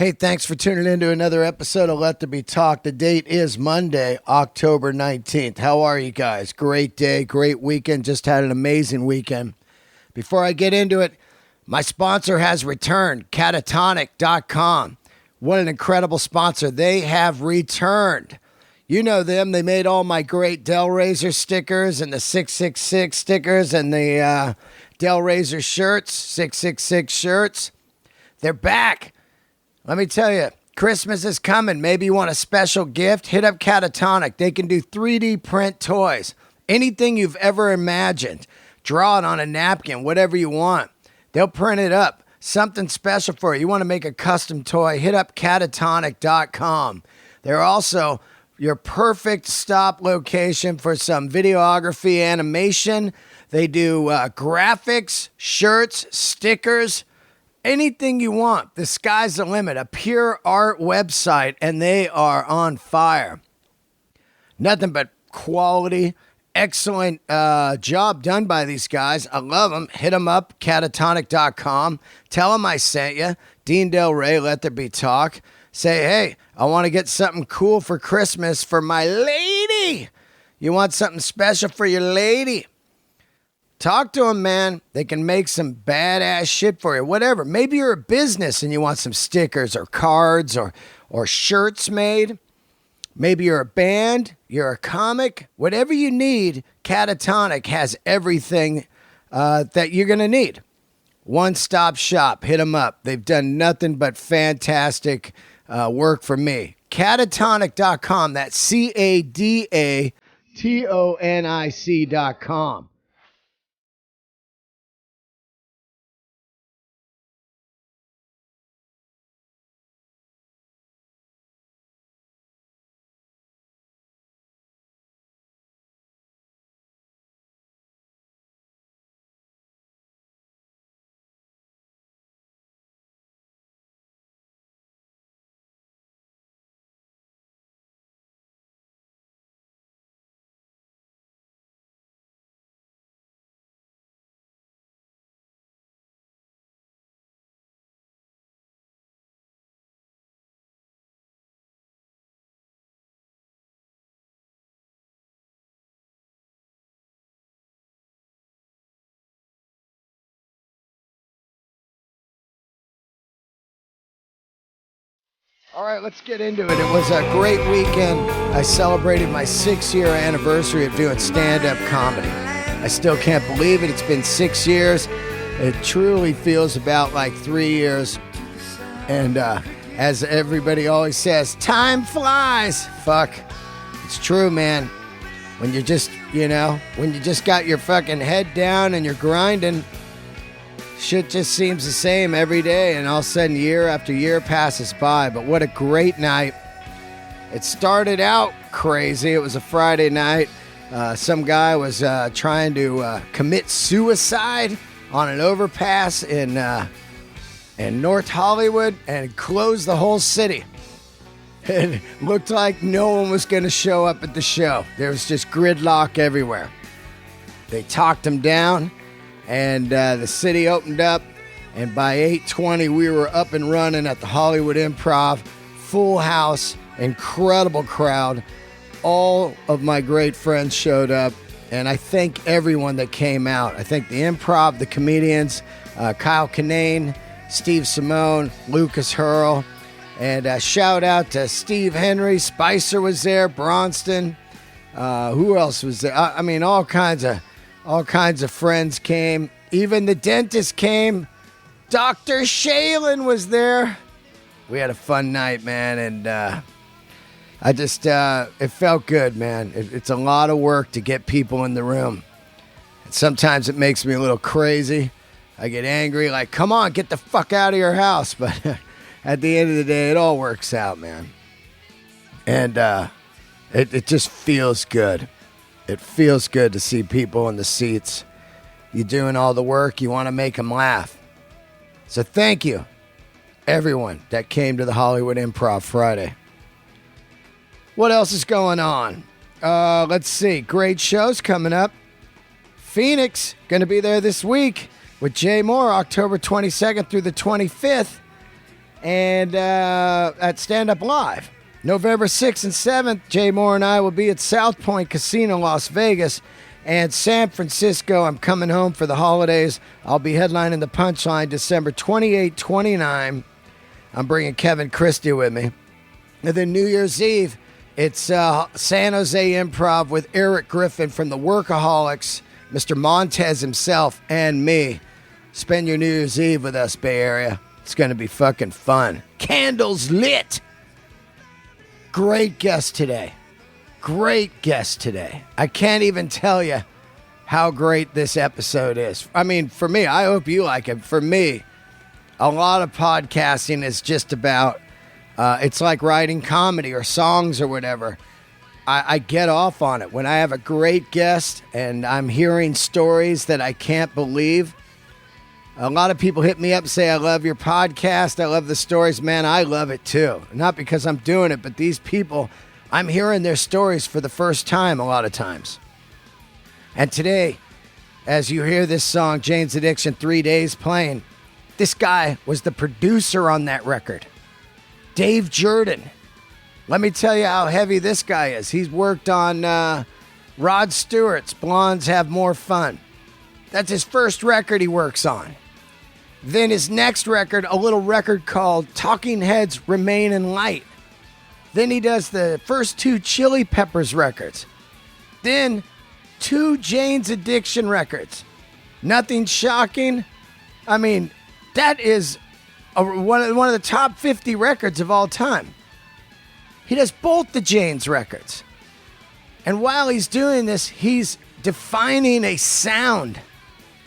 Hey, thanks for tuning in to another episode of Let There Be Talk. The date is Monday, October 19th. How are you guys? Great day, great weekend. Just had an amazing weekend. Before I get into it, my sponsor has returned, catatonic.com. What an incredible sponsor. They have returned. You know them. They made all my great Del Razor stickers and the 666 stickers and the Del Razor shirts, 666 shirts. They're back. Let me tell you, Christmas is coming. Maybe you want a special gift. Hit up Catatonic. They can do 3D print toys. Anything you've ever imagined. Draw it on a napkin, whatever you want. They'll print it up. Something special for you. You want to make a custom toy, hit up catatonic.com. They're also your perfect stop location for some videography, animation. They do graphics, shirts, stickers, anything you want. The sky's the limit. A pure art website, and they are on fire. Nothing but quality, excellent job done by these guys. I love them. Hit them up, catatonic.com. Tell them I sent you. Dean Del Rey, Let There Be Talk. Say, hey, I want to get something cool for Christmas for my lady. You want something special for your lady? Talk to them, man. They can make some badass shit for you. Whatever. Maybe you're a business and you want some stickers or cards or shirts made. Maybe you're a band. You're a comic. Whatever you need, Catatonic has everything that you're going to need. One-stop shop. Hit them up. They've done nothing but fantastic work for me. Catatonic.com. That's cadatonic.com. All right, let's get into it. It was a great weekend. I celebrated my 6-year anniversary of doing stand-up comedy. I still can't believe it. It's been 6 years. It truly feels about like 3 years. And as everybody always says, time flies. Fuck. It's true, man. When you just, when you just got your fucking head down and you're grinding, shit just seems the same every day, and all of a sudden year after year passes by. But what a great night. It started out crazy. It was a Friday night. Some guy was trying to commit suicide on an overpass in North Hollywood and closed the whole city. It looked like no one was going to show up at the show. There was just gridlock everywhere. They talked him down. And the city opened up, and by 8:20, we were up and running at the Hollywood Improv. Full house, incredible crowd. All of my great friends showed up, and I thank everyone that came out. I thank the Improv, the comedians, Kyle Kinane, Steve Simone, Lucas Hurl, and shout out to Steve Henry. Spicer was there, Bronston. Who else was there? I mean, all kinds of friends came. Even the dentist came. Dr. Shailen was there. We had a fun night, man, and I just, it felt good, man. It's a lot of work to get people in the room. And sometimes it makes me a little crazy. I get angry, like, come on, get the fuck out of your house. But at the end of the day, it all works out, man. And it just feels good. It feels good to see people in the seats. You're doing all the work. You want to make them laugh. So thank you, everyone that came to the Hollywood Improv Friday. What else is going on? Let's see. Great shows coming up. Phoenix, going to be there this week with Jay Moore, October 22nd through the 25th. and at Stand Up Live. November 6th and 7th, Jay Moore and I will be at South Point Casino, Las Vegas, and San Francisco. I'm coming home for the holidays. I'll be headlining the Punchline December 28, 29. I'm bringing Kevin Christie with me. And then New Year's Eve, it's San Jose Improv with Eric Griffin from the Workaholics, Mr. Montez himself, and me. Spend your New Year's Eve with us, Bay Area. It's going to be fucking fun. Candles lit. Great guest today. Great guest today. I can't even tell you how great this episode is. I mean, for me, I hope you like it. For me, a lot of podcasting is just about, it's like writing comedy or songs or whatever. I get off on it when I have a great guest and I'm hearing stories that I can't believe. A lot of people hit me up and say, I love your podcast. I love the stories. Man, I love it too. Not because I'm doing it, but these people, I'm hearing their stories for the first time a lot of times. And today, as you hear this song, Jane's Addiction, 3 Days playing, this guy was the producer on that record. Dave Jerden. Let me tell you how heavy this guy is. He's worked on Rod Stewart's Blondes Have More Fun. That's his first record he works on. Then his next record, a little record called Talking Heads Remain in Light. Then he does the first 2 Chili Peppers records. Then 2 Jane's Addiction records. Nothing shocking. I mean, that is one of the top 50 records of all time. He does both the Jane's records. And while he's doing this, he's defining a sound.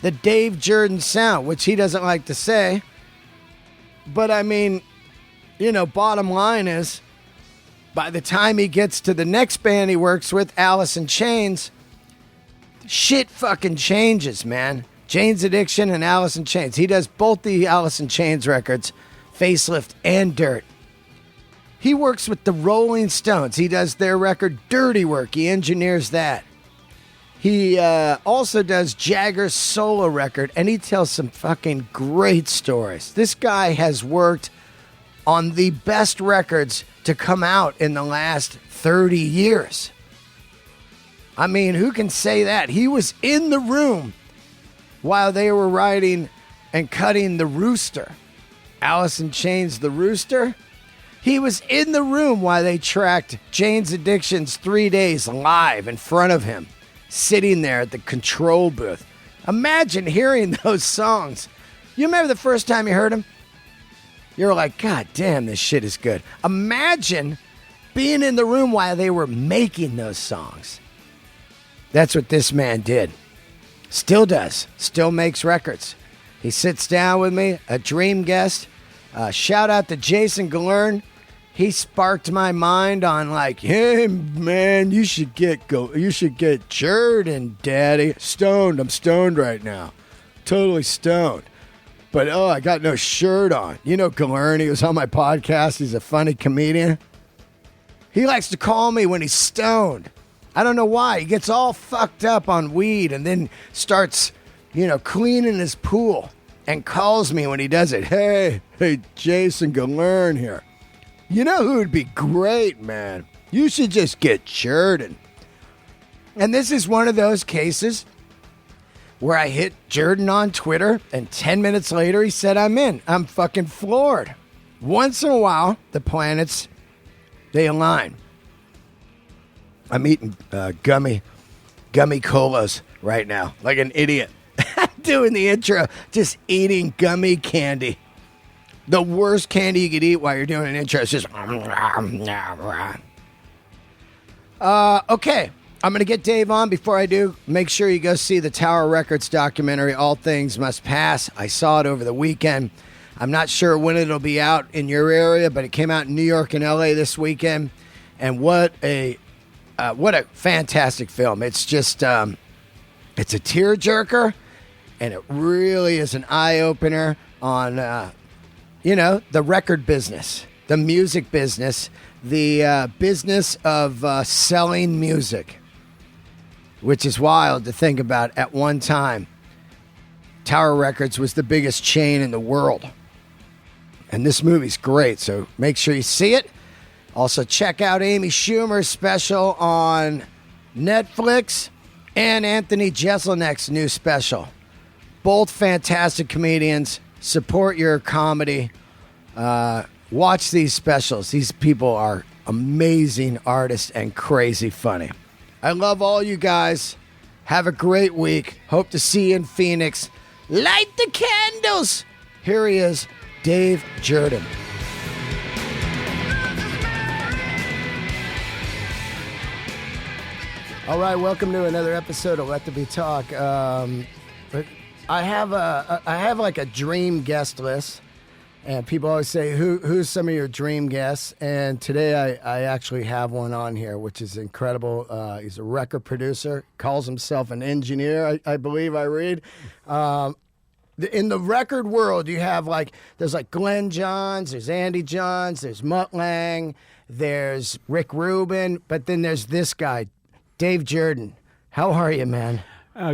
The Dave Jerden sound, which he doesn't like to say. But I mean, you know, bottom line is, by the time he gets to the next band he works with, Allison Chains, shit fucking changes, man. Jane's Addiction and Allison Chains. He does both the Allison Chains records, Facelift and Dirt. He works with the Rolling Stones. He does their record Dirty Work. He engineers that. He also does Jagger's solo record, and he tells some fucking great stories. This guy has worked on the best records to come out in the last 30 years. I mean, who can say that? He was in the room while they were writing and cutting The Rooster. Allison Chains' The Rooster. He was in the room while they tracked Jane's Addiction's 3 Days live in front of him, sitting there at the control booth. Imagine hearing those songs. You remember the first time you heard them? You were like, God damn, this shit is good. Imagine being in the room while they were making those songs. That's what this man did. Still does. Still makes records. He sits down with me, a dream guest. Shout out to Jason Galern. He sparked my mind on like, hey man, you should get Jerden, daddy. Stoned. I'm stoned right now. Totally stoned. But I got no shirt on. You know Galern, he was on my podcast. He's a funny comedian. He likes to call me when he's stoned. I don't know why. He gets all fucked up on weed and then starts, cleaning his pool and calls me when he does it. Hey, Jason Galern here. You know who would be great, man? You should just get Jerden. And this is one of those cases where I hit Jerden on Twitter, and 10 minutes later he said, I'm in. I'm fucking floored. Once in a while, the planets, they align. I'm eating gummy colas right now, like an idiot. Doing the intro, just eating gummy candy. The worst candy you could eat while you're doing an intro. It's just... Okay. I'm going to get Dave on. Before I do, make sure you go see the Tower Records documentary, All Things Must Pass. I saw it over the weekend. I'm not sure when it'll be out in your area, but it came out in New York and LA this weekend. And what a fantastic film. It's just, it's a tearjerker, and it really is an eye-opener on, the record business, the music business, the business of selling music, which is wild to think about. At one time, Tower Records was the biggest chain in the world. And this movie's great, so make sure you see it. Also, check out Amy Schumer's special on Netflix and Anthony Jeselnik's new special. Both fantastic comedians. Support your comedy. Watch these specials. These people are amazing artists and crazy funny. I love all you guys. Have a great week. Hope to see you in Phoenix. Light the candles. Here he is, Dave Jerden. All right, welcome to another episode of Let There Be Talk. But I have like a dream guest list, and people always say, "Who's some of your dream guests?" And today I actually have one on here, which is incredible. He's a record producer, calls himself an engineer. I believe I read. In the record world, you have there's Glenn Johns, there's Andy Johns, there's Mutt Lange, there's Rick Rubin, but then there's this guy, Dave Jerden. How are you, man?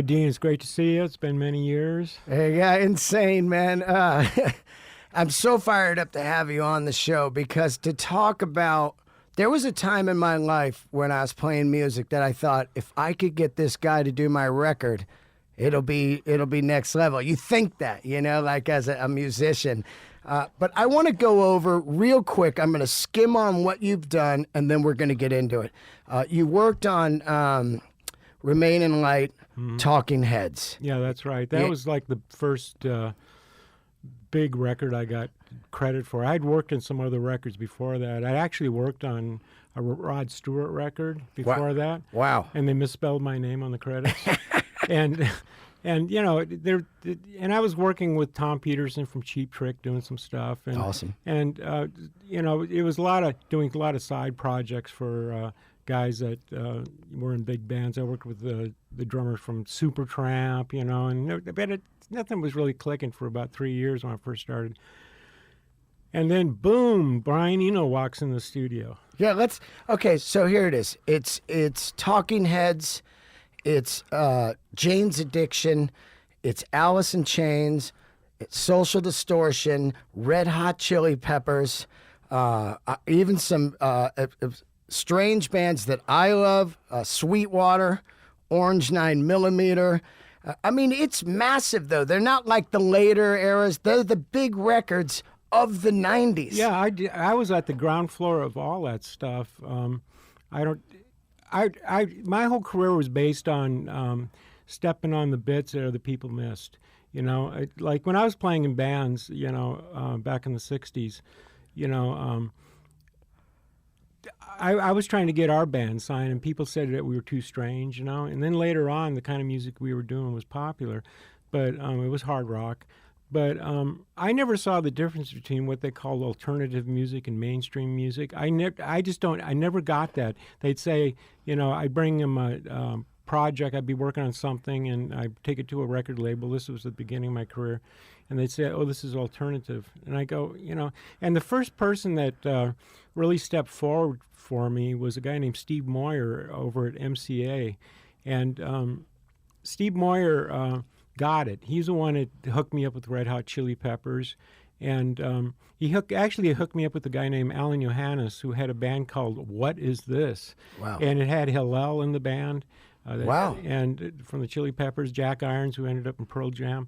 Dean, it's great to see you. It's been many years. Yeah, insane, man. I'm so fired up to have you on the show because to talk about, there was a time in my life when I was playing music that I thought, if I could get this guy to do my record, it'll be next level. You think that, as a musician. But I want to go over real quick. I'm going to skim on what you've done, and then we're going to get into it. You worked on Remain in Light, Talking Heads. Yeah, that's right. That was the first big record I got credit for. I'd worked on some other records before that. I actually worked on a Rod Stewart record before that. Wow. And they misspelled my name on the credits. and I was working with Tom Peterson from Cheap Trick doing some stuff. And, awesome. And it was doing a lot of side projects for guys that were in big bands. I worked with the drummer from Supertramp, and nothing was really clicking for about 3 years when I first started. And then, boom, Brian Eno walks in the studio. Yeah, okay, so here it is. It's Talking Heads, it's Jane's Addiction, it's Allison Chains, it's Social Distortion, Red Hot Chili Peppers, even some strange bands that I love, Sweetwater, Orange 9mm. It's massive, though. They're not like the later eras. They're the big records of the 90s. Yeah, I was at the ground floor of all that stuff. My whole career was based on stepping on the bits that other people missed. Like when I was playing in bands, back in the 60s, I was trying to get our band signed, and people said that we were too strange, And then later on, the kind of music we were doing was popular, but it was hard rock. But I never saw the difference between what they called alternative music and mainstream music. I never got that. They'd say, I'd bring them a project, I'd be working on something, and I'd take it to a record label. This was the beginning of my career. And they'd say, oh, this is alternative. And I go, and the first person that really stepped forward for me was a guy named Steve Moyer over at MCA. And Steve Moyer got it. He's the one that hooked me up with Red Hot Chili Peppers. And he actually hooked me up with a guy named Alan Johannes, who had a band called What Is This? Wow. And it had Hillel in the band. Wow. And from the Chili Peppers, Jack Irons, who ended up in Pearl Jam.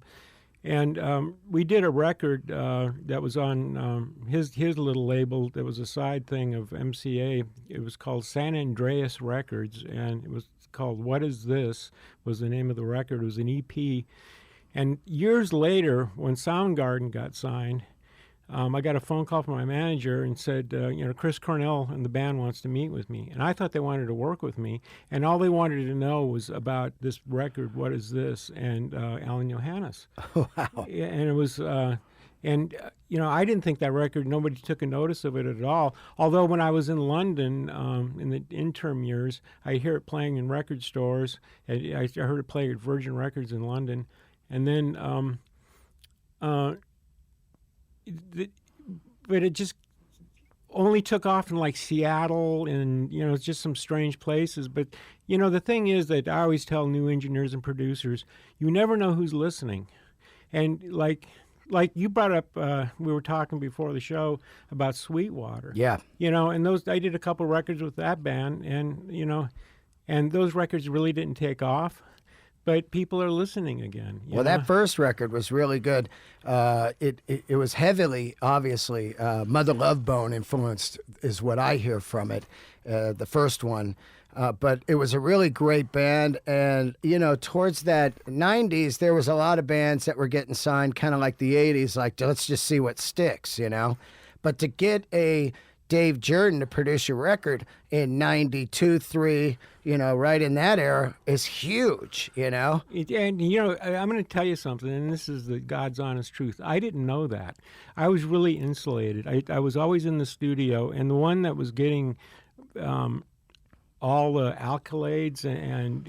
And we did a record that was on his little label that was a side thing of MCA. It was called San Andreas Records, and it was called What Is This? Was the name of the record. It was an EP. And years later, when Soundgarden got signed, I got a phone call from my manager and said, Chris Cornell and the band wants to meet with me. And I thought they wanted to work with me. And all they wanted to know was about this record, What Is This? And Alan Johannes. Wow. And it was, I didn't think that record, nobody took a notice of it at all. Although when I was in London in the interim years, I hear it playing in record stores. I heard it playing at Virgin Records in London. And then... but it just only took off in Seattle and, just some strange places. But, the thing is that I always tell new engineers and producers, you never know who's listening. And like you brought up, we were talking before the show about Sweetwater. Yeah. And those I did a couple records with that band, and those records really didn't take off, but people are listening again. Well, that first record was really good. It was heavily, obviously, Mother Love Bone influenced, is what I hear from it, the first one. But it was a really great band. And, towards that 90s, there was a lot of bands that were getting signed, kind of like the 80s, like, let's just see what sticks, But to get a Dave Jerden to produce a record in 92, 3, right in that era is huge, And, I'm going to tell you something, and this is the God's honest truth. I didn't know that. I was really insulated. I was always in the studio, and the one that was getting all the accolades and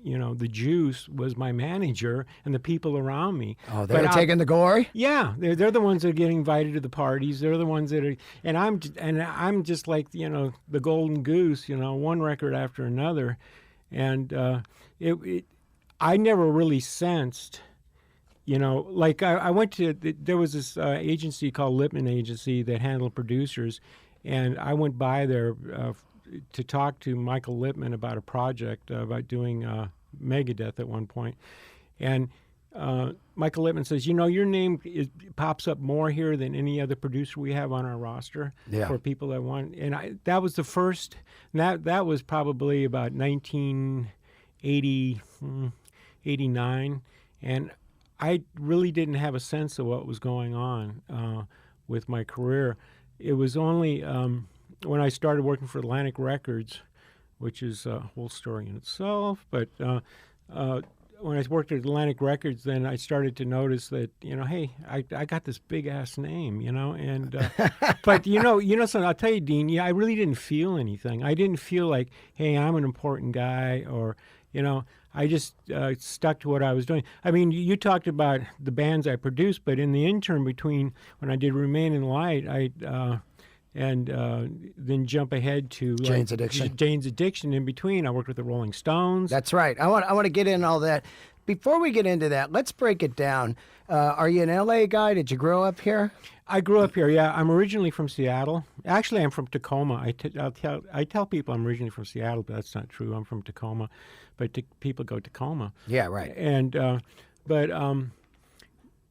the juice was my manager and the people around me. Oh, they were taking the glory? Yeah, they're the ones that are getting invited to the parties. They're the ones that are, and I'm just like the golden goose. One record after another, and I never really sensed. Like I went to there was this agency called Lippman Agency that handled producers, and I went by there to talk to Michael Lippman about a project about doing Megadeth at one point. And Michael Lippman says, your name pops up more here than any other producer we have on our roster for people that want. And that was the first, that was probably about 1980, 89. And I really didn't have a sense of what was going on with my career. It was only when I started working for Atlantic Records, which is a whole story in itself, but when I worked at Atlantic Records, then I started to notice that, hey, I got this big-ass name, and but, something, I'll tell you, Dean, I really didn't feel anything. I didn't feel like, hey, I'm an important guy, or, I just stuck to what I was doing. I mean, you talked about the bands I produced, but in the interim between when I did Remain in Light, and then jump ahead to Jane's Addiction. Jane's Addiction. In between, I worked with the Rolling Stones. That's right. I want to get in all that. Before we get into that, let's break it down. Are you an LA guy? Did you grow up here? I grew up here. Yeah, I'm originally from Seattle. Actually, I'm from Tacoma. I tell people I'm originally from Seattle, but that's not true. I'm from Tacoma, but people go Tacoma. Yeah, right. And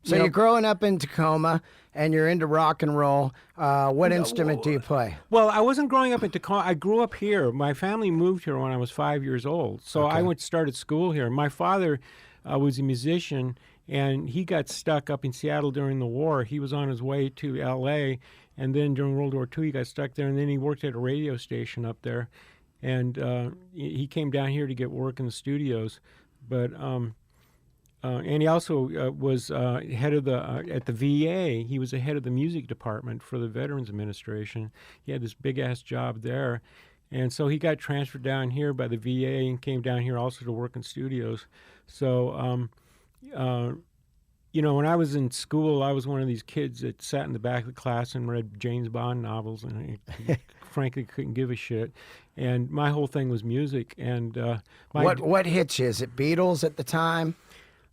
so you're growing up in Tacoma, and you're into rock and roll. What instrument do you play? Well, I wasn't growing up in Tacoma. I grew up here. My family moved here when I was 5 years old. So I started school here. My father was a musician, and he got stuck up in Seattle during the war. He was on his way to L.A., and then during World War II, he got stuck there, and then he worked at a radio station up there. And he came down here to get work in the studios. But and he also was head of at the VA. He was the head of the music department for the Veterans Administration. He had this big-ass job there. And so he got transferred down here by the VA and came down here also to work in studios. So, when I was in school, I was one of these kids that sat in the back of the class and read James Bond novels, and I frankly couldn't give a shit. And my whole thing was music. And what hit you? Is it Beatles at the time?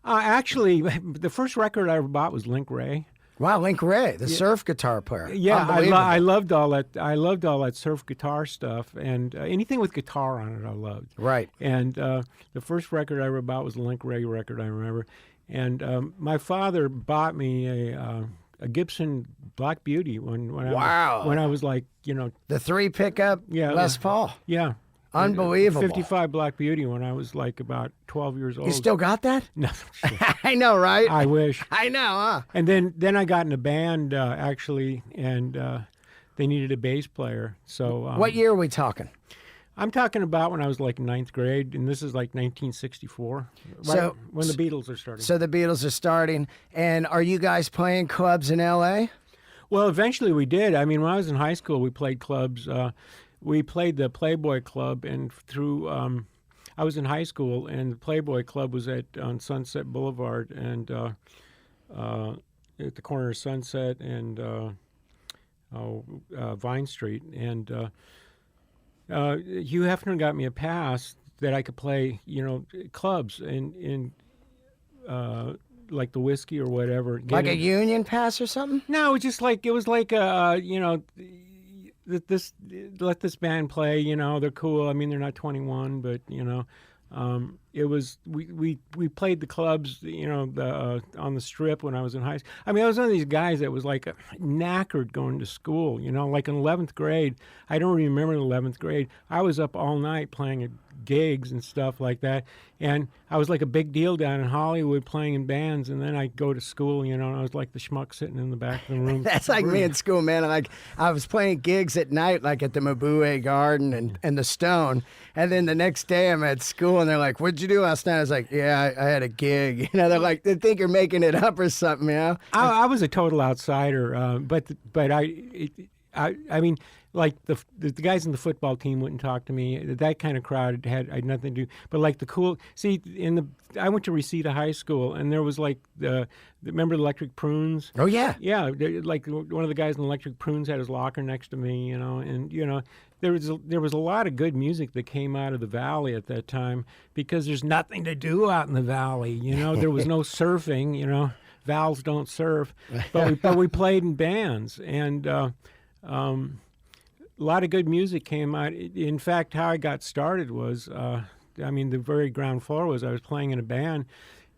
Actually, the first record I ever bought was Link Wray. Wow, Link Wray, the surf guitar player. Yeah, I loved all that. I loved all that surf guitar stuff, and anything with guitar on it, I loved. Right. And the first record I ever bought was a Link Wray record, I remember. And my father bought me a Gibson Black Beauty when I was like, the 3 pickup Les Paul. Yeah. Unbelievable. 55 Black Beauty when I was like about 12 years old. You still got that? No. I know, right? I wish. I know, huh? And then I got in a band, actually, and they needed a bass player. So what year are we talking? I'm talking about when I was like 9th grade, and this is like 1964, right when the Beatles are starting. So the Beatles are starting. And are you guys playing clubs in L.A.? Well, eventually we did. I mean, when I was in high school, we played clubs. We played the Playboy Club, and through I was in high school, and the Playboy Club was on Sunset Boulevard and at the corner of Sunset and Vine Street. And Hugh Hefner got me a pass that I could play, clubs in like the whiskey or whatever. Like a union pass or something? No, it was like this let this band play. They're cool. I mean, they're not 21, but it was we played the clubs, on the Strip when I was in high school. I mean, I was one of these guys that was like knackered going to school. Like in 11th grade. I don't remember 11th grade. I was up all night playing at gigs and stuff like that, and I was like a big deal down in Hollywood playing in bands. And then I go to school, and I was like the schmuck sitting in the back of the room. That's like me in school, man. I was playing gigs at night, like at the Mabue Garden and the Stone, and then the next day I'm at school, and they're like, "What'd you do last night?" I was like, "Yeah, I had a gig." They're like, they think you're making it up or something, I was a total outsider, but I mean, like the guys in the football team wouldn't talk to me. That kind of crowd had nothing to do. But like I went to Reseda High School, and there was like remember the Electric Prunes? Oh yeah, yeah. Like one of the guys in the Electric Prunes had his locker next to me, and there was a lot of good music that came out of the Valley at that time because there's nothing to do out in the Valley. There was no surfing. Vals don't surf, but we played in bands, and a lot of good music came out. In fact, how I got started was, the very ground floor was I was playing in a band,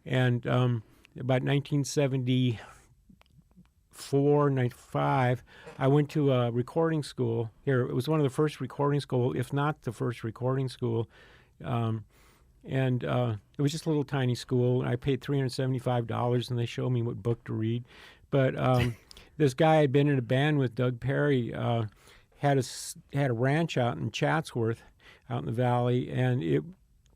and about 1974, 95, I went to a recording school here. It was one of the first recording school, if not the first recording school, and it was just a little tiny school. I paid $375, and they showed me what book to read. But this guy I'd been in a band with, Doug Perry, had a ranch out in Chatsworth, out in the Valley, and it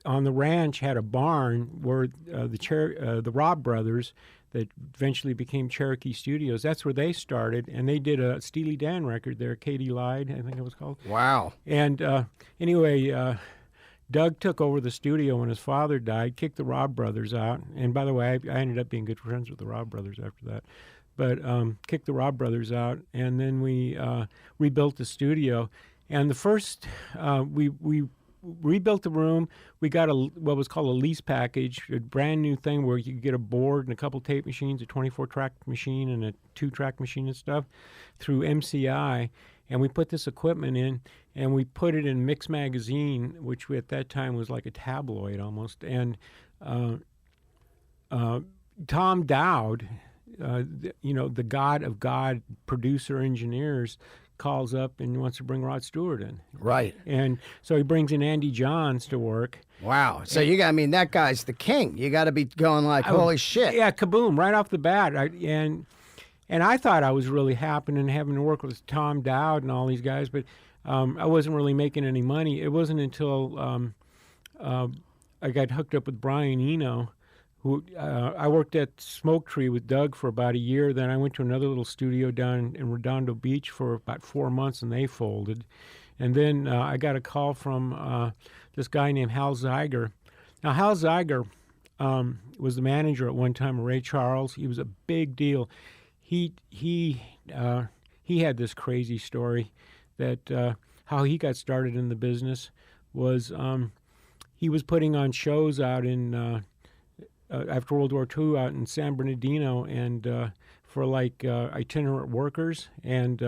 on the ranch had a barn where the Robb brothers, that eventually became Cherokee Studios. That's where they started, and they did a Steely Dan record there, Katie Lied, I think it was called. Wow. And anyway, Doug took over the studio when his father died, kicked the Robb brothers out, and by the way, I ended up being good friends with the Robb brothers after that. But kicked the Robb brothers out, and then we rebuilt the studio. And the first, we rebuilt the room. We got what was called a lease package, a brand new thing where you could get a board and a couple tape machines, a 24-track machine and a 2-track machine and stuff, through MCI. And we put this equipment in, and we put it in Mix Magazine, which at that time was like a tabloid almost. And Tom Dowd, the god of God, producer, engineers, calls up and wants to bring Rod Stewart in. Right. And so he brings in Andy Johns to work. Wow. So that guy's the king. You got to be going like, holy shit. Yeah, kaboom, right off the bat. And I thought I was really happy and having to work with Tom Dowd and all these guys, but I wasn't really making any money. It wasn't until I got hooked up with Brian Eno, who I worked at Smoke Tree with Doug for about a year. Then I went to another little studio down in Redondo Beach for about 4 months, and they folded. And then I got a call from this guy named Hal Zeiger. Now, Hal Zeiger was the manager at one time of Ray Charles. He was a big deal. He had this crazy story that how he got started in the business was he was putting on shows out in after World War II out in San Bernardino, and for like itinerant workers, and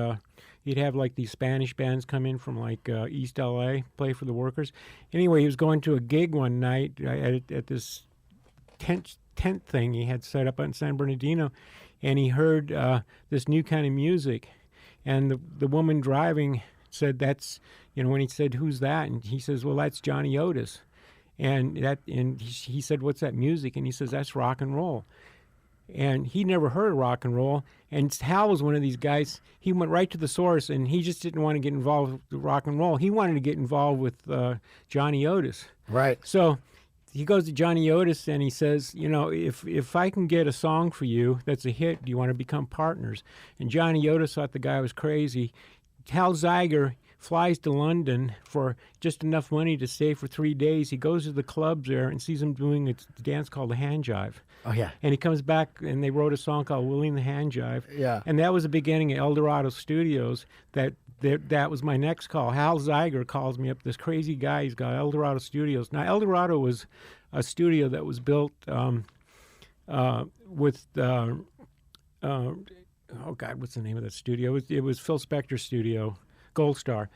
he'd have like these Spanish bands come in from like East LA, play for the workers. Anyway, he was going to a gig one night at this tent thing he had set up in San Bernardino, and he heard this new kind of music, and the woman driving said, "That's," when he said, "Who's that?" And he says, "Well, that's Johnny Otis." And he said, "What's that music?" And he says, "That's rock and roll." And he never heard of rock and roll. And Hal was one of these guys. He went right to the source, and he just didn't want to get involved with rock and roll. He wanted to get involved with Johnny Otis. Right. So he goes to Johnny Otis, and he says, if I can get a song for you that's a hit, do you want to become partners? And Johnny Otis thought the guy was crazy. Hal Zeiger flies to London for just enough money to stay for 3 days. He goes to the clubs there and sees them doing a dance called the hand jive. Oh, yeah. And he comes back, and they wrote a song called Willie and the Hand Jive. Yeah. And that was the beginning of El Dorado Studios. That was my next call. Hal Zeiger calls me up, this crazy guy. He's got El Dorado Studios. Now, El Dorado was a studio that was built with oh God, what's the name of that studio? It was Phil Spector's studio, Gold Star.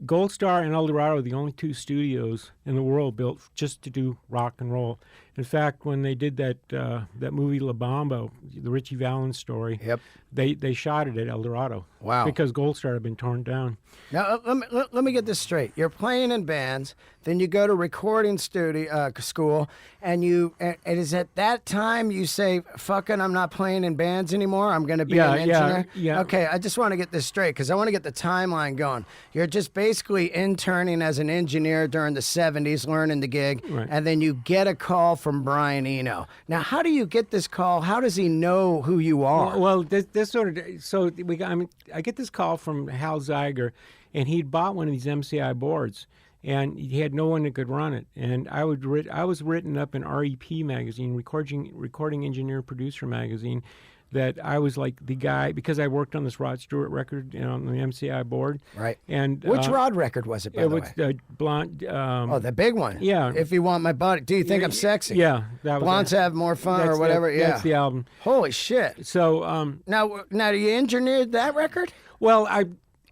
Gold Star and El Dorado are the only two studios in the world built just to do rock and roll. In fact, when they did that movie La Bamba, the Richie Valens story, Yep. they shot it at El Dorado. Wow. Because Gold Star had been torn down. Now, let me get this straight. You're playing in bands, then you go to recording studio school, and it is at that time you say, fuck it, I'm not playing in bands anymore, I'm going to be an engineer? Yeah. Okay, I just want to get this straight, because I want to get the timeline going. You're just basically interning as an engineer during the 70s, learning the gig, Right. and then you get a call from Brian Eno. Now, how do you get this call? How does he know who you are? Well, this sort of so we got. I get this call from Hal Zeiger, and he'd bought one of these MCI boards, and he had no one that could run it. And I was written up in REP magazine, recording engineer producer magazine, that I was like the guy because I worked on this Rod Stewart record on the MCI board. Right. And which Rod record was it, by the way? It was Blonde. Oh, the big one. Yeah. If you want my body. Do you think I'm sexy? Yeah. That was Blondes have more fun or whatever. Yeah. That's the album. Holy shit. So Now, you engineered that record? well,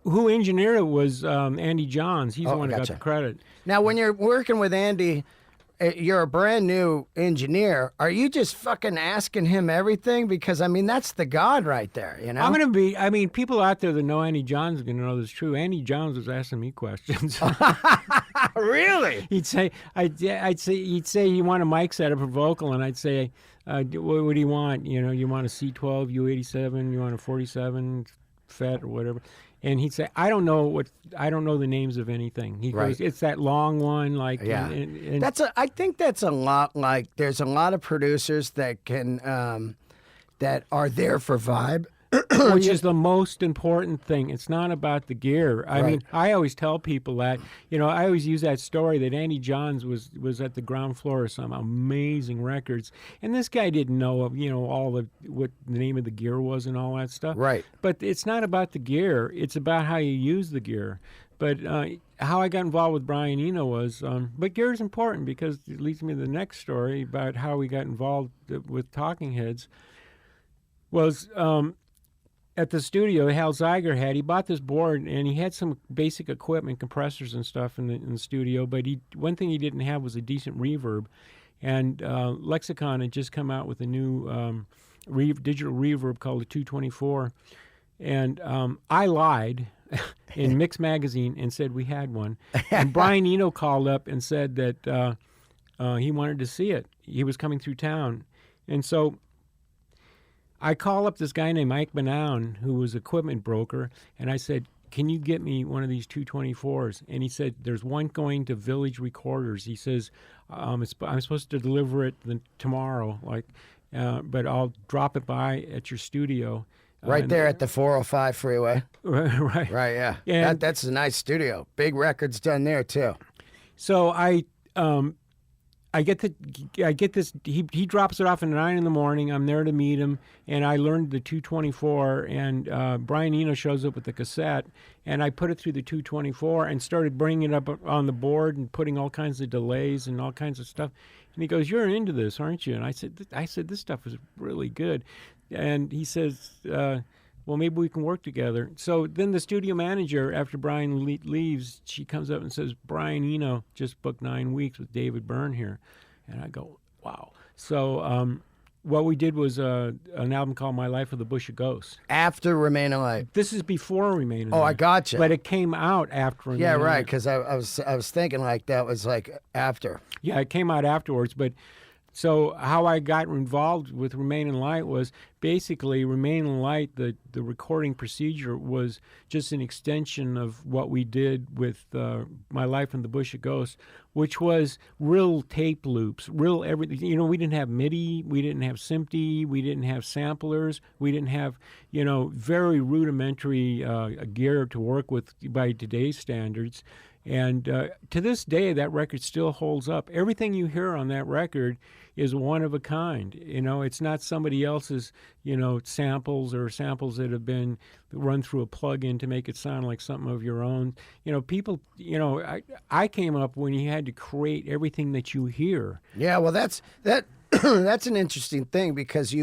who engineered it was Andy Johns. He's the one who gotcha. got the credit. Now, when you're working with Andy, you're a brand new engineer. Are you just fucking asking him everything? Because, I mean, that's the god right there, you know? People out there that know Andy Johns are going to know this is true. Andy Johns was asking me questions. Really? He'd say, you want a mic setup for vocal, and I'd say, what do you want? You know, you want a C12, U87, you want a 47 FET or whatever. And he'd say, I don't know the names of anything. He Right. goes, it's that long one, like Yeah. and I think that's a lot like there's a lot of producers that can that are there for vibe. which is the most important thing. It's not about the gear. I mean, I always tell people that, I always use that story that Andy Johns was at the ground floor of some amazing records, and this guy didn't know all what the name of the gear was and all that stuff. Right. But it's not about the gear. It's about how you use the gear. But how I got involved with Brian Eno was, but gear is important because it leads me to the next story about how we got involved with Talking Heads. Was at the studio, Hal Zeiger he bought this board, and he had some basic equipment, compressors and stuff in the studio, but one thing he didn't have was a decent reverb. And Lexicon had just come out with a new digital reverb called the 224. And I lied in Mix Magazine and said we had one. And Brian Eno called up and said that he wanted to see it. He was coming through town. And so I call up this guy named Mike Benown, who was an equipment broker, and I said, can you get me one of these 224s? And he said, there's one going to Village Recorders. He says, I'm supposed to deliver it tomorrow, but I'll drop it by at your studio. Right there at the 405 freeway. Right. Right, yeah. And That's a nice studio. Big records done there, too. So I get this. He drops it off at 9 a.m. I'm there to meet him, and I learned the 224. And Brian Eno shows up with the cassette, and I put it through the 224 and started bringing it up on the board and putting all kinds of delays and all kinds of stuff. And he goes, "You're into this, aren't you?" And I said, "This stuff is really good." And he says, well, maybe we can work together. So then the studio manager, after Brian leaves, she comes up and says, Brian Eno just booked 9 weeks with David Byrne here. And I go, wow. So what we did was an album called My Life with a Bush of Ghosts. After Remain Alive. This is before Remain Alive. Oh, I gotcha. But it came out after Remain Alive. Yeah, right, because I was thinking like that was like after. Yeah, it came out afterwards, but... So how I got involved with Remain in Light was basically Remain in Light, the recording procedure was just an extension of what we did with My Life in the Bush of Ghosts, which was real tape loops, real everything. We didn't have MIDI, we didn't have SMPTE, we didn't have samplers, we didn't have, very rudimentary gear to work with by today's standards. And to this day, that record still holds up. Everything you hear on that record is one of a kind. It's not somebody else's, samples or samples that have been run through a plug-in to make it sound like something of your own. People, I came up when you had to create everything that you hear. Yeah, well, that That's an interesting thing because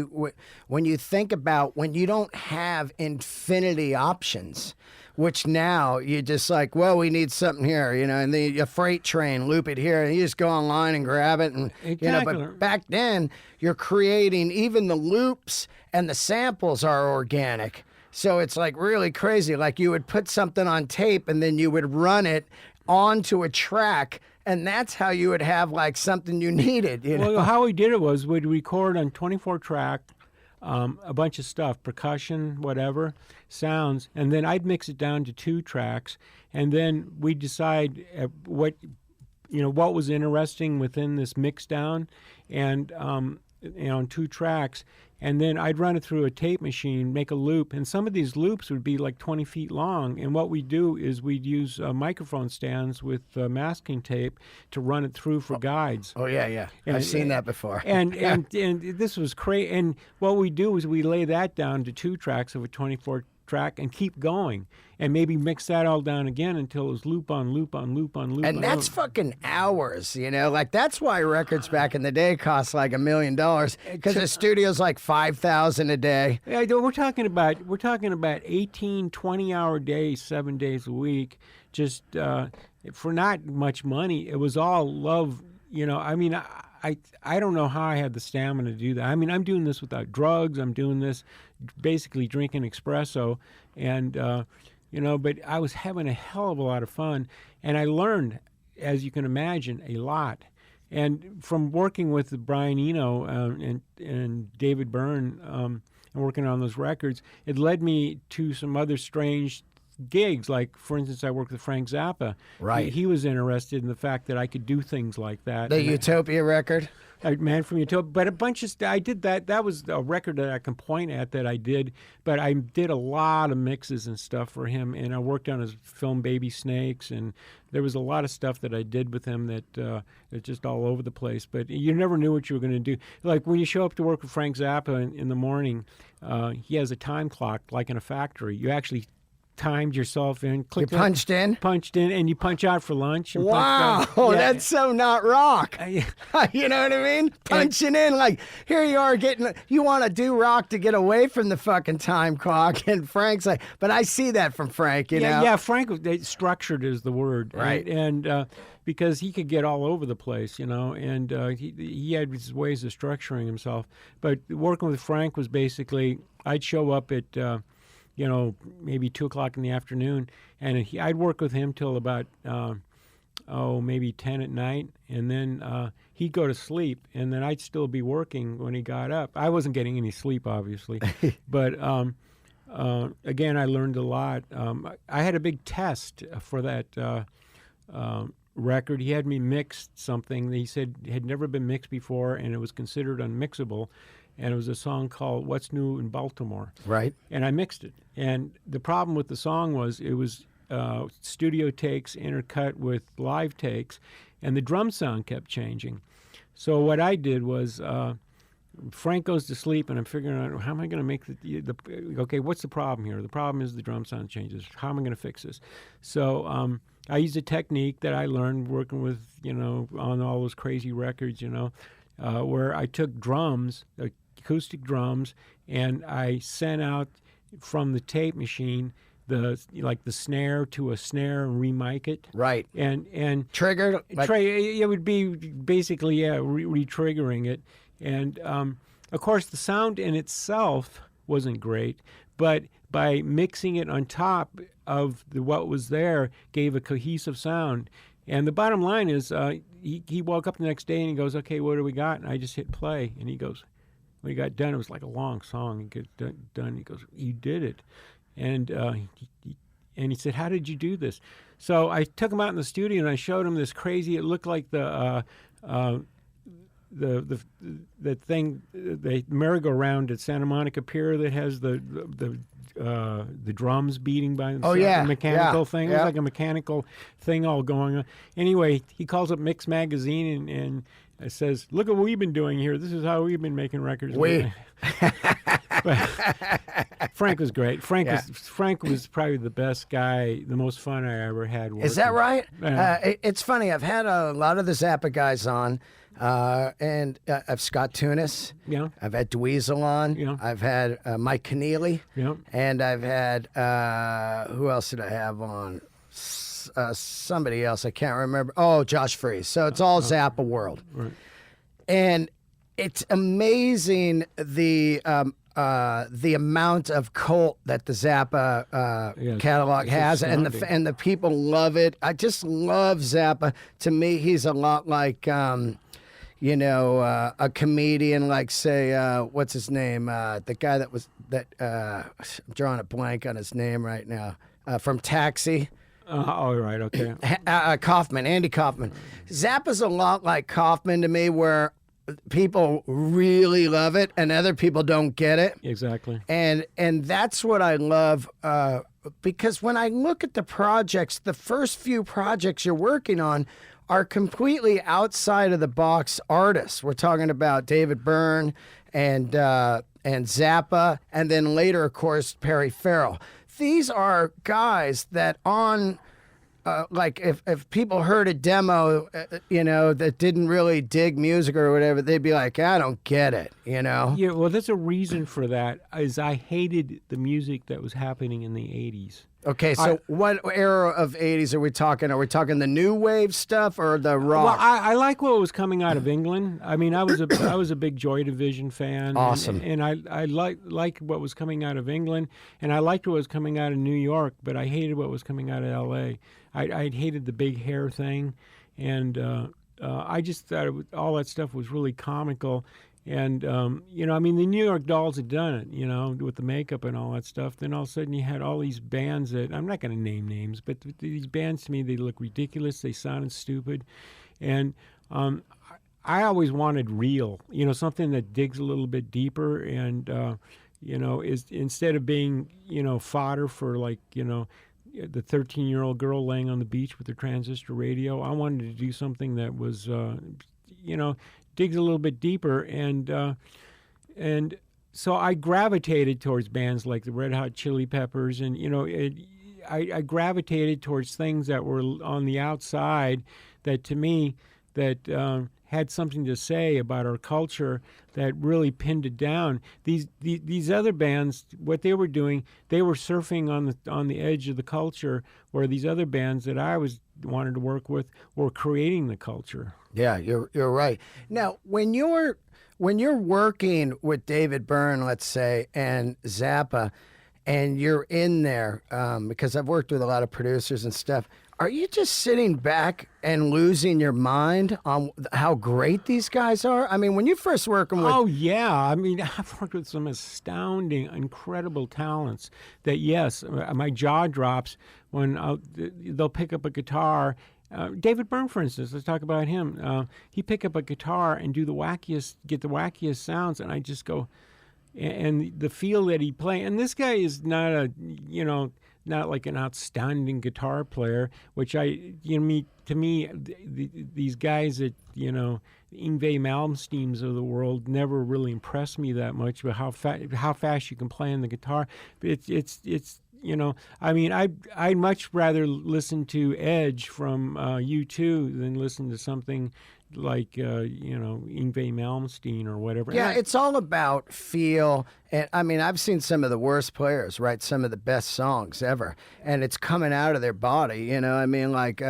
when you think about when you don't have infinity options, which now you're just like, well, we need something here, and a freight train, loop it here, and you just go online and grab it, and but back then you're creating even the loops and the samples are organic, so it's like really crazy. Like you would put something on tape and then you would run it onto a track. And that's how you would have like something you needed. Well, how we did it was we'd record on 24 track, a bunch of stuff, percussion, whatever, sounds, and then I'd mix it down to 2 tracks, and then we'd decide what was interesting within this mix down, and on 2 tracks. And then I'd run it through a tape machine, make a loop, and some of these loops would be like 20 feet long. And what we'd do is we'd use microphone stands with masking tape to run it through for guides. Oh, yeah. I've seen that before. And this was crazy. And what we do is we lay that down to 2 tracks of a 24 track and keep going and maybe mix that all down again until it was loop on loop on loop on loop. And that's fucking hours, like that's why records back in the day cost like $1 million because the studio's like 5,000 a day. Yeah, we're talking about 18, 20-hour days, 7 days a week, just for not much money. It was all love, I don't know how I had the stamina to do that. I mean, I'm doing this without drugs. I'm doing this basically drinking espresso. And, but I was having a hell of a lot of fun. And I learned, as you can imagine, a lot. And from working with Brian Eno and David Byrne and working on those records, it led me to some other strange gigs. Like, for instance, I worked with Frank Zappa. Right. He was interested in the fact that I could do things like that. The Utopia record? Man from Utopia. But a bunch of I did that. That was a record that I can point at that I did. But I did a lot of mixes and stuff for him. And I worked on his film Baby Snakes. And there was a lot of stuff that I did with him that it's just all over the place. But you never knew what you were going to do. Like when you show up to work with Frank Zappa in the morning, he has a time clock like in a factory. You actually timed yourself in. You punched in, and you punch out for lunch. And wow, that's so not rock. You know what I mean? Punching in, like here you are you want to do rock to get away from the fucking time clock, and Frank's like, but I see that from Frank, you know? Yeah, Frank, structured is the word, right? And because he could get all over the place, and he had his ways of structuring himself. But working with Frank was basically, I'd show up at maybe 2 o'clock in the afternoon, and I'd work with him till about, maybe 10 at night, and then he'd go to sleep, and then I'd still be working when he got up. I wasn't getting any sleep, obviously, but again, I learned a lot. I had a big test for that record. He had me mix something that he said had never been mixed before, and it was considered unmixable. And it was a song called What's New in Baltimore. Right. And I mixed it. And the problem with the song was it was studio takes intercut with live takes, and the drum sound kept changing. So what I did was Frank goes to sleep, and I'm figuring out, how am I going to make okay, what's the problem here? The problem is the drum sound changes. How am I going to fix this? So I used a technique that I learned working with, on all those crazy records, where I took drums, acoustic drums, and I sent out from the tape machine the snare to a snare and remic it. Right. And triggered. It would be basically re-triggering it, and of course the sound in itself wasn't great, but by mixing it on top of what was there gave a cohesive sound. And the bottom line is, he woke up the next day and he goes, "Okay, what do we got?" And I just hit play, and he goes, when he got done, it was like a long song. He got done. He goes, "You did it," and he said, "How did you do this?" So I took him out in the studio and I showed him this crazy. It looked like the thing, the merry-go-round at Santa Monica Pier that has the drums beating by themselves. Oh, yeah. The mechanical thing. Yeah. It was like a mechanical thing all going on. Anyway, he calls up Mix Magazine and says, "Look at what we've been doing here. This is how we've been making records." Frank was great. Frank was probably the best guy, the most fun I ever had working. Is that right? Yeah. It's funny. I've had a lot of the Zappa guys on, and I've Scott Tunis. Yeah. I've had Dweezil on. Yeah. I've had Mike Keneally. Yeah. And I've had who else did I have on? Somebody else I can't remember. Oh, Josh Freese. So it's all Zappa world. Right. And it's amazing the amount of cult that the Zappa catalog has, and the people love it. I just love Zappa. To me, he's a lot like a comedian, like say what's his name, the guy I'm drawing a blank on his name right now, from Taxi. Right, okay. Kaufman, Andy Kaufman. Zappa's a lot like Kaufman to me, where people really love it and other people don't get it. Exactly. And that's what I love, because when I look at the projects, the first few projects you're working on are completely outside of the box artists. We're talking about David Byrne and Zappa, and then later, of course, Perry Farrell. These are guys that like if people heard a demo, that didn't really dig music or whatever, they'd be like, I don't get it, Yeah, well, there's a reason for that, is I hated the music that was happening in the 80s. Okay, so what era of 80s are we talking? Are we talking the new wave stuff or the rock? Well, I like what was coming out of England. I mean, I was a big Joy Division fan. Awesome. And I liked what was coming out of England, and I liked what was coming out of New York, but I hated what was coming out of L.A. I hated the big hair thing, and I just thought all that stuff was really comical. And, I mean, the New York Dolls had done it, with the makeup and all that stuff. Then all of a sudden you had all these bands that, I'm not going to name names, but these bands to me, they look ridiculous. They sounded stupid. And I always wanted real, something that digs a little bit deeper and, is instead of being, fodder for like, the 13-year-old girl laying on the beach with her transistor radio. I wanted to do something that was, digs a little bit deeper, and so I gravitated towards bands like the Red Hot Chili Peppers, and I gravitated towards things that were on the outside, that to me that had something to say about our culture, that really pinned it down. These other bands, what they were doing, they were surfing on the edge of the culture, where these other bands that I wanted to work with were creating the culture. Yeah, you're right. Now, when you're working with David Byrne, let's say, and Zappa, and you're in there, because I've worked with a lot of producers and stuff, are you just sitting back and losing your mind on how great these guys are? I mean, when you first working with... Oh, yeah. I mean, I've worked with some astounding, incredible talents that, yes, my jaw drops when they'll pick up a guitar. David Byrne, for instance, let's talk about him. He pick up a guitar and get the wackiest sounds, and I just go, and the feel that he play. And this guy is not not like an outstanding guitar player, which to me, these guys that, Yngwie Malmsteens of the world never really impressed me that much, but how fast you can play on the guitar. But it's I mean, I'd much rather listen to Edge from U2 than listen to something like Yngwie Malmsteen or whatever. Yeah, it's all about feel. And I mean, I've seen some of the worst players write some of the best songs ever, and it's coming out of their body. I mean, like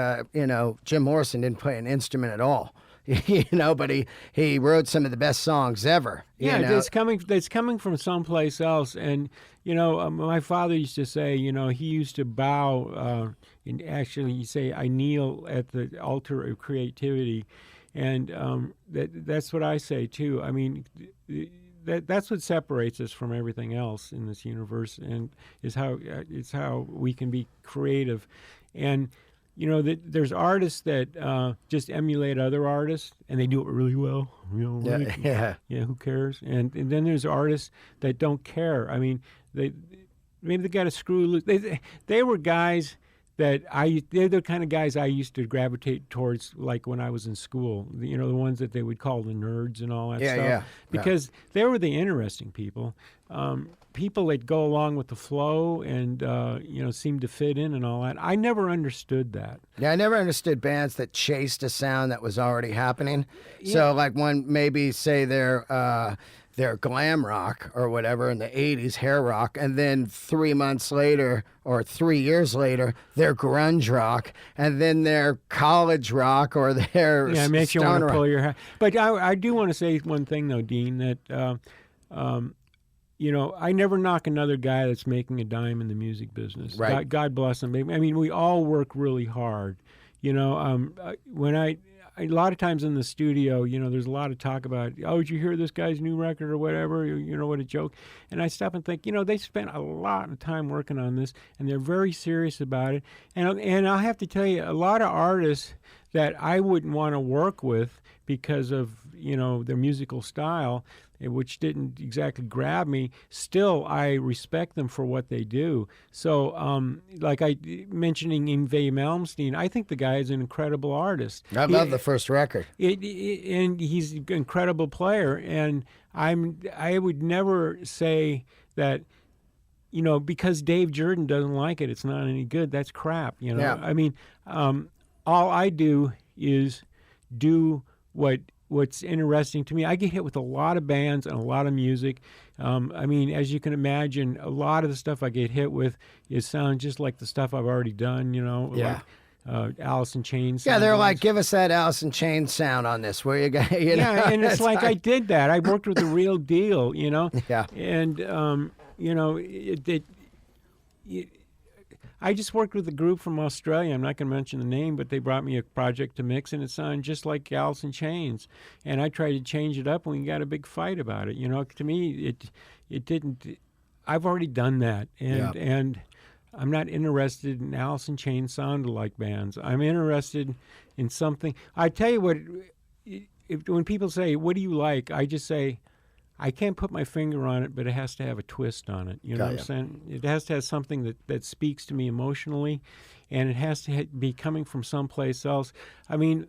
Jim Morrison didn't play an instrument at all. But he wrote some of the best songs ever. It's coming from someplace else. And my father used to say, he used to bow, and actually he'd say, I kneel at the altar of creativity. And that's what I say too. I mean, that's what separates us from everything else in this universe, and is how we can be creative. And there's artists that just emulate other artists, and they do it really well. Yeah, who cares? And then there's artists that don't care. I mean, maybe they got to screw loose. They were guys that they're the kind of guys I used to gravitate towards, like when I was in school. The ones that they would call the nerds and all that stuff. Yeah. Because they were the interesting people. People that go along with the flow and seem to fit in and all that. I never understood that. Yeah, I never understood bands that chased a sound that was already happening. Yeah. So like one maybe say they're glam rock or whatever in the 80s, hair rock, and then 3 months later or 3 years later, they're grunge rock, and then they're college rock or they're it makes you want to rock. pull your hair. But I do want to say one thing, though, Dean, that, I never knock another guy that's making a dime in the music business. Right. God bless them. I mean, we all work really hard. When a lot of times in the studio, there's a lot of talk about, oh, did you hear this guy's new record or whatever? What a joke. And I stop and think, they spent a lot of time working on this, and they're very serious about it. And I'll have to tell you, a lot of artists that I wouldn't want to work with because of, their musical style, which didn't exactly grab me, still I respect them for what they do. So, like mentioning Yngwie Malmsteen, I think the guy is an incredible artist. I love the first record. And he's an incredible player. And I would never say that, because Dave Jerden doesn't like it, it's not any good. That's crap. Yeah. I mean, all I do is do what's interesting to me. I get hit with a lot of bands and a lot of music. I mean, as you can imagine, a lot of the stuff I get hit with sounds just like the stuff I've already done, Yeah. like Allison Chains. Yeah, they're like, give us that Allison Chains sound on this, will you guys? Yeah, and it's like I did that. I worked with the real deal, Yeah. And, I just worked with a group from Australia. I'm not going to mention the name, but they brought me a project to mix, and it sounded just like Allison Chains. And I tried to change it up, and we got a big fight about it. To me, it didn't. I've already done that, and I'm not interested in Allison Chains sound-alike bands. I'm interested in something. I tell you what, when people say, "What do you like?" I just say, I can't put my finger on it, but it has to have a twist on it. You know what I'm saying? It has to have something that speaks to me emotionally, and it has to be coming from someplace else. I mean,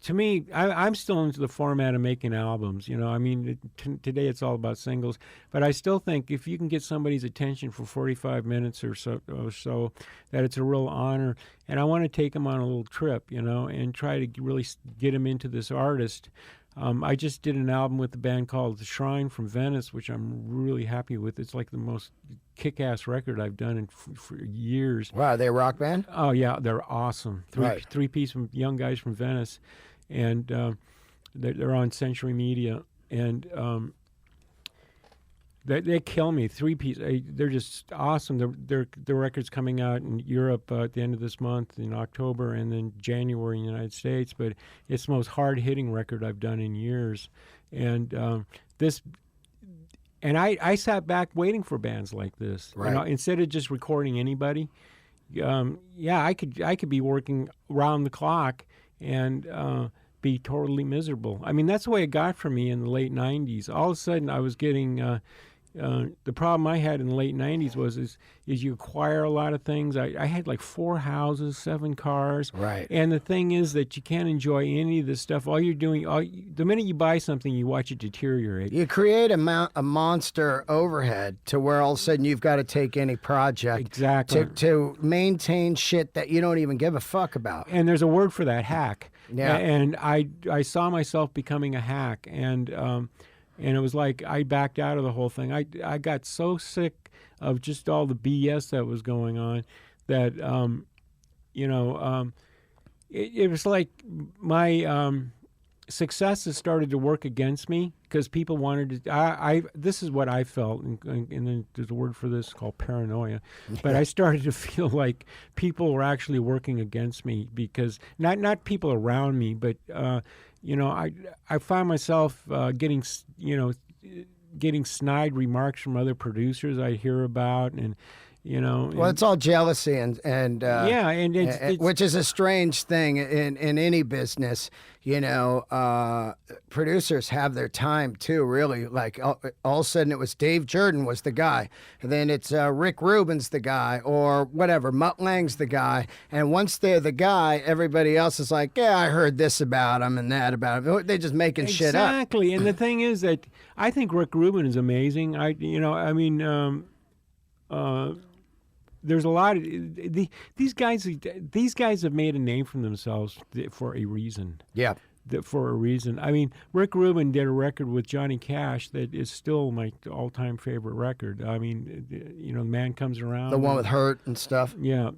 to me, I'm still into the format of making albums. I mean, today it's all about singles, but I still think if you can get somebody's attention for 45 minutes or so, that it's a real honor. And I want to take them on a little trip, and try to really get them into this artist. I just did an album with a band called The Shrine from Venice, which I'm really happy with. It's like the most kick-ass record I've done for years. Wow, are they a rock band? Oh, yeah, they're awesome. Right. Three-piece from young guys from Venice, and they're on Century Media, and they kill me. Three-piece, they're just awesome. Their record's coming out in Europe at the end of this month in October, and then January in the United States. But it's the most hard-hitting record I've done in years, and I sat back waiting for bands like this. Right. Instead of just recording anybody. I could be working round the clock and be totally miserable. I mean, that's the way it got for me in the late 90s. All of a sudden, I was getting the problem I had in the late 90s is you acquire a lot of things. I had like 4 houses, 7 cars. Right. And the thing is that you can't enjoy any of this stuff. All you're doing, the minute you buy something, you watch it deteriorate. You create a monster overhead to where all of a sudden you've got to take any project Exactly. to maintain shit that you don't even give a fuck about. And there's a word for that, hack. Yeah. And I saw myself becoming a hack, and it was like I backed out of the whole thing. I got so sick of just all the BS that was going on that it was like my successes started to work against me because people wanted to. This is what I felt, and then there's a word for this called paranoia. But I started to feel like people were actually working against me because not people around me, but I found myself getting snide remarks from other producers I hear about, and you know. Well, it's all jealousy and yeah, and it's which is a strange thing in any business. You know, producers have their time too. Really, like all of a sudden it was Dave Jerden was the guy, and then it's Rick Rubin's the guy, or whatever. Mutt Lange's the guy, and once they're the guy, everybody else is like, yeah, I heard this about him and that about him. They're just making shit up. Exactly, and the thing is that I think Rick Rubin is amazing. There's a lot of these guys. These guys have made a name for themselves for a reason. Yeah. For a reason. I mean, Rick Rubin did a record with Johnny Cash that is still my all-time favorite record. I mean, you know, Man Comes Around. The one with Hurt and stuff. Yeah.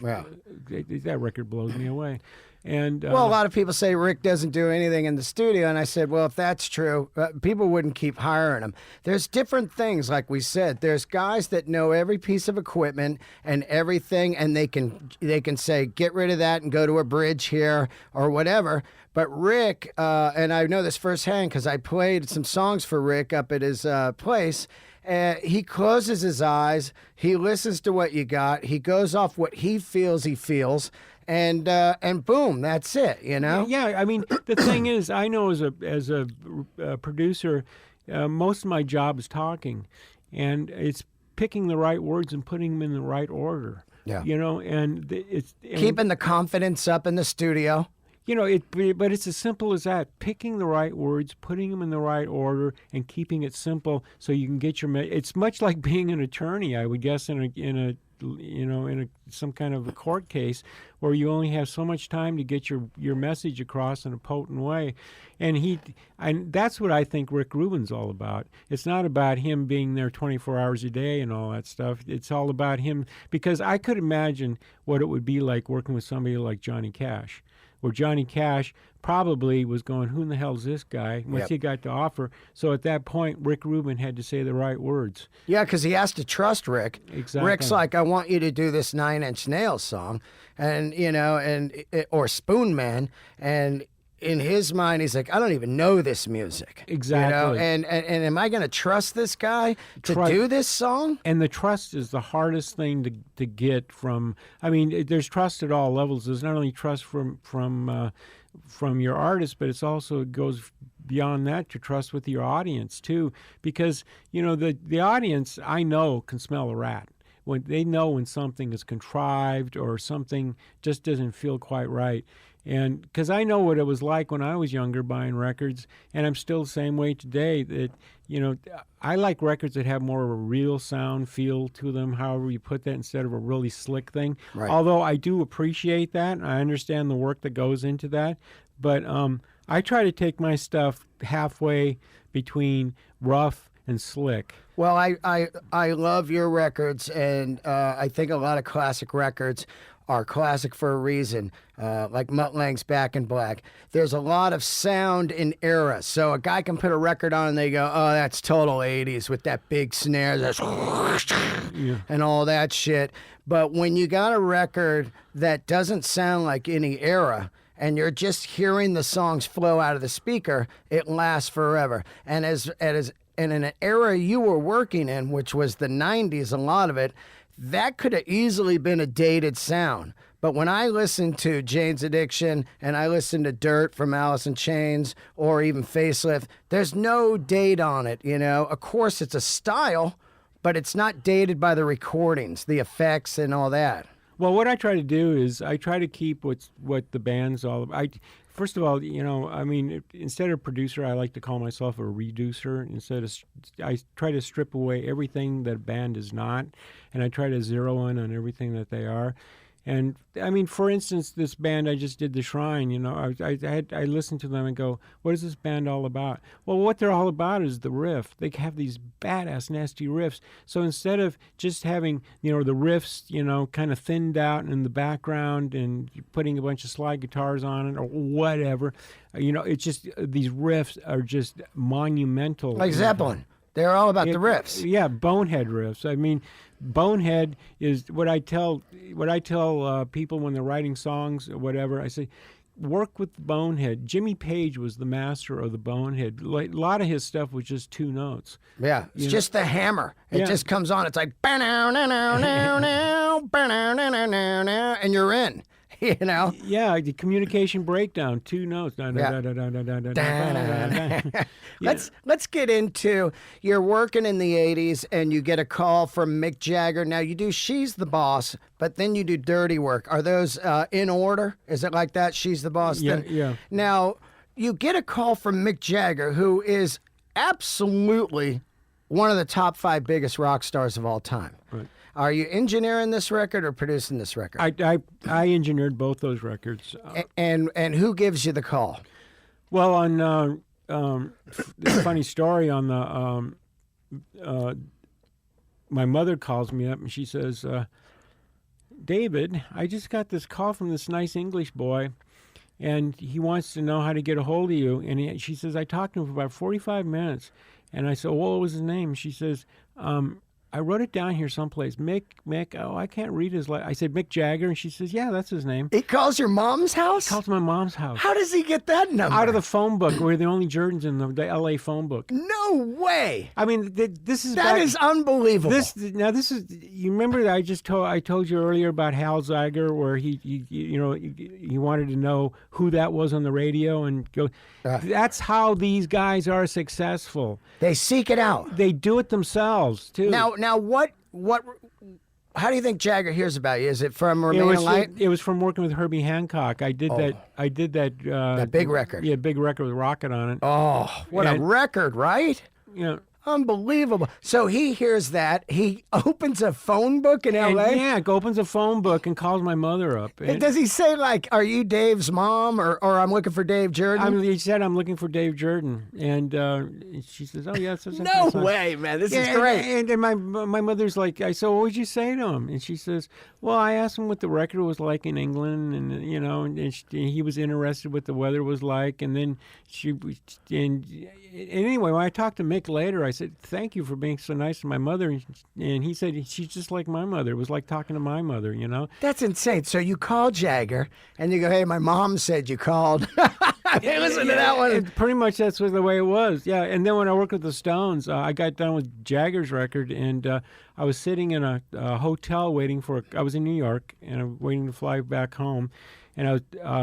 Yeah. That record blows me away. And well, a lot of people say Rick doesn't do anything in the studio, and I said, well, if that's true, people wouldn't keep hiring him. There's different things, like we said. There's guys that know every piece of equipment and everything, and they can say, get rid of that and go to a bridge here or whatever. But Rick, and I know this firsthand because I played some songs for Rick up at his place. He closes his eyes. He listens to what you got. He goes off what he feels. And boom, that's it, you know? Yeah, I mean, the thing is, I know as a producer, most of my job is talking, and it's picking the right words and putting them in the right order. Yeah. You know, and keeping the confidence up in the studio. You know, but it's as simple as that. Picking the right words, putting them in the right order, and keeping it simple so you can get your. It's much like being an attorney, I would guess, in some kind of a court case where you only have so much time to get your message across in a potent way. And that's what I think Rick Rubin's all about. It's not about him being there 24 hours a day and all that stuff. It's all about him, because I could imagine what it would be like working with somebody like Johnny Cash, where Johnny Cash probably was going, who in the hell is this guy? Once he got to offer. So at that point, Rick Rubin had to say the right words. Yeah, because he has to trust Rick. Exactly. Rick's like, I want you to do this 9 Inch Nails song, and or Spoon Man, and in his mind, he's like, I don't even know this music. Exactly. You know? And am I going to trust this guy to do this song? And the trust is the hardest thing to get from. I mean, there's trust at all levels. There's not only trust from your artist, but it goes beyond that to trust with your audience too, because you know the audience, I know, can smell a rat. When they know when something is contrived or something just doesn't feel quite right. And because I know what it was like when I was younger buying records, and I'm still the same way today, that, you know, I like records that have more of a real sound feel to them, however you put that, instead of a really slick thing. Right. Although I do appreciate that, and I understand the work that goes into that. But I try to take my stuff halfway between rough and slick. Well, I love your records, and I think a lot of classic records are classic for a reason, like Mutt Lange's Back in Black. There's a lot of sound in era. So a guy can put a record on and they go, oh, that's total 80s with that big snare that's and all that shit. But when you got a record that doesn't sound like any era, and you're just hearing the songs flow out of the speaker, it lasts forever. And and in an era you were working in, which was the 90s, a lot of it, that could have easily been a dated sound. But when I listen to Jane's Addiction and I listen to Dirt from Allison Chains or even Facelift, there's no date on it, you know. Of course, it's a style, but it's not dated by the recordings, the effects and all that. Well, what I try to do is I try to keep what the band's all about. First of all, you know, I mean, instead of producer, I like to call myself a reducer. I try to strip away everything that a band is not, and I try to zero in on everything that they are. And I mean, for instance, this band I just did, The Shrine, you know, I listened to them and go, what is this band all about? Well, what they're all about is the riff. They have these badass, nasty riffs. So instead of just having, you know, the riffs, you know, kind of thinned out in the background and putting a bunch of slide guitars on it or whatever, you know, it's just, these riffs are just monumental. Like Zeppelin. They're all about the riffs. Yeah, bonehead riffs. I mean, bonehead is what I tell people when they're writing songs or whatever. I say, work with Bonehead. Jimmy Page was the master of the Bonehead. Like, a lot of his stuff was just 2 notes. Yeah, it's just the hammer. It just comes on. It's like, and you're in. You know? Yeah, the communication breakdown, 2 notes. Let's get into, you're working in the 80s and you get a call from Mick Jagger. Now you do She's the Boss, but then you do Dirty Work. Are those in order? Is it like that? She's the Boss? Yeah, then? yeah. Now you get a call from Mick Jagger, who is absolutely one of the top 5 biggest rock stars of all time. Right. Are you engineering this record or producing this record? I engineered both those records. And who gives you the call? Well, on this funny story on the my mother calls me up and she says, David, I just got this call from this nice English boy, and he wants to know how to get a hold of you. And she says, I talked to him for about 45 minutes, and I said, well, what was his name? She says, I wrote it down here someplace. Mick, oh, I can't read his I said, Mick Jagger, and she says, yeah, that's his name. He calls your mom's house? He calls my mom's house. How does he get that number? Out of the phone book. We're the only Jerdans in the L.A. phone book. No way. I mean, this is... That is unbelievable. This is... You remember that I told you earlier about Hal Zeiger, where he wanted to know who that was on the radio and go... That's how these guys are successful. They seek it out. They do it themselves, too. Now what how do you think Jagger hears about you? Is it from Remain in Light? It was from working with Herbie Hancock. I did that that big record. Yeah, big record with Rocket on it. Oh, what a record, right? Yeah. Unbelievable. So he hears that. He opens a phone book in L.A.? Yeah, opens a phone book and calls my mother up. And does he say, like, are you Dave's mom, or I'm looking for Dave Jerden? He said, I'm looking for Dave Jerden. And she says, oh, yeah. No way, man. This is great. And my mother's like, I said, what would you say to him? And she says, well, I asked him what the record was like in England, and, and he was interested what the weather was like. And then anyway, when I talked to Mick later, I said, thank you for being so nice to my mother. And he said, she's just like my mother. It was like talking to my mother, That's insane. So you call Jagger, and you go, hey, my mom said you called. Hey, listen to that one. Pretty much that's the way it was, yeah. And then when I worked with the Stones, I got done with Jagger's record, and I was sitting in a hotel waiting I was in New York, and I'm waiting to fly back home. And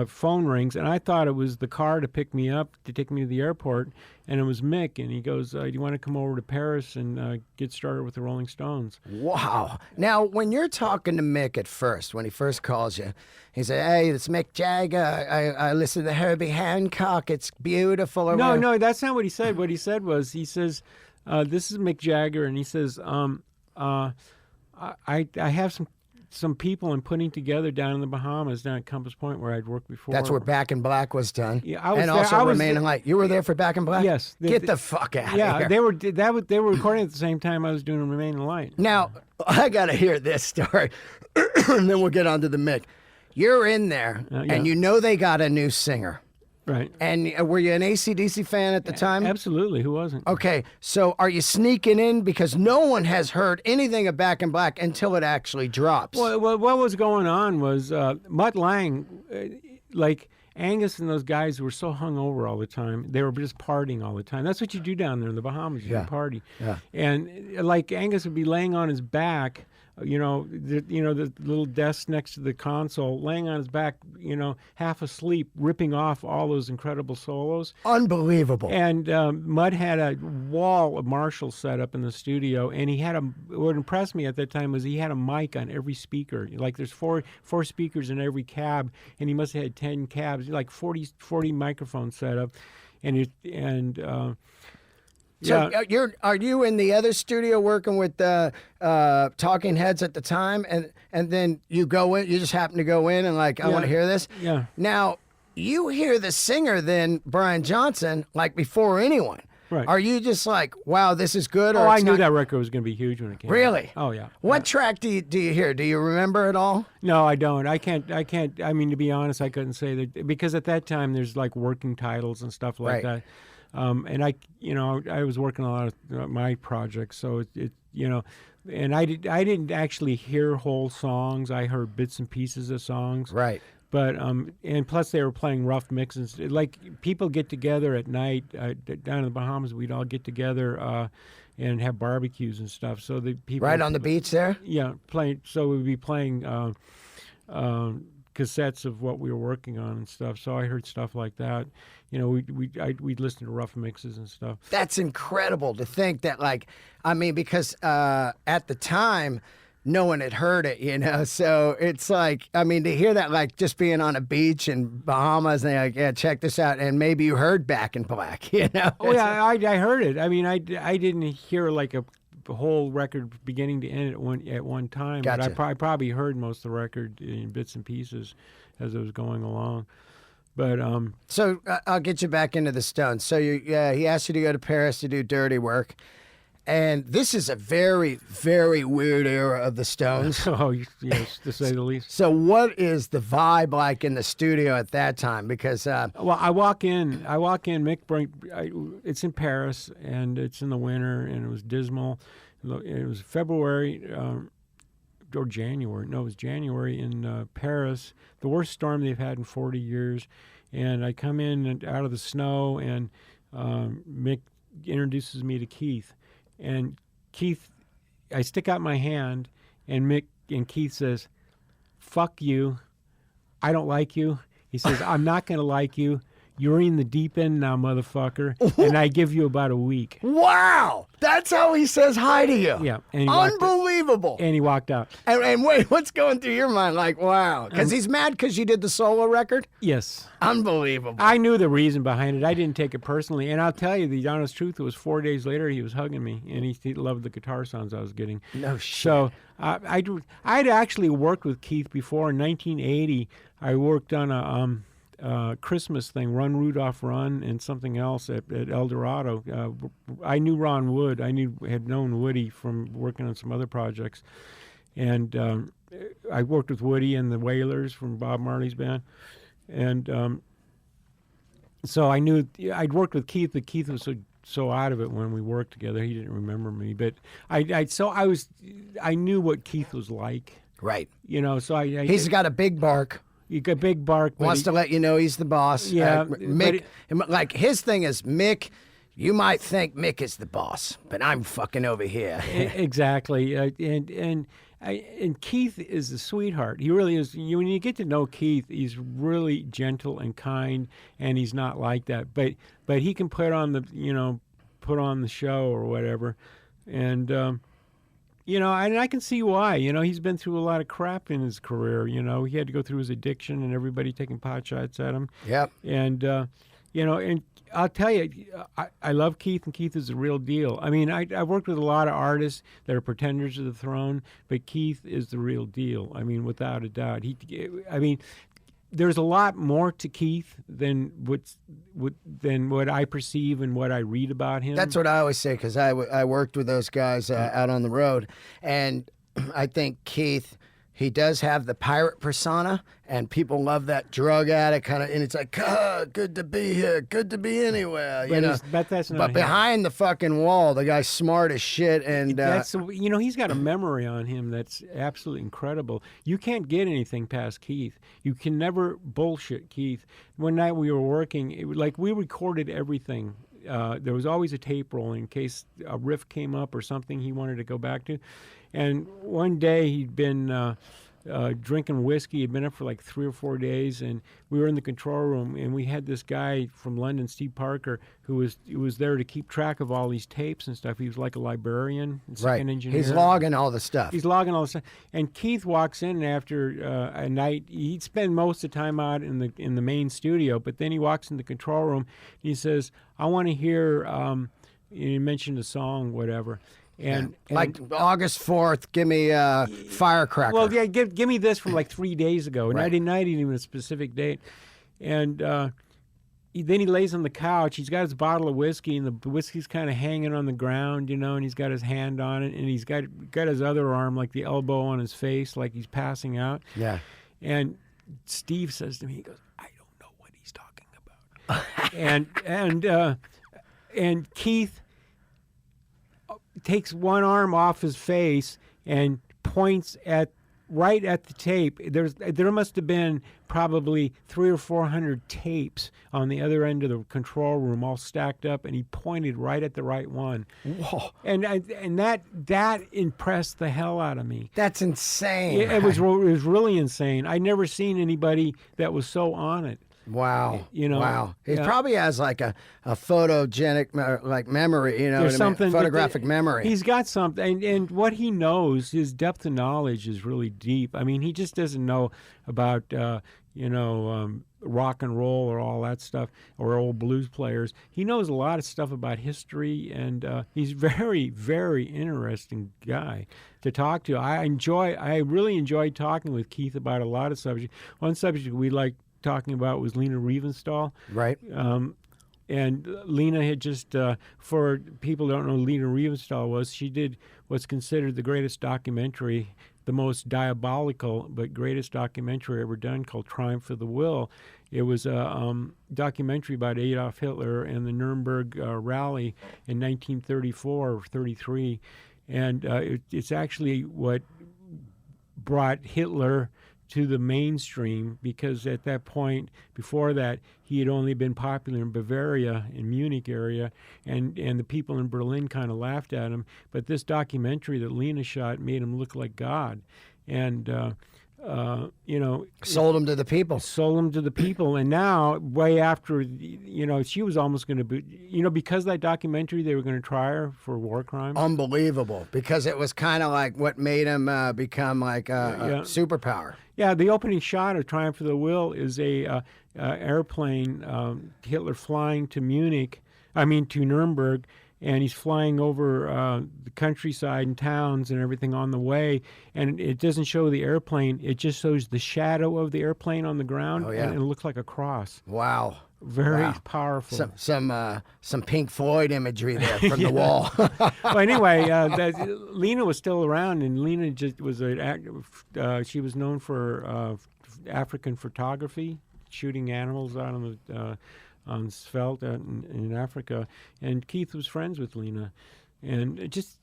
phone rings, and I thought it was the car to pick me up, to take me to the airport, and it was Mick, and he goes, do you want to come over to Paris and get started with the Rolling Stones? Wow. Now, when you're talking to Mick at first, when he first calls you, he said, hey, it's Mick Jagger. I listened to Herbie Hancock. It's beautiful. No, that's not what he said. What he said was, he says, this is Mick Jagger, and he says, I have some people I'm putting together down in the Bahamas, down at Compass Point, where I'd worked before. That's where Back in Black was done. Yeah, I was and there. also Remain in Light. You were there for Back in Black? Yes. Get the fuck out of here. Yeah, they were recording at the same time I was doing Remain in Light. Now, I got to hear this story, and then we'll get on to the Mick. You're in there, and you know they got a new singer. Right. And were you an AC/DC fan at the time? Absolutely. Who wasn't? Okay. So are you sneaking in? Because no one has heard anything of Back in Black until it actually drops. Well, what was going on was Mutt Lange, like Angus and those guys were so hungover all the time. They were just partying all the time. That's what you do down there in the Bahamas. You party. Yeah. And like Angus would be laying on his back, the little desk next to the console, laying on his back, half asleep, ripping off all those incredible solos. Unbelievable. And Mudd had a wall of Marshall set up in the studio, and he had what impressed me at that time was he had a mic on every speaker. Like there's four speakers in every cab, and he must have had 10 cabs, like 40 microphones set up, So are you in the other studio working with Talking Heads at the time, and then you go in, you just happen to go in and I want to hear this? Yeah. Now, you hear the singer then, Brian Johnson, like before anyone. Right. Are you just like, wow, this is good? I knew that record was going to be huge when it came out. Really? Oh, yeah. What track do you hear? Do you remember it all? No, I don't. I can't. I mean, to be honest, I couldn't say that, because at that time there's like working titles and stuff like that. And I was working on a lot of my projects, so and I didn't actually hear whole songs. I heard bits and pieces of songs. Right. But and plus they were playing rough mixes. Like people get together at night down in the Bahamas. We'd all get together and have barbecues and stuff. So the people Right on the beach there. Yeah, playing. So we'd be playing cassettes of what we were working on and stuff. So I heard stuff like that. You know, we'd listen to rough mixes and stuff. That's incredible to think that, like, I mean, because at the time, no one had heard it, you know? So it's like, I mean, to hear that, like, just being on a beach in Bahamas, and they're like, yeah, check this out. And maybe you heard Back in Black, you know? Oh, yeah, I heard it. I mean, I didn't hear, like, a whole record beginning to end at one time. Gotcha. But I probably heard most of the record in bits and pieces as it was going along. But so I'll get you back into the Stones. So he asked you to go to Paris to do Dirty Work, and this is a very, very weird era of the Stones. Oh, yes, to say the least. So what is the vibe like in the studio at that time? Because well, I walk in. It's in Paris, and it's in the winter, and it was dismal. It was February. Or January. No, it was January in Paris. The worst storm they've had in 40 years. And I come in out of the snow, and Mick introduces me to Keith. And Keith, I stick out my hand, and Keith says, "Fuck you. I don't like you." He says, "I'm not going to like you. You're in the deep end now, motherfucker, and I give you about a week." Wow! That's how he says hi to you. Yeah. And unbelievable. And he walked out. And wait, what's going through your mind? Like, wow. Because he's mad because you did the solo record? Yes. Unbelievable. I knew the reason behind it. I didn't take it personally. And I'll tell you, the honest truth, it was 4 days later he was hugging me, and he loved the guitar sounds I was getting. No shit. So I'd actually worked with Keith before. In 1980, I worked on a Christmas thing, Run Rudolph Run, and something else at El Dorado. I knew Ron Wood. Had known Woody from working on some other projects. And I worked with Woody and the Wailers from Bob Marley's band. And so I knew I'd worked with Keith, but Keith was so out of it when we worked together. He didn't remember me, but I knew what Keith was like. Right. You know, so he's got a big bark. You got big bark. Wants to let you know he's the boss. Yeah. Mick, like his thing is, Mick, you might think Mick is the boss, but I'm fucking over here. Exactly. And Keith is a sweetheart. He really is. When you get to know Keith, he's really gentle and kind, and he's not like that. But he can put on the show or whatever. And you know, and I can see why. You know, he's been through a lot of crap in his career. You know, he had to go through his addiction and everybody taking pot shots at him. Yep. And, you know, and I'll tell you, I love Keith, and Keith is the real deal. I mean, I've worked with a lot of artists that are pretenders to the throne, but Keith is the real deal. I mean, without a doubt. There's a lot more to Keith than what I perceive and what I read about him. That's what I always say, because I worked with those guys out on the road, and I think Keith, he does have the pirate persona, and people love that drug addict kind of, and it's like, good to be here, good to be anywhere, you know. But that's not But him. behind the fucking wall, the guy's smart as shit, and you know, he's got a memory on him that's absolutely incredible. You can't get anything past Keith. You can never bullshit Keith. One night we were working, we recorded everything. There was always a tape rolling in case a riff came up or something he wanted to go back to. And one day he'd been drinking whiskey. He'd been up for like 3 or 4 days, and we were in the control room, and we had this guy from London, Steve Parker, who was there to keep track of all these tapes and stuff. He was like a librarian, second engineer. He's logging all the stuff. He's logging all the stuff. And Keith walks in after a night. He'd spend most of the time out in the main studio, but then he walks in the control room. And he says, "I want to hear." You mentioned a song, whatever. And like August 4th, give me Firecracker. Well, yeah, give me this from like 3 days ago. And I didn't even a specific date. And then he lays on the couch. He's got his bottle of whiskey, and the whiskey's kind of hanging on the ground, you know, and he's got his hand on it, and he's got his other arm, like the elbow on his face, like he's passing out. Yeah. And Steve says to me, he goes, "I don't know what he's talking about." and Keith takes one arm off his face and points at right at the tape, there must have been probably 300 or 400 tapes on the other end of the control room, all stacked up, and he pointed right at the right one. Whoa. And that impressed the hell out of me. That's insane. It was really insane. I'd never seen anybody that was so on it. Wow. Wow. He yeah. probably has like a photogenic like memory, There's something, photographic memory. He's got something, and what he knows, his depth of knowledge is really deep. I mean, he just doesn't know about, rock and roll or all that stuff, or old blues players. He knows a lot of stuff about history, and he's very, very interesting guy to talk to. I really enjoyed talking with Keith about a lot of subjects. One subject we liked talking about was Lena Riefenstahl. Right. And Lena had just, for people who don't know who Lena Riefenstahl was, she did what's considered the greatest documentary, the most diabolical but greatest documentary ever done, called Triumph of the Will. It was a documentary about Adolf Hitler and the Nuremberg rally in 1934 or 33. And it's actually what brought Hitler to the mainstream, because at that point, before that, he had only been popular in Bavaria, in Munich area, and the people in Berlin kind of laughed at him. But this documentary that Lena shot made him look like God. And, sold him to the people. Sold him to the people. And now, way after, she was almost going to be, because of that documentary, they were going to try her for war crimes. Unbelievable, because it was kind of like what made him become like a superpower. Yeah, the opening shot of Triumph of the Will is a airplane, Hitler flying to Nuremberg, and he's flying over the countryside and towns and everything on the way, and it doesn't show the airplane, it just shows the shadow of the airplane on the ground, and it looks like a cross. Wow. Very powerful. Some Pink Floyd imagery there from the wall. Well, anyway, Lena was still around, and Lena just was she was known for African photography, shooting animals out on Svelte in Africa, and Keith was friends with Lena, and just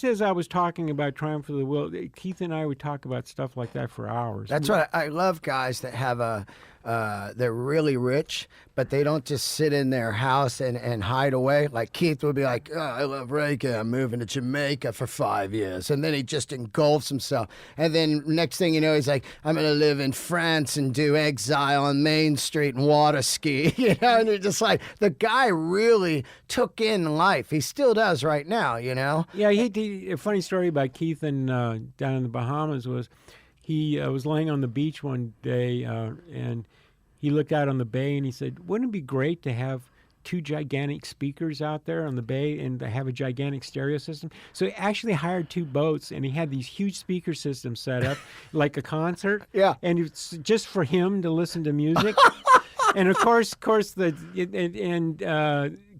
as I was talking about Triumph of the Will, Keith and I would talk about stuff like that for hours. That's what I love, guys that have they're really rich, but they don't just sit in their house and hide away. Like Keith would be like, oh, I love reggae, I'm moving to Jamaica for 5 years. And then he just engulfs himself. And then next thing you know, he's like, I'm going to live in France and do Exile on Main Street and water ski. And you're just like, the guy really took in life. He still does right now, Yeah, a funny story about Keith and down in the Bahamas was he was laying on the beach one day and he looked out on the bay and he said, wouldn't it be great to have two gigantic speakers out there on the bay and to have a gigantic stereo system? So he actually hired two boats and he had these huge speaker systems set up like a concert. Yeah. And it's just for him to listen to music. And of course,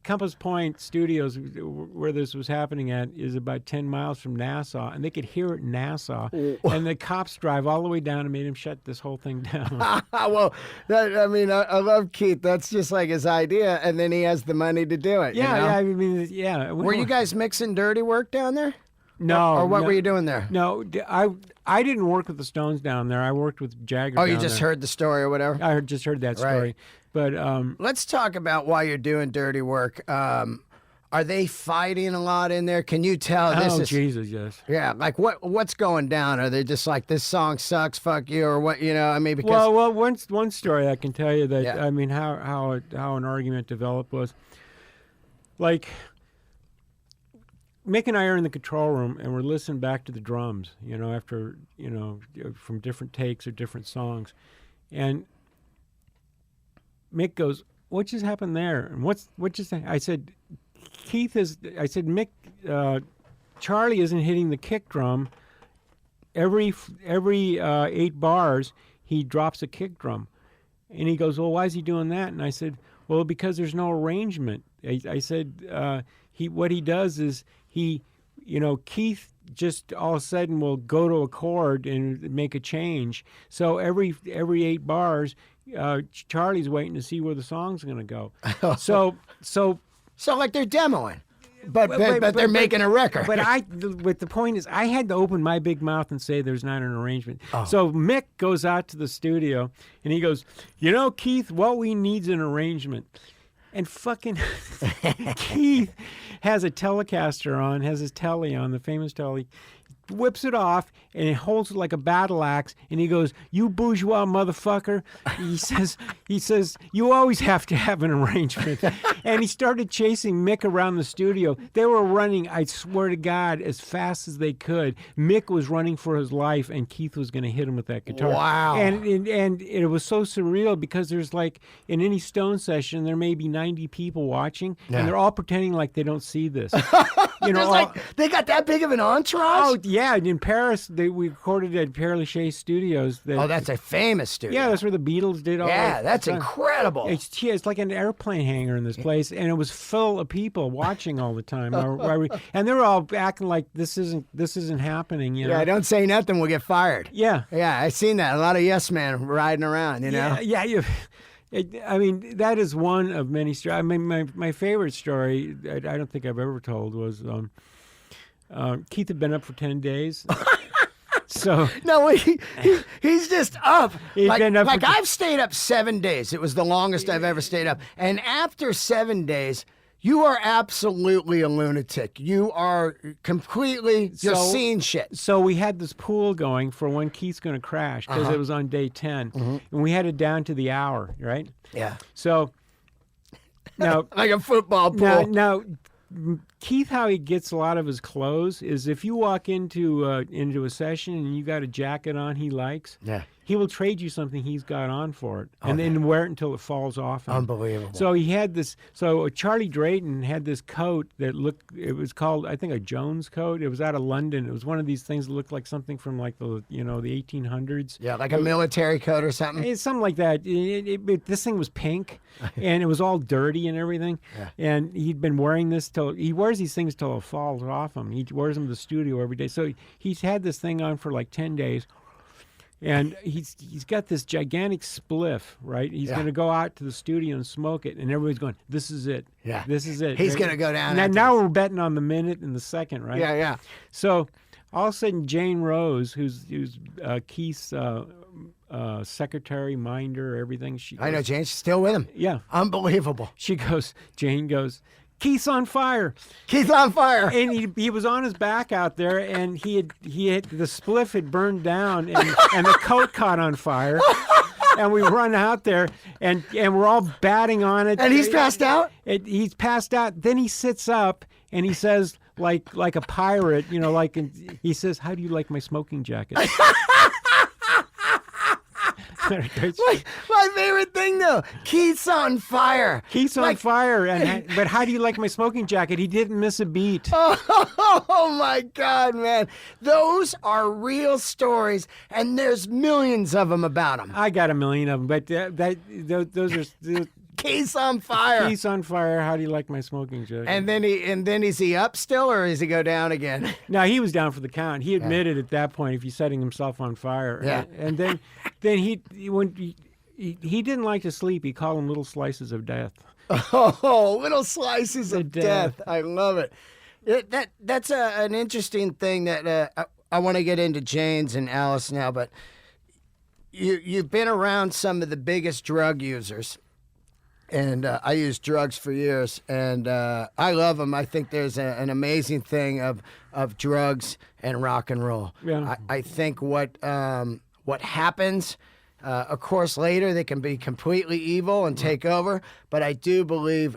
Compass Point Studios, where this was happening at, is about 10 miles from Nassau, and they could hear it in Nassau. And the cops drive all the way down and made him shut this whole thing down. Well, I love Keith. That's just like his idea, and then he has the money to do it. Yeah. Were you guys mixing dirty work down there? No. Or what were you doing there? No, I didn't work with the Stones down there. I worked with Jagger. Oh, you just heard the story or whatever? I just heard that story. Right. But let's talk about why you're doing dirty work. Are they fighting a lot in there? Can you tell? Jesus, yes. Yeah, like what's going down? Are they just like, this song sucks, fuck you, or what? Because well, one story I can tell you that how an argument developed was like Mick and I are in the control room and we're listening back to the drums, after from different takes or different songs, and Mick goes, "What just happened there?" And what just? I said, Mick, Charlie isn't hitting the kick drum. Every 8 bars, he drops a kick drum, and he goes, "Well, why is he doing that?" And I said, "Well, because there's no arrangement." I said, what he does is Keith just all of a sudden will go to a chord and make a change. So every 8 bars, Charlie's waiting to see where the song's going to go. So like they're demoing. but they're making a record. But the point is, I had to open my big mouth and say there's not an arrangement. Oh. So Mick goes out to the studio and he goes, Keith, what we need's an arrangement. And fucking Keith has a Telecaster on, has his telly on, the famous telly, whips it off, and he holds it like a battle axe, and he goes, "You bourgeois motherfucker." He says, "You always have to have an arrangement." And he started chasing Mick around the studio. They were running, I swear to God, as fast as they could. Mick was running for his life, and Keith was going to hit him with that guitar. Wow. And it was so surreal because there's like, in any Stone session, there may be 90 people watching, and they're all pretending like they don't see this. They got that big of an entourage? Oh, yeah. In Paris, we recorded at Père Lachaise Studios. That's a famous studio. Yeah, that's where the Beatles did all that. Yeah, that's incredible. It's like an airplane hangar in this place, and it was full of people watching all the time. And they were all acting like this isn't happening. Yeah, don't say nothing, we'll get fired. Yeah. Yeah, I've seen that. A lot of yes men riding around, Yeah. I mean, that is one of many stories. I mean, my favorite story, I don't think I've ever told, was Keith had been up for 10 days. So no, he's just up. Been up like I've stayed up 7 days. It was the longest I've ever stayed up. And after 7 days, you are absolutely a lunatic. You are completely seeing shit. So we had this pool going for when Keith's going to crash because it was on day 10. Mm-hmm. And we had it down to the hour, right? Yeah. So now... like a football pool. Now, Keith, how he gets a lot of his clothes is if you walk into a session and you got a jacket on he likes, he will trade you something he's got on for it, and then wear it until it falls off him. Unbelievable. So he had this. So Charlie Drayton had this coat that looked. It was called, I think, a Jones coat. It was out of London. It was one of these things that looked like something from like the 1800s. Yeah, like a military coat or something. It's something like that. This thing was pink, and it was all dirty and everything. Yeah. And he'd been wearing this till he wears these things till it falls off him. He wears them to the studio every day. So he's had this thing on for like 10 days. And he's got this gigantic spliff, right? He's going to go out to the studio and smoke it, and everybody's going, "This is it. Yeah, this is it." He's going to go down. Now we're betting on the minute and the second, right? Yeah. So all of a sudden, Jane Rose, who's Keith's secretary, minder, everything. I know Jane's still with him. Yeah, unbelievable. Jane goes, "Keith's on fire. Keith's on fire." And he was on his back out there, and he had the spliff had burned down, and the coat caught on fire. And we run out there, and we're all batting on it. And he's passed out? He's passed out. Then he sits up, and he says, like a pirate, he says, "How do you like my smoking jacket?" My favorite thing, though, Keith's on fire. Keith's on fire, but how do you like my smoking jacket? He didn't miss a beat. Oh my God, man. Those are real stories, and there's millions of them about them. I got a million of them, but those are... Keith's on fire. Keith's on fire. How do you like my smoking jacket? And then is he up still, or does he go down again? No, he was down for the count. He admitted at that point if he's setting himself on fire. Yeah. And then he didn't like to sleep. He called them little slices of death. Oh, little slices of death. I love it. That's an interesting thing that I want to get into Jane's and Alice now, but you've been around some of the biggest drug users. And I used drugs for years, and I love them. I think there's an amazing thing of drugs and rock and roll. Yeah. I think what happens, of course, later they can be completely evil and take over, but I do believe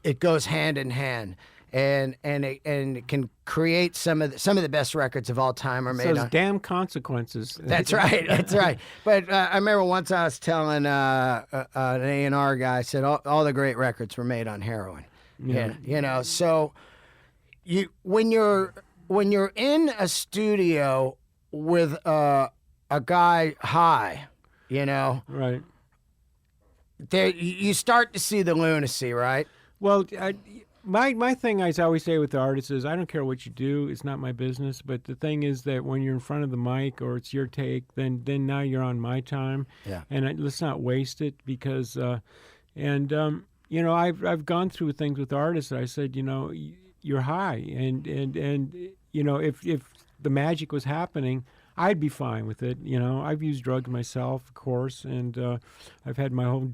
it goes hand in hand. And it can create some of the best records of all time are made so on. Damn consequences. That's right. That's right. But I remember once I was telling an A&R guy, I said all the great records were made on heroin. Yeah. So when you're in a studio with a guy high, right. There you start to see the lunacy, right? Well, My thing I always say with the artists is I don't care what you do, it's not my business. But the thing is that when you're in front of the mic or it's your take, then now you're on my time. Yeah. And let's not waste it because, I've gone through things with artists that I said, you're high, and you know, if the magic was happening, I'd be fine with it. You know, I've used drugs myself, of course, and I've had my own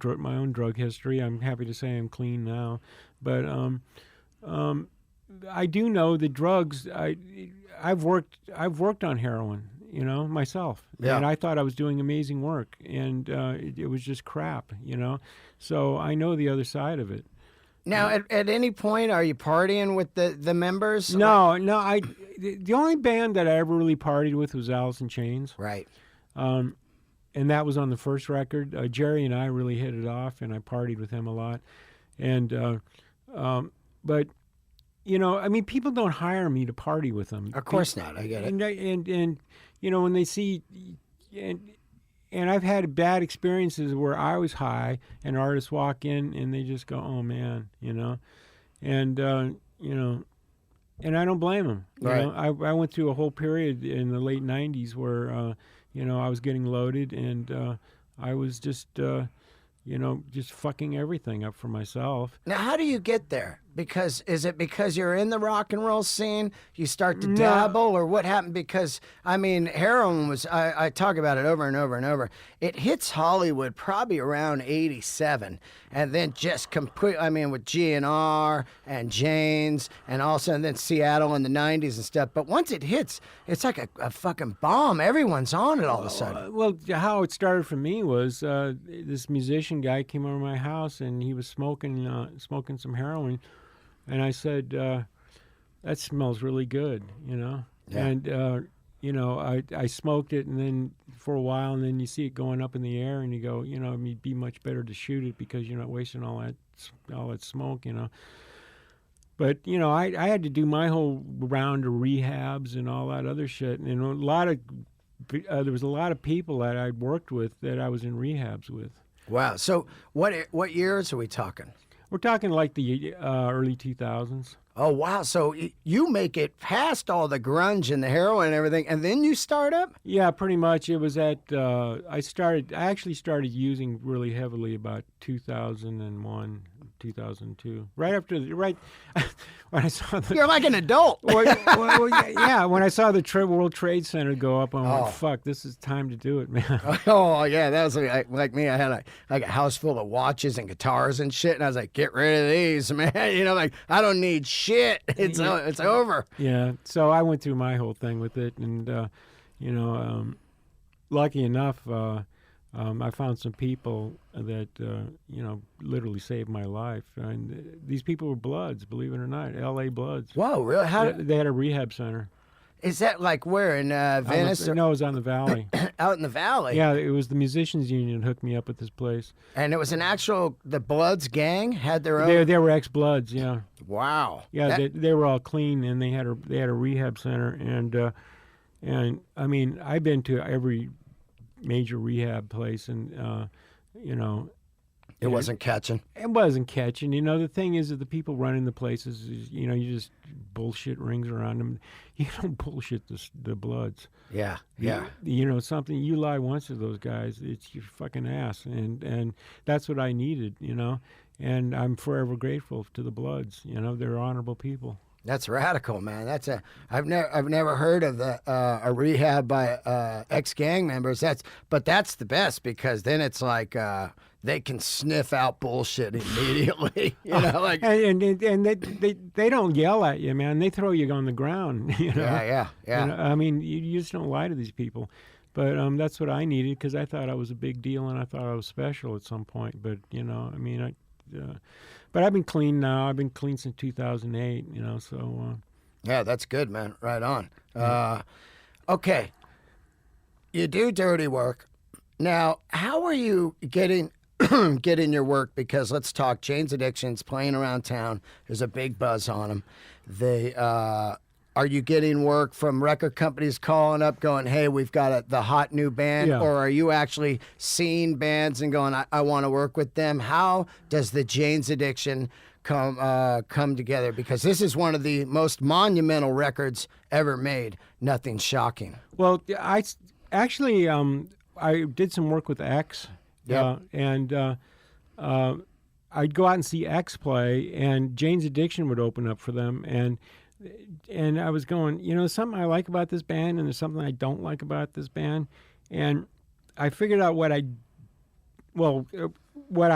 drug history. I'm happy to say I'm clean now, but I do know that drugs. I've worked on heroin, you know, myself, Yeah. and I thought I was doing amazing work, and it was just crap, you know. So I know the other side of it. Now, at any point, are you partying with the members? No. The only band that I ever really partied with was Allison Chains. Right. And that was on the first record. Jerry and I really hit it off, and I partied with him a lot. And but you know, I mean, people don't hire me to party with them. Of course not. I get it. And you know, when they see and I've had bad experiences where I was high and artists walk in and they just go, "Oh man," you know, and you know. And I don't blame them. You Right. know, I went through a whole period in the late '90s where, you know, I was getting loaded and I was just, you know, just fucking everything up for myself. Now, how do you get there? Because is it because you're in the rock and roll scene? You start to No. dabble, or what happened? Because I mean, heroin was. I talk about it over and over and over. It hits Hollywood probably around '87, and then just complete. I mean, with GNR and Jane's, and also and then Seattle in the '90s and stuff. But once it hits, it's like a fucking bomb. Everyone's on it all of a sudden. Well, how it started for me was this musician guy came over to my house and he was smoking some heroin. And I said, that smells really good, you know? Yeah. And, you know, I smoked it and then for a while and then you see it going up in the air and you go, you know, it'd be much better to shoot it because you're not wasting all that smoke, you know? But, you know, I had to do my whole round of rehabs and all that other shit. And there was a lot of people that I'd worked with that I was in rehabs with. Wow. So what years are we talking? We're talking like the early 2000s. Oh, wow. So you make it past all the grunge and the heroin and everything, and then you start up? Yeah, pretty much. It was at, I actually started using really heavily about 2001, 2002. Right when I saw the... You're like an adult. yeah, when I saw the World Trade Center go up, I went, fuck, this is time to do it, man. Oh, yeah, that was like me. I had a house full of watches and guitars and shit, and I was like, get rid of these, man. You know, like, I don't need shit. It's over. Yeah, so I went through my whole thing with it, and, you know, lucky enough, I found some people that, you know, literally saved my life. And these people were Bloods, believe it or not, L.A. Bloods. Whoa, really? How They had a rehab center. is that like where, in Venice? No, it was on the Valley. Out in the valley? Yeah, it was the Musicians Union hooked me up with this place. And it was the Bloods gang had their own? They were ex-Bloods, yeah. Wow. Yeah, they were all clean, and they had a rehab center. And I mean, I've been to every major rehab place, and you know, it wasn't catching. It wasn't catching. You know, the thing is that the people running the places, you know, you just bullshit rings around them. You don't bullshit the Bloods. Yeah. You know, something, you lie once to those guys, it's your fucking ass, and that's what I needed. You know, and I'm forever grateful to the Bloods. You know, they're honorable people. That's radical, man. I've never heard of a rehab by ex-gang members. But that's the best, because then it's like they can sniff out bullshit immediately. You know, like and they don't yell at you, man. They throw you on the ground. You know? Yeah. You know, I mean, you just don't lie to these people. But that's what I needed, because I thought I was a big deal and I thought I was special at some point. But you know, I mean, but I've been clean now. I've been clean since 2008, you know, so... yeah, that's good, man. Right on. Okay. You do dirty work. Now, how are you getting your work? Because let's talk Chains Addiction's playing around town. There's a big buzz on them. Are you getting work from record companies calling up going, hey, we've got the hot new band? Yeah. Or are you actually seeing bands and going, I want to work with them? How does the Chains Addiction come together? Because this is one of the most monumental records ever made. Nothing shocking. Well, I actually, I did some work with X. Yep. And I'd go out and see X play, and Jane's Addiction would open up for them, and I was going, there's something I like about this band, and there's something I don't like about this band, and I figured out what I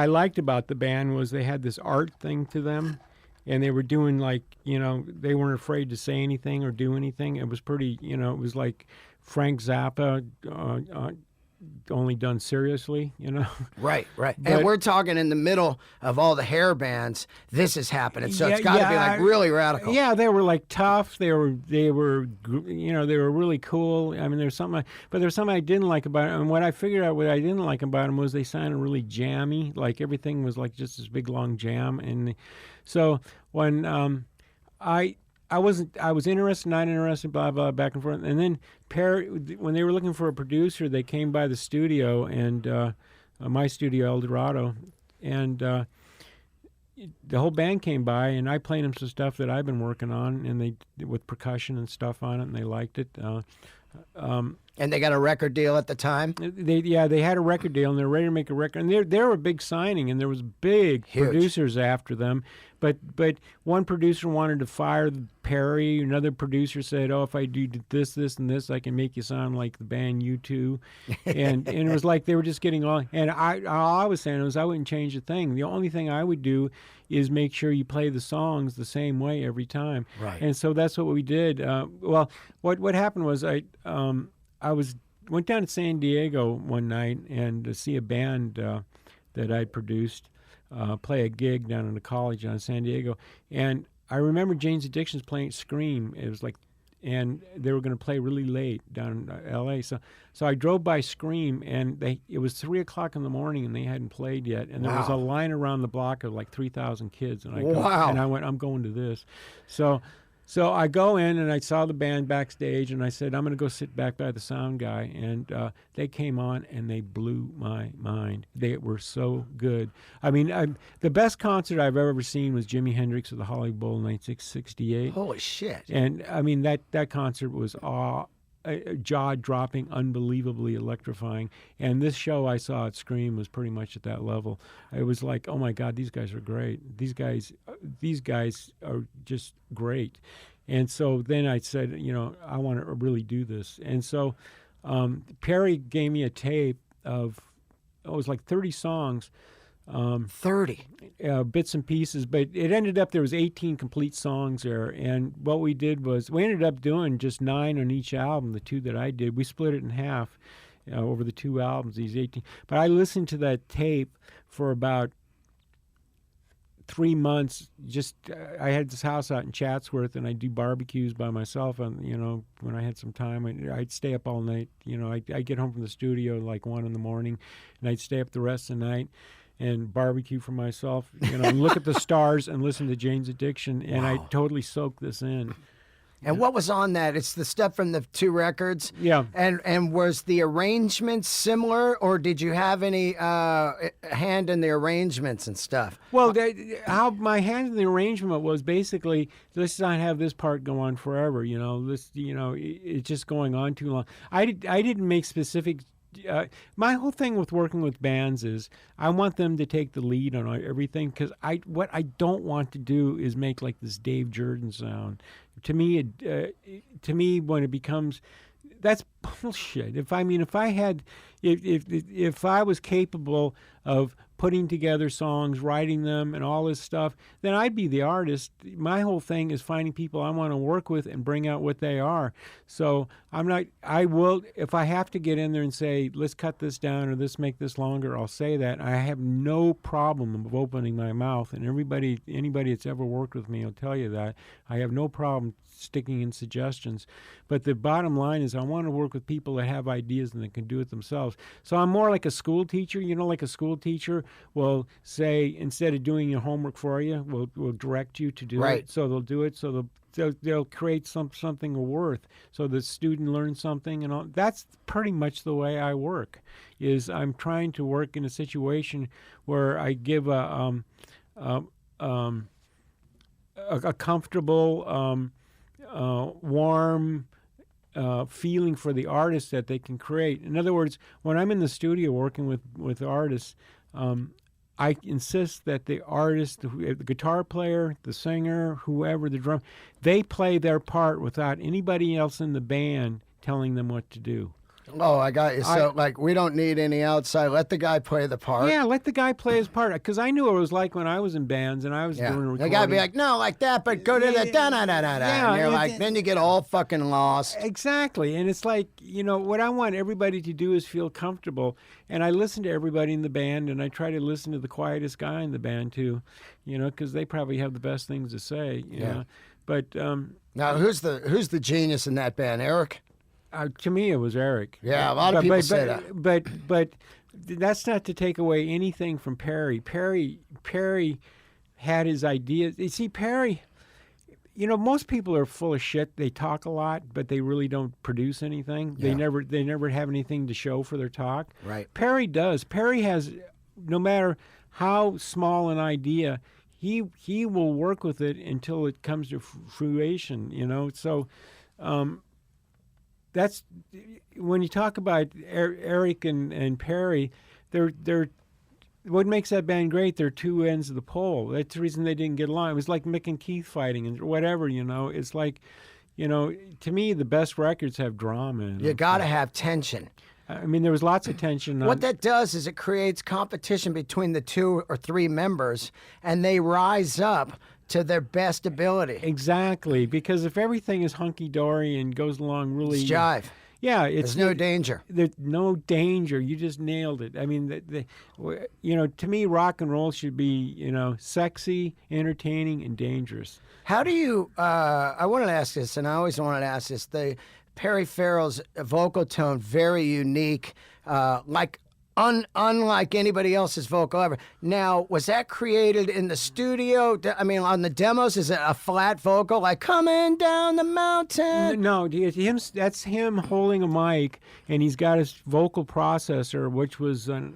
liked about the band was they had this art thing to them, and they were doing they weren't afraid to say anything or do anything. It was pretty, it was like Frank Zappa, only done seriously, Right. And we're talking in the middle of all the hair bands. This is happening, so it's got to be like really radical. Yeah, they were like tough. They were really cool. I mean, there's something I didn't like about it. And what I figured out what I didn't like about them was they sounded really jammy. Like everything was like just this big long jam. And so when I was interested, not interested, blah, blah, back and forth. And then when they were looking for a producer, they came by the studio, and my studio, El Dorado, and the whole band came by, and I played them some stuff that I've been working on, and with percussion and stuff on it, and they liked it. And they got a record deal at the time? They had a record deal, and they're ready to make a record. And they were a big signing, and there was big producers after them. But one producer wanted to fire Perry. Another producer said, "Oh, if I do this, and this, I can make you sound like the band U2." And it was like they were just getting all. And all I was saying was I wouldn't change a thing. The only thing I would do is make sure you play the songs the same way every time. Right. And so that's what we did. What happened was went down to San Diego one night and to see a band that I'd produced play a gig down in a college down in San Diego, and I remember Jane's Addictions playing Scream. It was like, and they were going to play really late down in L.A. So I drove by Scream, and it was 3:00 in the morning, and they hadn't played yet, and there was a line around the block of like 3,000 kids, and I went, I'm going to this, So I go in, and I saw the band backstage, and I said, I'm going to go sit back by the sound guy. And they came on, and they blew my mind. They were so good. I mean, the best concert I've ever seen was Jimi Hendrix at the Hollywood Bowl in 1968. Holy shit. And, I mean, that concert was jaw-dropping, unbelievably electrifying. And this show I saw at Scream was pretty much at that level. It was like, oh my God, these guys are great. These guys are just great. And so then I said, I want to really do this. And so Perry gave me a tape of, it was like 30 songs. 30 bits and pieces, but it ended up there was 18 complete songs there, and what we did was we ended up doing just 9 on each album. The 2 that I did, we split it in half over the 2 albums, these 18. But I listened to that tape for about 3 months. Just I had this house out in Chatsworth, and I'd do barbecues by myself, and when I had some time, I'd stay up all night. I'd get home from the studio like 1 in the morning, and I'd stay up the rest of the night and barbecue for myself, and look at the stars and listen to Jane's Addiction, and I totally soaked this in. And what was on that? It's the stuff from the 2 records? Yeah. And was the arrangement similar, or did you have any hand in the arrangements and stuff? Well, how my hand in the arrangement was basically, let's not have this part go on forever, it's just going on too long. I didn't make specific. My whole thing with working with bands is I want them to take the lead on everything, because what I don't want to do is make like this Dave Jerden sound. To me, when it becomes, that's bullshit. If I was capable of putting together songs, writing them, and all this stuff, then I'd be the artist. My whole thing is finding people I want to work with and bring out what they are. So I will, if I have to get in there and say, let's cut this down or let's make this longer, I'll say that. I have no problem of opening my mouth, and anybody that's ever worked with me will tell you that. I have no problem sticking in suggestions. But the bottom line is I want to work with people that have ideas and that can do it themselves. So I'm more like a school teacher. Like a school teacher will say, instead of doing your homework for you, we'll direct you to do it. So they'll do it. So they'll create something of worth. So the student learns something, and all. That's pretty much the way I work. Is I'm trying to work in a situation where I give a comfortable, warm feeling for the artist that they can create. In other words, when I'm in the studio working with artists, I insist that the artist, the guitar player, the singer, whoever, the drum, they play their part without anybody else in the band telling them what to do. Oh, I got you. So, like, we don't need any outside. Let the guy play the part. Yeah, let the guy play his part. Because I knew what it was like when I was in bands and I was doing recording. The guy be like, no, like that, but go to the da-da-da-da-da. Yeah, and you're like, then you get all fucking lost. Exactly. And it's like, what I want everybody to do is feel comfortable. And I listen to everybody in the band, and I try to listen to the quietest guy in the band, too, because they probably have the best things to say, you know. But now, who's the genius in that band, Eric? To me, it was Eric. Yeah, a lot of people say that. But that's not to take away anything from Perry. Perry had his ideas. You see, Perry, most people are full of shit. They talk a lot, but they really don't produce anything. Yeah. They never have anything to show for their talk. Right. Perry does. Perry has, no matter how small an idea, he will work with it until it comes to fruition. So. That's when you talk about Eric and Perry, they're what makes that band great. They're two ends of the pole. That's the reason they didn't get along. It was like Mick and Keith fighting and whatever. It's like, to me the best records have drama in them. You got to have tension. I mean, there was lots of tension. What that does is it creates competition between the 2 or 3 members, and they rise up to their best ability. Exactly, because if everything is hunky-dory and goes along really... It's jive. Yeah, there's no danger. There's no danger. You just nailed it. I mean, to me, rock and roll should be, sexy, entertaining, and dangerous. How do you... I wanted to ask this, and I always wanted to ask this. Perry Farrell's vocal tone, very unique, unlike anybody else's vocal ever. Now, was that created in the studio? I mean, on the demos, is it a flat vocal, like coming down the mountain? No, that's him holding a mic, and he's got his vocal processor, which was an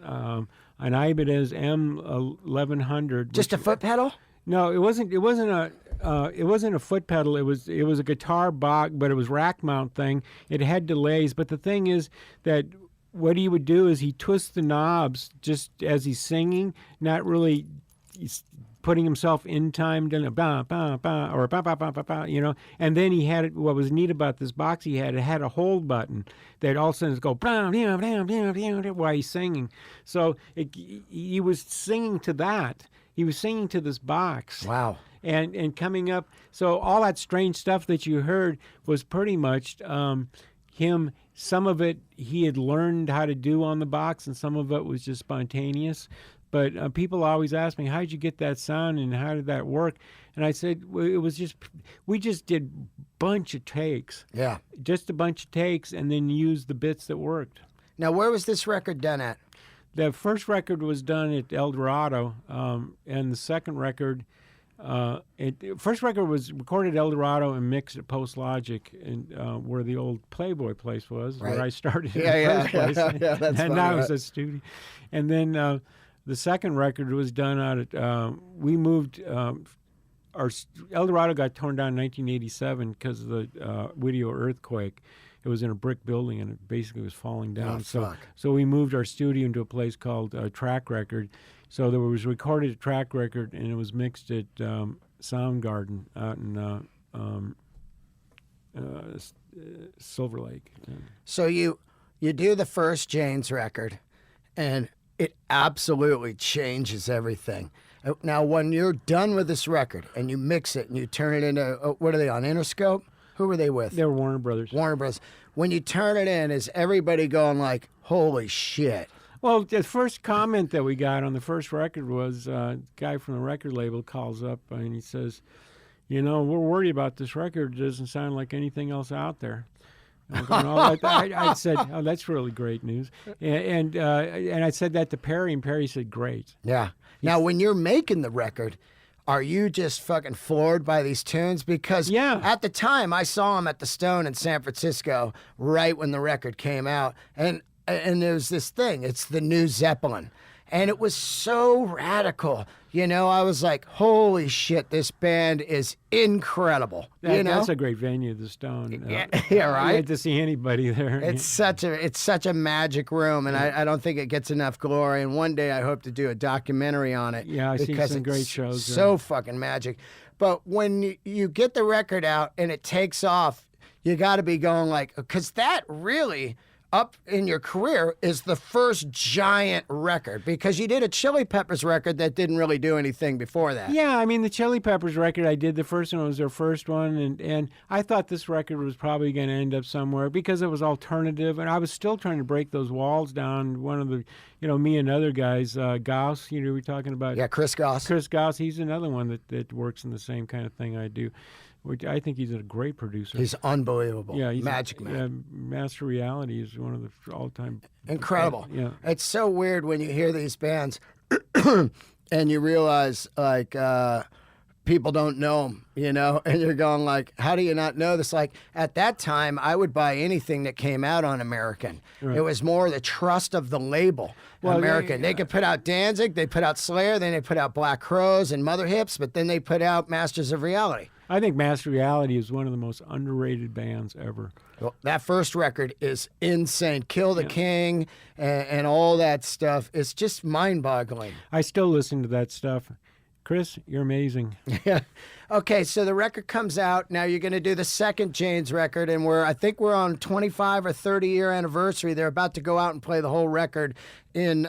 Ibanez M1100. Just a foot pedal? No, it wasn't a foot pedal. It was a guitar box, but it was rack mount thing. It had delays, but the thing is that what he would do is he twists the knobs just as he's singing, not really putting himself in time, or ba ba ba ba ba, And then he had what was neat about this box it had a hold button that all of a sudden go while he's singing. So he was singing to that. He was singing to this box. Wow. And coming up, so all that strange stuff that you heard was pretty much him. Some of it he had learned how to do on the box, and some of it was just spontaneous. But people always ask me, how'd you get that sound and how did that work? And I said, well, we just did a bunch of takes. Yeah. Just a bunch of takes, and then used the bits that worked. Now, where was this record done at? The first record was done at El Dorado, and the second record... first record was recorded at El Dorado and mixed at Post Logic, and where the old Playboy place was, right. where I started in the first place. Yeah, that's and funny, now right? it's a studio. And then the second record was done out at. We moved. Our El Dorado got torn down in 1987 because of the Whittier earthquake. It was in a brick building and it basically was falling down. So we moved our studio into a place called Track Record. So there was recorded at Track Record, and it was mixed at Soundgarden out in Silver Lake. So you do the first Jane's record, and it absolutely changes everything. Now, when you're done with this record and you mix it and you turn it into, what are they on, Interscope? Who were they with? They were Warner Brothers. Warner Brothers. When you turn it in, is everybody going like, holy shit? Well, the first comment that we got on the first record was a guy from the record label calls up and he says, we're worried about this record. It doesn't sound like anything else out there. I said, oh, that's really great news. And I said that to Perry, and Perry said, great. Yeah. Now, when you're making the record, are you just fucking floored by these tunes? Because at the time, I saw him at the Stone in San Francisco right when the record came out. And there's this thing. It's the new Zeppelin. And it was so radical. You know, I was like, holy shit, this band is incredible. That's a great venue, the Stone. Yeah, right? I had to see anybody there. It's such a magic room, and I don't think it gets enough glory. And one day I hope to do a documentary on it. Yeah, I see some great shows. So fucking magic. But when you get the record out and it takes off, you got to be going like, because that really up in your career is the first giant record, because you did a Chili Peppers record that didn't really do anything before that. Yeah, I mean, the Chili Peppers record I did, the first one was their first one, and I thought this record was probably going to end up somewhere because it was alternative, and I was still trying to break those walls down. One of the, me and other guys, Gauss, we're talking about. Yeah, Chris Gauss. Chris Gauss, he's another one that works in the same kind of thing I do. I think he's a great producer. He's unbelievable. Yeah, he's Magic Man. Yeah, Master Reality is one of the all-time. Incredible. Yeah. It's so weird when you hear these bands and you realize, like, people don't know them, and you're going like, how do you not know this? Like, at that time, I would buy anything that came out on American. Right. It was more the trust of the label, American. They could put out Danzig, they put out Slayer, then they put out Black Crowes and Mother Hips, but then they put out Masters of Reality. I think Master Reality is one of the most underrated bands ever. Well, that first record is insane. Kill the King and all that stuff. It's just mind-boggling. I still listen to that stuff. Chris, you're amazing. Yeah. Okay, so the record comes out. Now you're going to do the second Chains record, and I think we're on 25 or 30-year anniversary. They're about to go out and play the whole record in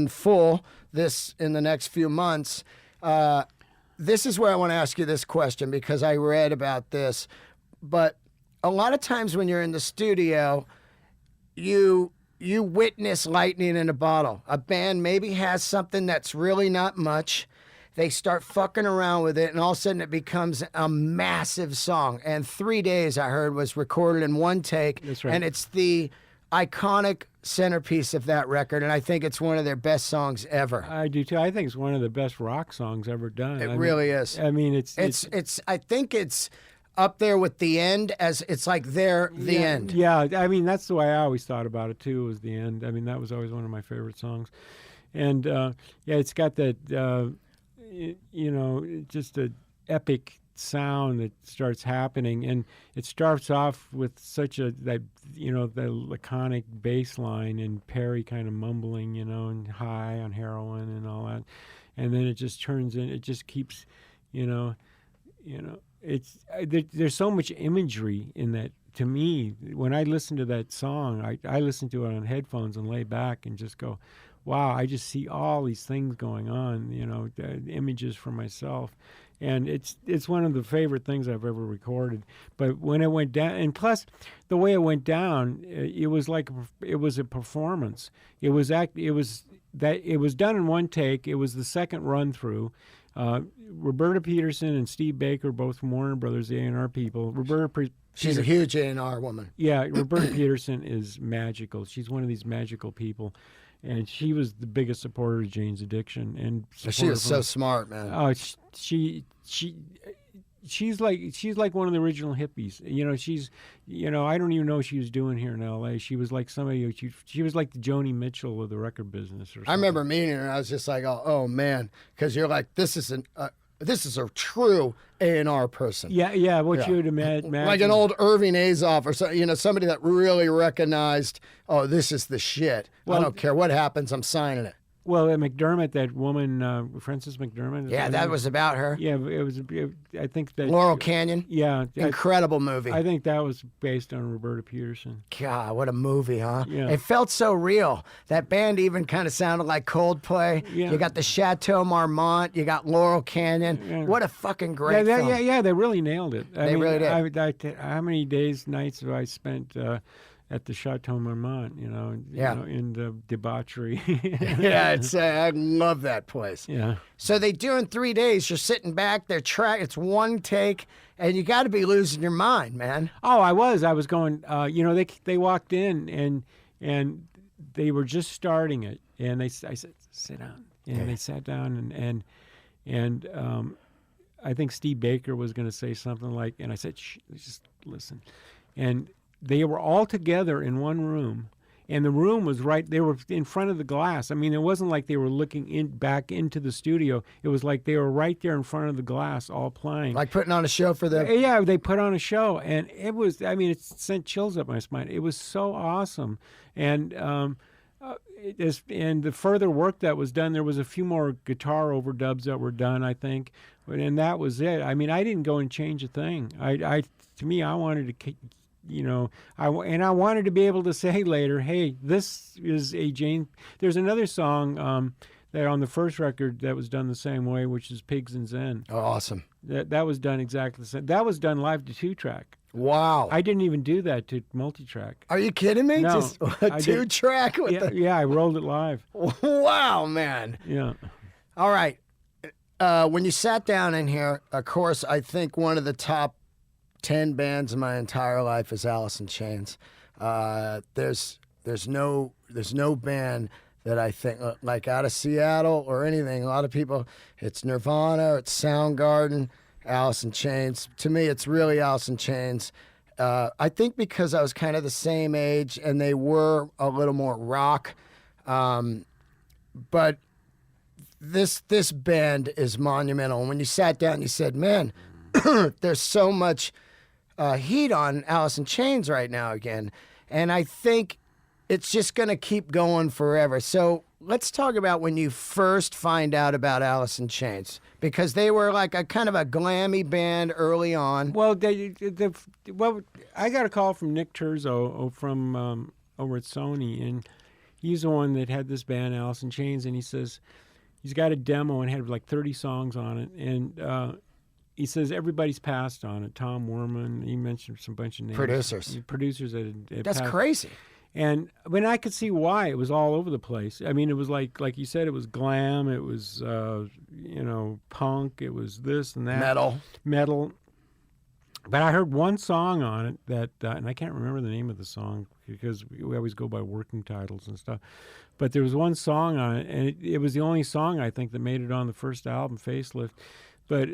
full in the next few months. This is where I want to ask you this question, because I read about this. But a lot of times when you're in the studio, you witness lightning in a bottle. A band maybe has something that's really not much. They start fucking around with it, and all of a sudden it becomes a massive song. And 3 Days, I heard, was recorded in one take. That's right. And it's the iconic centerpiece of that record, and I think it's one of their best songs ever. I do too. I think it's one of the best rock songs ever done. It really is. I mean, it's. I think it's up there with The End, as it's like the end. Yeah, I mean, that's the way I always thought about it too, was The End. I mean, that was always one of my favorite songs. And it's got that just an epic sound that starts happening, and it starts off with such the laconic bass line and Perry kind of mumbling, and high on heroin and all that, and then it just turns in. It just keeps, it's there's so much imagery in that. To me, when I listen to that song, I listen to it on headphones and lay back and just go, wow, I just see all these things going on, the images for myself. And it's one of the favorite things I've ever recorded. But when it went down, and plus the way it went down, it was a performance. It was done in one take. It was the second run through. Roberta Peterson and Steve Baker, both from Warner Brothers, the A&R people. She's a huge A&R woman. Yeah, Roberta Peterson is magical. She's one of these magical people. And she was the biggest supporter of Jane's Addiction, and she was so smart, man. Oh, she's like one of the original hippies. I don't even know what she was doing here in L.A. She was like somebody. She was like the Joni Mitchell of the record business, or something. I remember meeting her, and I was just like, oh man, because you're like, this is a true A&R person. Yeah, what you would imagine. Like an old Irving Azoff or somebody that really recognized, oh, this is the shit. Well, I don't care what happens, I'm signing it. Well, McDermott, that woman, Frances McDermott. Yeah, that was about her. Yeah, I think that... Laurel Canyon? Yeah. Incredible movie. I think that was based on Roberta Peterson. God, what a movie, huh? Yeah. It felt so real. That band even kind of sounded like Coldplay. Yeah. You got the Chateau Marmont. You got Laurel Canyon. Yeah. What a fucking great film. Yeah, they really nailed it. They really did. How many nights have I spent... at the Chateau Marmont, in the debauchery. Yeah, I love that place. Yeah. So they do in 3 days. You're sitting back. It's one take, and you got to be losing your mind, man. Oh, I was going. They walked in and they were just starting it, and I said, sit down, and they sat down, and I think Steve Baker was going to say something like, and I said, shh, just listen, and. They were all together in one room, and the room was right. They were in front of the glass. I mean, it wasn't like they were looking back into the studio. It was like they were right there in front of the glass, all playing. Like putting on a show for them. Yeah, they put on a show, and it was. I mean, it sent chills up my spine. It was so awesome, and and the further work that was done, there was a few more guitar overdubs that were done, I think, and that was it. I mean, I didn't go and change a thing. To me, I wanted to. I wanted to be able to say later, hey, this is a Jane. There's another song that on the first record that was done the same way, which is Pigs and Zen. Oh, awesome. That was done exactly the same. That was done live to 2-track. Wow. I didn't even do that to multi-track. Are you kidding me? No. Just a 2-track? Yeah, I rolled it live. Wow, man. Yeah. All right. When you sat down in here, of course, I think one of the top 10 bands in my entire life is Allison Chains. There's no band that I think like out of Seattle or anything. A lot of people, it's Nirvana, it's Soundgarden, Allison Chains. To me, it's really Allison Chains. I think because I was kind of the same age and they were a little more rock, but this band is monumental. And when you sat down, you said, "Man, there's so much." Heat on Allison Chains right now again. And I think it's just going to keep going forever. So let's talk about when you first find out about Allison Chains, because they were like a kind of a glammy band early on. Well, I got a call from Nick Terzo from over at Sony, and he's the one that had this band, Allison Chains, and he says he's got a demo and had like 30 songs on it, and he says everybody's passed on it. Tom Werman, he mentioned some bunch of names. Producers that had That's passed. crazy. And when I could see why, it was all over the place. I mean, it was like you said, it was glam, it was punk, it was this and that. Metal. But I heard one song on it that, and I can't remember the name of the song because we always go by working titles and stuff. But there was one song on it, and it was the only song I think that made it on the first album, Facelift. But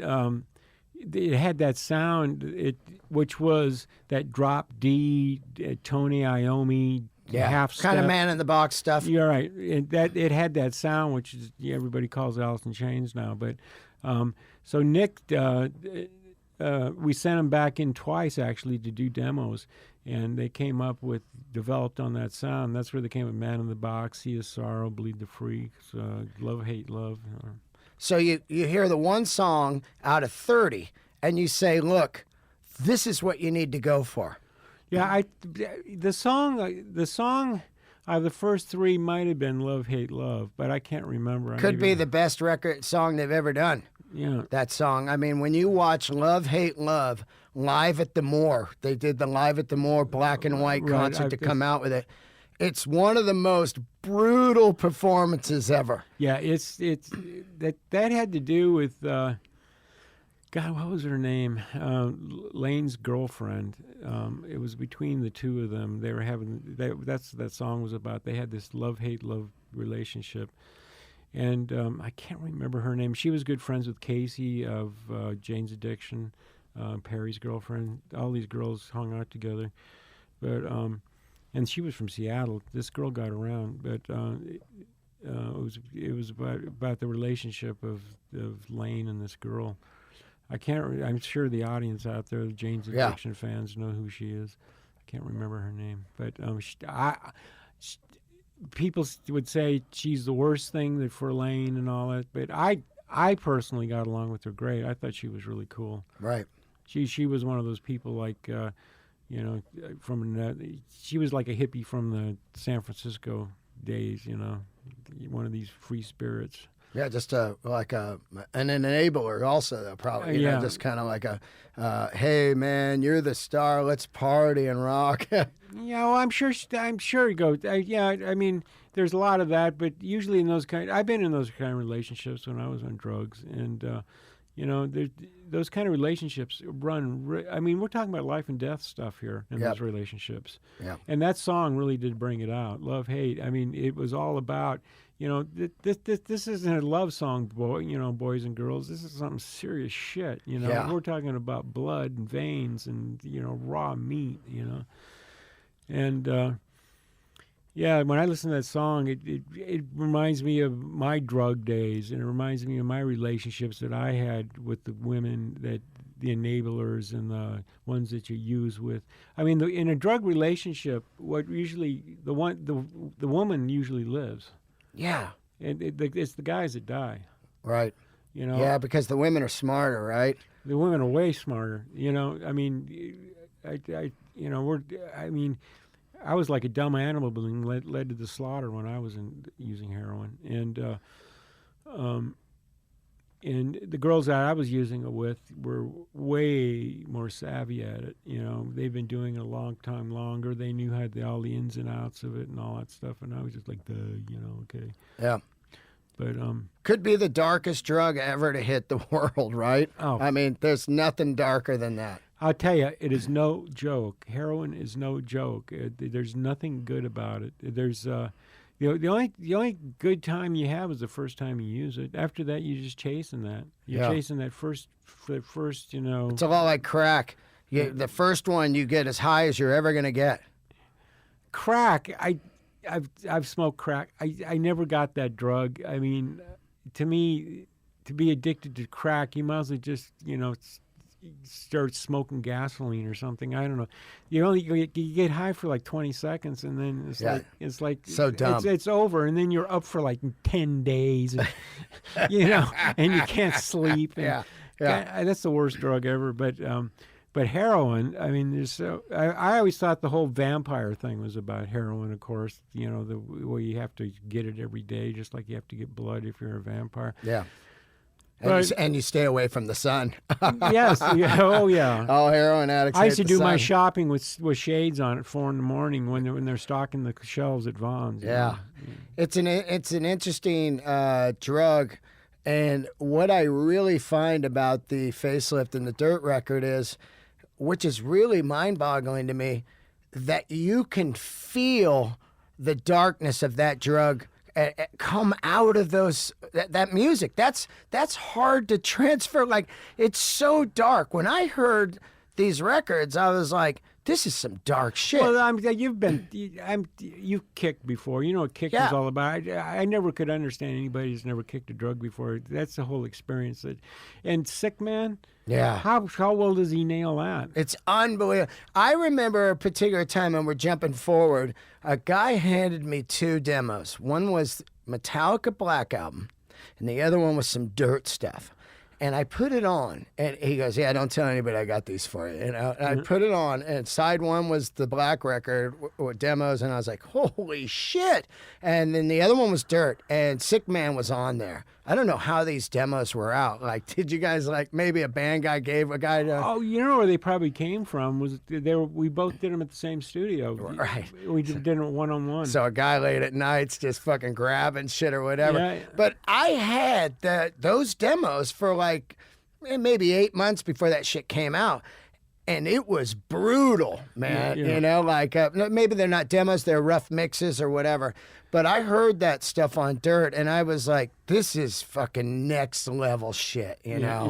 it had that sound, which was that drop D, Tony Iommi, half step. Kind of Man in the Box stuff. You're right. It had that sound, which is everybody calls Allison Chains now. But so Nick, we sent him back in twice actually to do demos, and they developed on that sound. That's where they came with Man in the Box, Sea of Sorrow, Bleed the Freaks, Love, Hate, Love. So you hear the one song out of 30, and you say, look, this is what you need to go for. Yeah, the song the first 3 might have been Love, Hate, Love, but I can't remember. Could be the best record song they've ever done. Yeah. That song. I mean, when you watch Love, Hate, Love live at the Moore, they did the Live at the Moore black and white concert to come out with it. It's one of the most brutal performances ever. Yeah, it's that had to do with God. What was her name? Lane's girlfriend. It was between the two of them. They were having that's what that song was about. They had this love relationship, and I can't remember her name. She was good friends with Casey of Jane's Addiction, Perry's girlfriend. All these girls hung out together, but. And she was from Seattle. This girl got around, but it was about the relationship of Lane and this girl. I'm sure the audience out there, the Jane's Addiction fans, know who she is. I can't remember her name, but people would say she's the worst thing for Lane and all that. But I personally got along with her great. I thought she was really cool. Right. She was one of those people like. She was like a hippie from the San Francisco days, one of these free spirits. Yeah, just an enabler also, though, probably. Just kind of like hey, man, you're the star, let's party and rock. Well, I'm sure it goes. I mean, there's a lot of that, but usually I've been in those kind of relationships when I was on drugs, and those kind of relationships run. I mean, we're talking about life and death stuff here in those relationships. Yeah. And that song really did bring it out. Love, hate. I mean, it was all about, this isn't a love song, boys and girls. This is something serious shit. We're talking about blood and veins and raw meat. And Yeah, when I listen to that song, it reminds me of my drug days, and it reminds me of my relationships that I had with the women, that the enablers and the ones that you use with. I mean, in a drug relationship, what usually the woman usually lives, Yeah. and it's the guys that die. Right. You know. Yeah, because the women are smarter, right? The women are way smarter. You know. I mean, I mean. I was like a dumb animal being led to the slaughter when I was using heroin, and the girls that I was using it with were way more savvy at it. You know, they've been doing it a long time longer. They knew all the ins and outs of it and all that stuff, and I was just like, okay. Yeah. But could be the darkest drug ever to hit the world, right? Oh. I mean, there's nothing darker than that. I'll tell you, it is no joke. Heroin is no joke. There's nothing good about it. There's the only good time you have is the first time you use it. After that, you're just chasing that. You're chasing that first. You know. It's a lot like crack. The first one you get as high as you're ever gonna get. Crack. I've smoked crack. I never got that drug. I mean, to me, to be addicted to crack, you might as well just start smoking gasoline or something. I don't know. You get high for like 20 seconds, and then it's like so dumb. It's over, and then you're up for like 10 days, and, and you can't sleep. And that's the worst drug ever. But heroin, I mean, I always thought the whole vampire thing was about heroin. Of course, the way you have to get it every day, just like you have to get blood if you're a vampire. Yeah. And you stay away from the sun. Yes. Yeah. Oh, yeah. All heroin addicts. I used to do my shopping with shades on at 4 a.m. when they're stocking the shelves at Vaughn's. Yeah. It's an interesting drug, and what I really find about the Facelift and the Dirt record is, which is really mind-boggling to me, that you can feel the darkness of that drug come out of that music. That's hard to transfer. Like, it's so dark. When I heard these records, I was like, this is some dark shit. Well, you've kicked before. You know what kick is all about. I never could understand anybody who's never kicked a drug before. That's the whole experience. And Sick Man. Yeah. How well does he nail that? It's unbelievable. I remember a particular time, and we're jumping forward, a guy handed me 2 demos. One was Metallica Black Album, and the other one was some Dirt stuff. And I put it on, and he goes, "Yeah, don't tell anybody I got these for you." And I put it on, and side 1 was the Black record with demos, and I was like, "Holy shit!" And then the other one was Dirt, and Sick Man was on there. I don't know how these demos were out. Like, did you guys, like, maybe a band guy gave a guy to... Oh, you know where they probably came from? We both did them at the same studio. Right. We did it one-on-one. So a guy late at nights just fucking grabbing shit or whatever. Yeah. But I had those demos for like maybe 8 months before that shit came out. And it was brutal, man. Yeah. Like maybe they're not demos, they're rough mixes or whatever. But I heard that stuff on Dirt, and I was like, this is fucking next level shit, you know?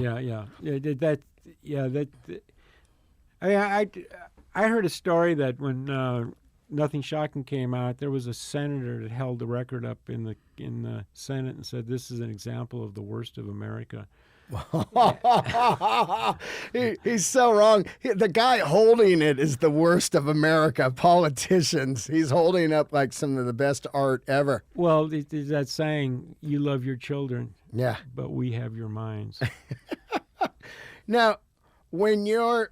I heard a story that when Nothing Shocking came out, there was a senator that held the record up in the Senate and said, "This is an example of the worst of America." He's so wrong. The guy holding it is the worst of America. Politicians. He's holding up like some of the best art ever. Well, there's that saying, "You love your children, yeah, but we have your minds." Now, when you're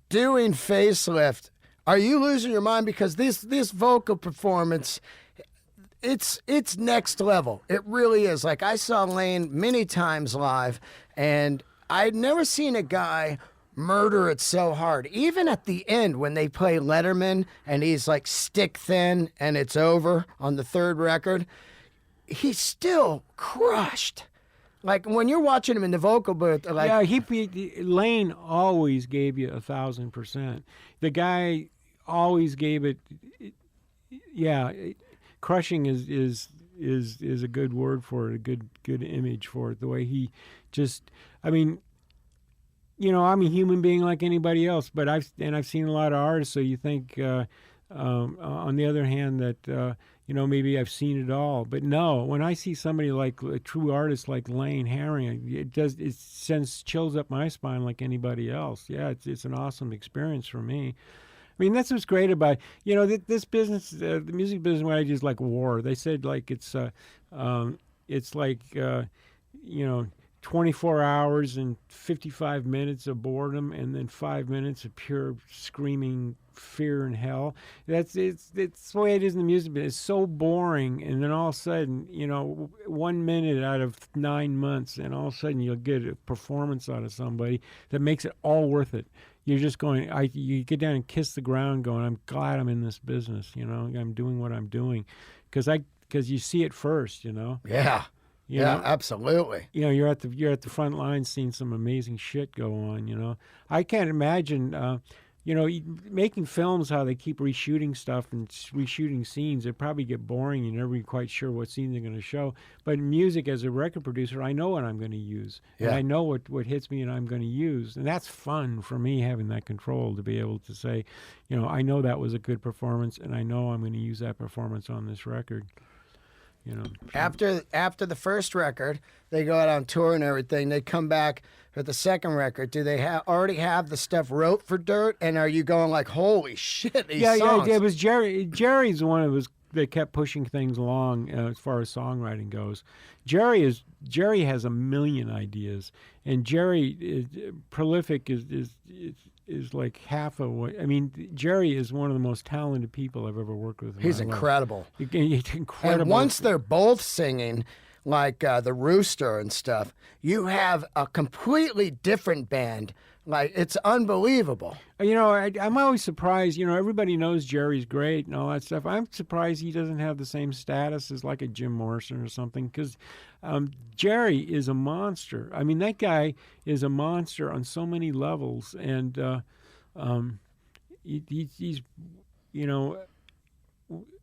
doing Facelift, are you losing your mind? Because this vocal performance, it's next level. It really is. Like, I saw Lane many times live, and I'd never seen a guy murder it so hard. Even at the end when they play Letterman and he's like stick thin and it's over on the 3rd record, he's still crushed. Like, when you're watching him in the vocal booth, like... Yeah, Lane always gave you 1,000%. The guy always gave it... Yeah, crushing is a good word for it, a good image for it. The way he just... I mean, I'm a human being like anybody else, but I've seen a lot of artists, so you think... On the other hand, that maybe I've seen it all. But no, when I see somebody like a true artist like Lane Herring, it sends chills up my spine like anybody else. Yeah, it's an awesome experience for me. I mean, that's what's great about this business, the music business. What I do is like war. They said like it's like 24 hours and 55 minutes of boredom, and then 5 minutes of pure screaming fear and hell. It's the way it is in the music business. It's so boring, and then all of a sudden, 1 minute out of 9 months, and all of a sudden you'll get a performance out of somebody that makes it all worth it. You're just going, you get down and kiss the ground going, I'm glad I'm in this business, I'm doing what I'm doing. Because you see it first, Yeah. Yeah, absolutely. You're at the front line seeing some amazing shit go on, I can't imagine, making films, how they keep reshooting stuff and reshooting scenes. It probably get boring. You're never quite sure what scene they're going to show. But in music, as a record producer, I know what I'm going to use. Yeah. And I know what hits me and I'm going to use. And that's fun for me, having that control, to be able to say, I know that was a good performance, and I know I'm going to use that performance on this record. After the first record, they go out on tour and everything. They come back for the second record. Do they already have the stuff wrote for Dirt? And are you going like, holy shit, these songs? Yeah, it was Jerry. Jerry's the one that kept pushing things along as far as songwriting goes. Jerry has a million ideas, and Jerry is prolific is like half of what. I mean, Jerry is one of the most talented people I've ever worked with. He's incredible. He's incredible. And once they're both singing, like the Rooster and stuff, you have a completely different band. Like, it's unbelievable. I'm always surprised. Everybody knows Jerry's great and all that stuff. I'm surprised he doesn't have the same status as like a Jim Morrison or something, because Jerry is a monster. I mean, that guy is a monster on so many levels, and he's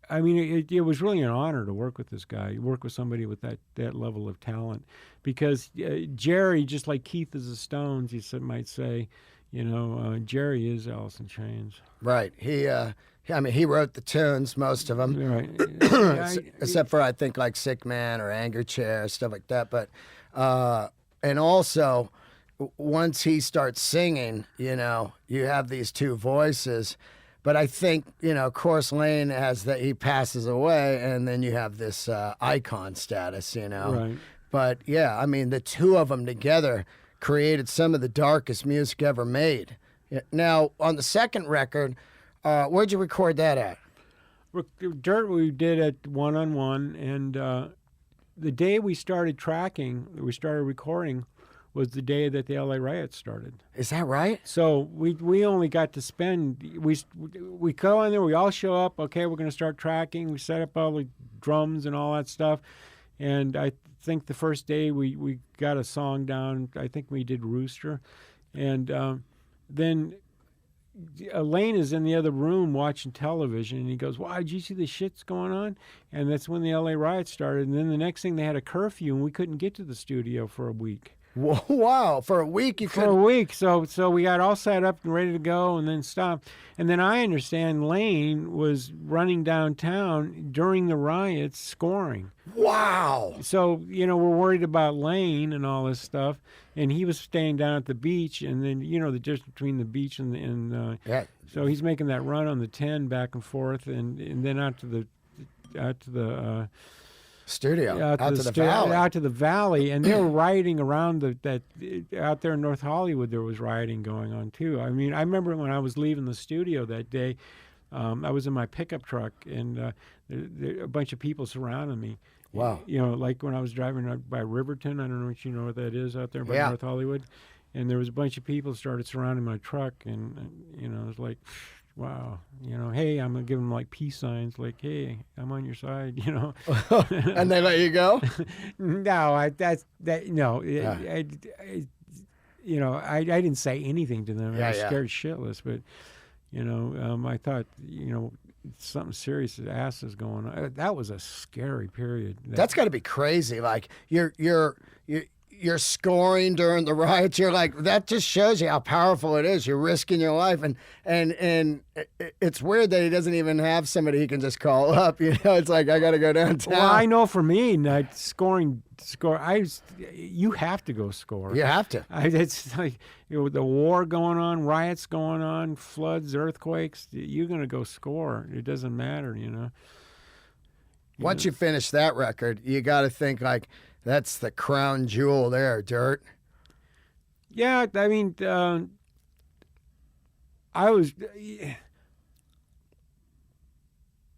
I mean, it was really an honor to work with this guy, work with somebody with that level of talent, because Jerry, just like Keith is the Stones, you might say, Jerry is Allison Chains. Right. He wrote the tunes, most of them, right? Except for, I think, like Sick Man or Anger Chair, stuff like that. But and also, once he starts singing, you have these two voices. But I think, of course, Lane he passes away, and then you have this icon status, Right. But yeah, I mean, the two of them together created some of the darkest music ever made. Now, on the second record, where'd you record that at? Dirt we did at 1-on-1, and the day we started recording, was the day that the LA riots started. Is that right? So we only got to spend, we go in there, we all show up, okay, we're going to start tracking, we set up all the drums and all that stuff, and I think the first day we got a song down. I think we did Rooster, and then Elaine is in the other room watching television, and he goes, wow, did you see the shit's going on? And that's when the LA riots started, and then the next thing, they had a curfew, and we couldn't get to the studio for a week. Wow, for a week you could. For a week, so we got all set up and ready to go, and then stopped. And then I understand Lane was running downtown during the riots, scoring. Wow. So we're worried about Lane and all this stuff, and he was staying down at the beach, and then the difference between the beach and yeah. So he's making that run on the 10 back and forth, and then out to the studio, out to the valley, and they were rioting around out there in North Hollywood. There was rioting going on too. I mean, I remember when I was leaving the studio that day, I was in my pickup truck, and a bunch of people surrounded me. Wow. Like when I was driving up by Riverton, I don't know if you know what that is out there by North Hollywood, and there was a bunch of people started surrounding my truck, and it was like, wow, hey, I'm gonna give them like peace signs, like, hey, I'm on your side, And they let you go? No, I didn't say anything to them. I was scared shitless, but I thought, something serious ass is going on. That was a scary period. That's got to be crazy. Like you're you're scoring during the riots. You're like, that just shows you how powerful it is. You're risking your life, and it's weird that he doesn't even have somebody he can just call up. You know, it's like, I got to go downtown. Well, I know for me, score. You have to go score. You have to. It's like, the war going on, riots going on, floods, earthquakes. You're gonna go score. It doesn't matter, you know. Once you finish that record, you got to think like, that's the crown jewel there, Dirt. Yeah, I mean,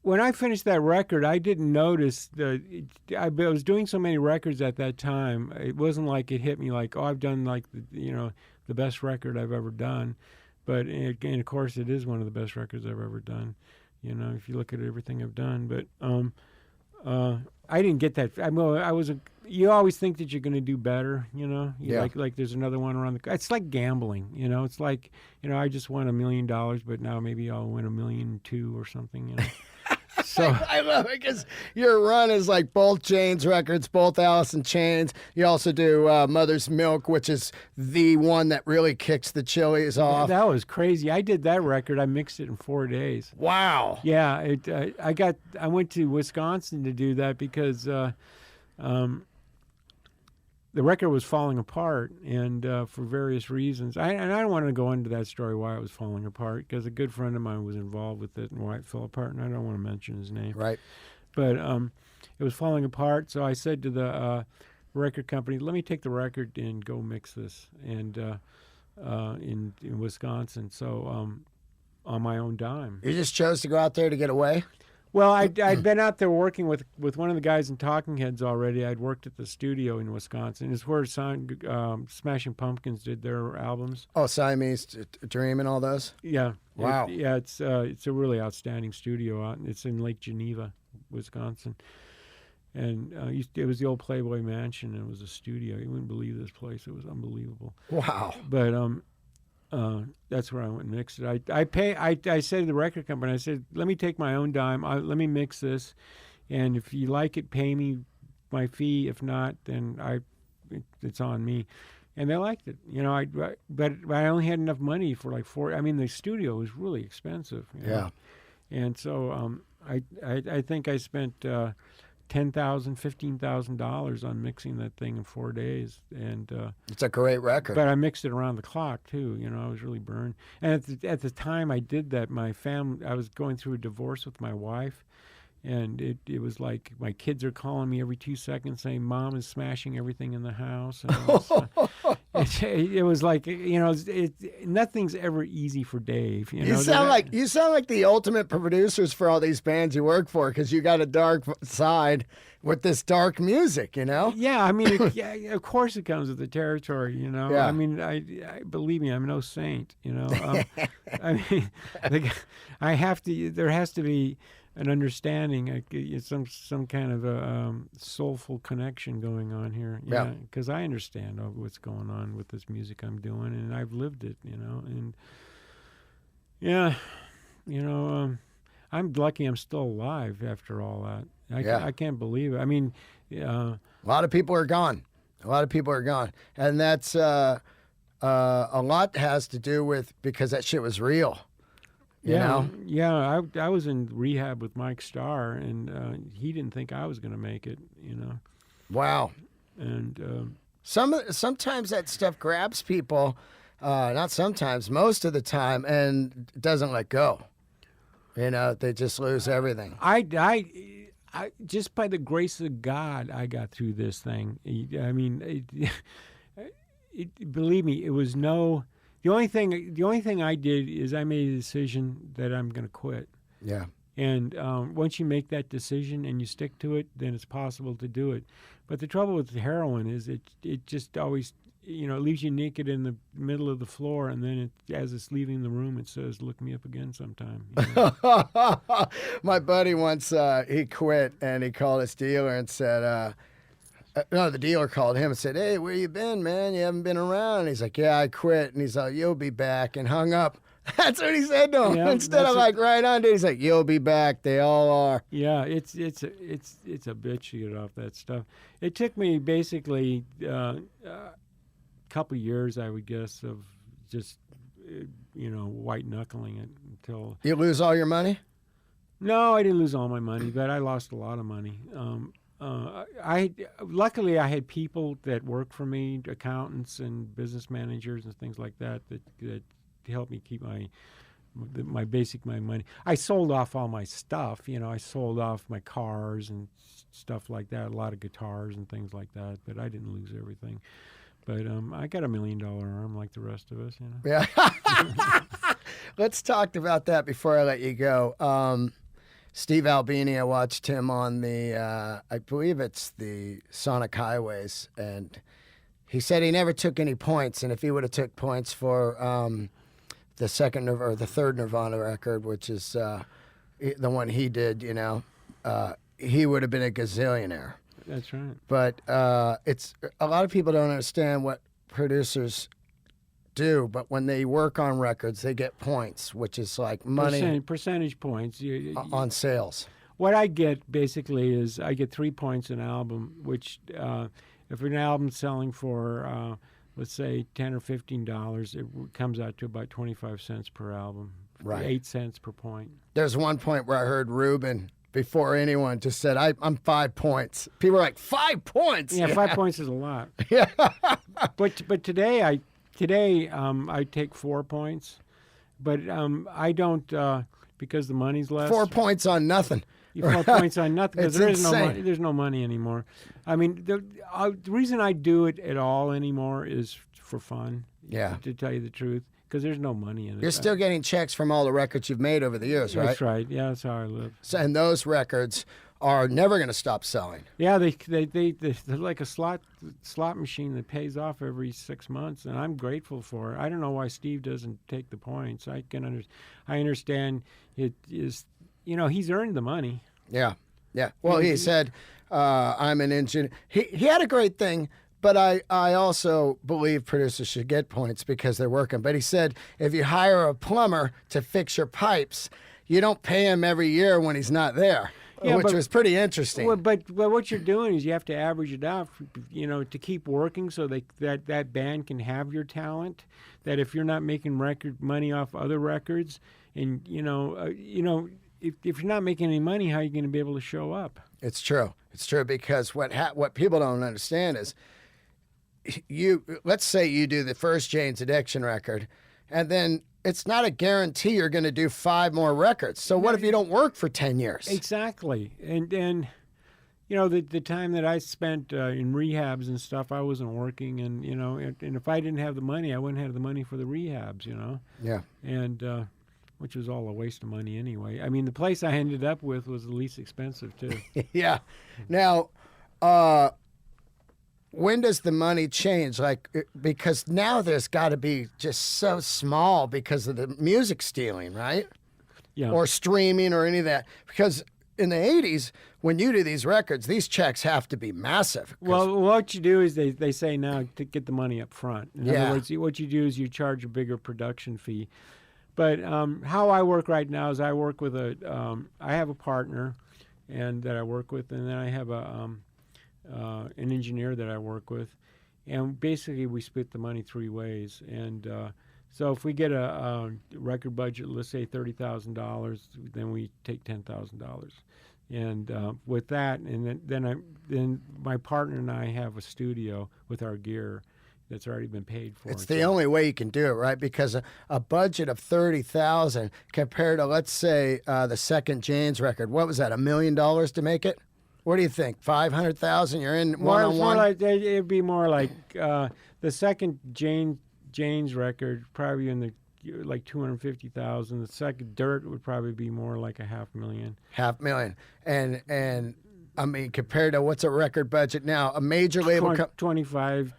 when I finished that record, I didn't notice I was doing so many records at that time. It wasn't like it hit me like, oh, I've done like the best record I've ever done. But and of course, it is one of the best records I've ever done. You know, if you look at everything I've done, but I didn't get that. You always think that you're going to do better, you know. Like there's another one around the. It's like gambling, you know. It's like, I just won $1 million, but now maybe I'll win $1.2 million or something, you know. So I love it because your run is like both Chains records, both Allison Chains. You also do Mother's Milk, which is the one that really kicks the Chili's off. That was crazy. I did that record. I mixed it in 4 days. Wow. Yeah, I went to Wisconsin to do that because the record was falling apart, and for various reasons. I don't want to go into that story why it was falling apart, because a good friend of mine was involved with it and why it fell apart, and I don't want to mention his name. Right. But it was falling apart, so I said to the record company, let me take the record and go mix this and in Wisconsin, so on my own dime. You just chose to go out there to get away? Well, I'd been out there working with one of the guys in Talking Heads already. I'd worked at the studio in Wisconsin. It's where Smashing Pumpkins did their albums. Oh, Siamese Dream and all those? Yeah. Wow. It's a really outstanding studio out. It's in Lake Geneva, Wisconsin. And it was the old Playboy Mansion, and it was a studio. You wouldn't believe this place. It was unbelievable. Wow. But that's where I went and mixed it. I said to the record company, I said, let me take my own dime. Let me mix this, and if you like it, pay me my fee. If not, then it's on me. And they liked it, but I only had enough money for like four. I mean, the studio was really expensive. You know? And so I think I spent $10,000, $15,000 on mixing that thing in 4 days, and it's a great record. But I mixed it around the clock too. I was really burned. And at the time I did that, I was going through a divorce with my wife, and it was like my kids are calling me every 2 seconds saying Mom is smashing everything in the house. And it was like, nothing's ever easy for Dave. You sound like the ultimate producers for all these bands you work for, because you got a dark side with this dark music, Yeah, I mean, of course it comes with the territory, Yeah. I mean, I believe me, I'm no saint, I mean, there has to be an understanding, some kind of a soulful connection going on here. Yeah. Because I understand what's going on with this music I'm doing, and I've lived it, and yeah, I'm lucky I'm still alive after all that. I can't believe it. I mean, a lot of people are gone. And that's a lot has to do with because that shit was real. You know? Yeah. I was in rehab with Mike Starr, and he didn't think I was going to make it. Wow. And sometimes that stuff grabs people. Not sometimes, most of the time, and doesn't let go. They just lose everything. I just by the grace of God, I got through this thing. I mean, believe me, it was no. The only thing I did is I made a decision that I'm going to quit. Yeah. And once you make that decision and you stick to it, then it's possible to do it. But the trouble with the heroin is it just always, it leaves you naked in the middle of the floor, and then as it's leaving the room, it says, "Look me up again sometime." My buddy once, he quit, and he called his dealer and said, no, the dealer called him and said, "Hey, where you been, man? You haven't been around." And he's like, "Yeah, I quit." And he's like, "You'll be back," and hung up. That's what he said to him. Yeah, Instead of like right on, dude, he's like, "You'll be back." They all are. Yeah, it's a bitch to get off that stuff. It took me basically a couple years, I would guess, of just white knuckling it until. You lose all your money? No, I didn't lose all my money, but I lost a lot of money. Luckily I had people that worked for me, accountants and business managers and things like that helped me keep my money. I sold off all my stuff. I sold off my cars and stuff like that, a lot of guitars and things like that, but I didn't lose everything. But I got $1 million arm like the rest of us, Yeah. Let's talk about that before I let you go. Steve Albini, I watched him on the, I believe it's the Sonic Highways, and he said he never took any points, and if he would have took points for the second or the third Nirvana record, which is the one he did, he would have been a gazillionaire. That's right. But it's a lot of people don't understand what producers do, but when they work on records, they get points, which is like money. Percentage points. On sales. What I get basically is I get 3 points an album, which if an album's selling for, let's say, $10 or $15, it comes out to about 25 cents per album. Right. 8 cents per point. There's one point where I heard Ruben, before anyone, just said, I'm 5 points. People are like, 5 points? Yeah, 5 points is a lot. Yeah. But today I take 4 points, but I don't because the money's less. 4 points on nothing. 4 points on nothing because It's there's no money anymore. I mean, the reason I do it at all anymore is for fun. Yeah. To tell you the truth, because there's no money in it. You're still getting checks from all the records you've made over the years, right? That's right. Yeah, that's how I live. So, and those records are never going to stop selling. Yeah, they're like a slot machine that pays off every 6 months, and I'm grateful for it. I don't know why Steve doesn't take the points. I understand it is, he's earned the money. Yeah, yeah. Well, he said, I'm an engineer. He had a great thing, but I also believe producers should get points because they're working. But he said, if you hire a plumber to fix your pipes, you don't pay him every year when he's not there. Yeah, which was pretty interesting. Well, but what you're doing is you have to average it out, to keep working so that band can have your talent. That if you're not making money off other records, and if you're not making any money, how are you going to be able to show up? It's true. It's true because what people don't understand is let's say you do the first Jane's Addiction record, and then it's not a guarantee you're going to do 5 more records. So what if you don't work for 10 years? Exactly. And the time that I spent in rehabs and stuff, I wasn't working. And, and if I didn't have the money, I wouldn't have the money for the rehabs, Yeah. And which was all a waste of money anyway. I mean, the place I ended up with was the least expensive, too. Yeah. Now, when does the money change? Because now there's got to be just so small because of the music stealing, right? Yeah. Or streaming or any of that. Because in the 80s, when you do these records, these checks have to be massive. Well, what you do is they say now to get the money up front. In other words, what you do is you charge a bigger production fee. But how I work right now is I work with I have a partner and that I work with, and then I have an engineer that I work with, and basically we split the money 3 ways. And so if we get a record budget, let's say $30,000, then we take $10,000. And with that, and then my partner and I have a studio with our gear that's already been paid for. It's the only way you can do it, right? Because a budget of $30,000 compared to, let's say, the second Jane's record, what was that, $1 million to make it? What do you think? 500,000? You're in one-on-one? It'd be more like the second Jane's record, probably in the like 250,000. The second Dirt would probably be more like $500,000. $500,000, and I mean, compared to what's a record budget now, a major label 25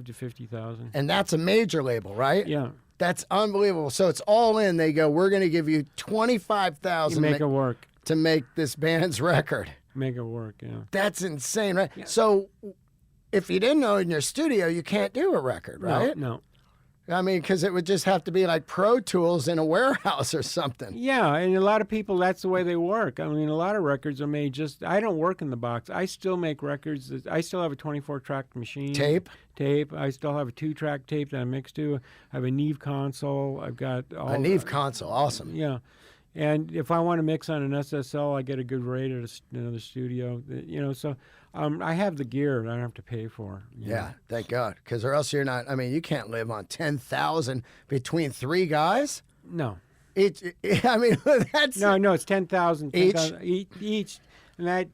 to 50,000. And that's a major label, right? Yeah. That's unbelievable. So it's all in. They go, we're going to give you $25,000. Make it work. To make this band's record. Make it work, yeah. That's insane, right? Yeah. So if you didn't know in your studio, you can't do a record, right? No. I mean, because it would just have to be like Pro Tools in a warehouse or something. Yeah, and a lot of people, that's the way they work. I mean, a lot of records are made I don't work in the box. I still make records. I still have a 24-track machine. Tape? Tape. I still have a 2-track tape that I mix to. I have a Neve console. I've got all... A Neve console, awesome. Yeah. And if I want to mix on an SSL, I get a good rate at another studio. So I have the gear that I don't have to pay for. Yeah, thank God. Because or else you're not, I mean, you can't live on 10,000 between 3 guys. No. I mean, that's... No, it's 10,000 each. And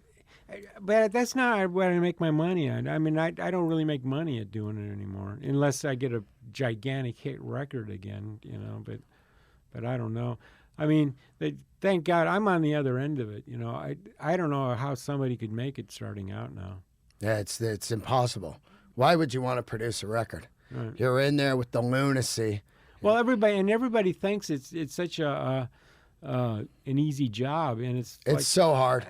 but that's not what I make my money on. I mean, I don't really make money at doing it anymore, unless I get a gigantic hit record again, but I don't know. I mean, thank God I'm on the other end of it. I don't know how somebody could make it starting out now. Yeah, it's impossible. Why would you want to produce a record? Right. You're in there with the lunacy. Well, everybody thinks it's such an easy job, and it's so hard.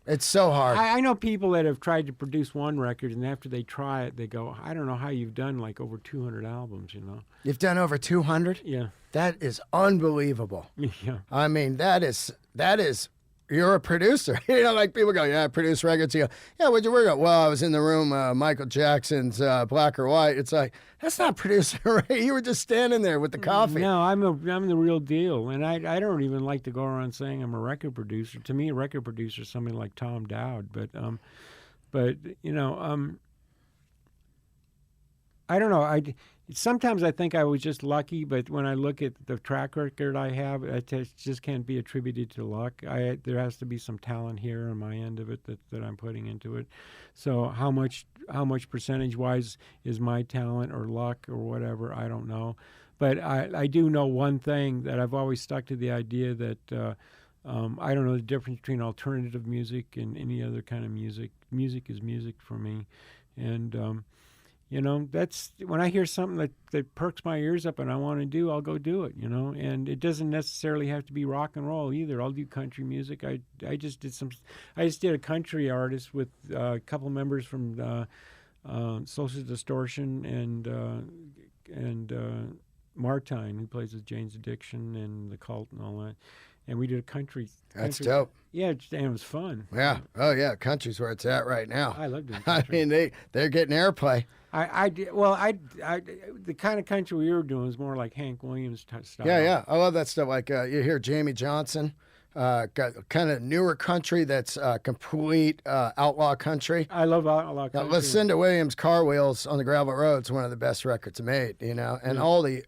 It's so hard. I know people that have tried to produce one record, and after they try it, they go, I don't know how you've done like over 200 albums, You've done over 200? Yeah. That is unbelievable. Yeah. I mean, that is, you're a producer. Like people go, yeah, I produce records. You go, yeah, what'd you work on? Well, I was in the room, Michael Jackson's Black or White. It's like, that's not producing, right? You were just standing there with the coffee. No, I'm the real deal. And I don't even like to go around saying I'm a record producer. To me, a record producer is somebody like Tom Dowd. But I don't know. Sometimes I think I was just lucky, but when I look at the track record I have, it just can't be attributed to luck. There has to be some talent here on my end of it that I'm putting into it. So how much percentage-wise is my talent or luck or whatever, I don't know. But I do know one thing, that I've always stuck to the idea that I don't know the difference between alternative music and any other kind of music. Music is music for me. And that's when I hear something that perks my ears up and I want to do, I'll go do it, and it doesn't necessarily have to be rock and roll either. I'll do country music. I just did a country artist with a couple of members from Social Distortion and Martine, who plays with Jane's Addiction and The Cult and all that. And we did a country. That's dope. Yeah, and it was fun. Yeah. Oh, yeah. Country's where it's at right now. I love doing I country. mean, they're getting airplay. The kind of country we were doing was more like Hank Williams style. Yeah. I love that stuff. Like you hear Jamie Johnson, got kind of newer country that's complete outlaw country. I love outlaw country. Now, listen to Williams' Car Wheels on the Gravel Road's one of the best records made, and all the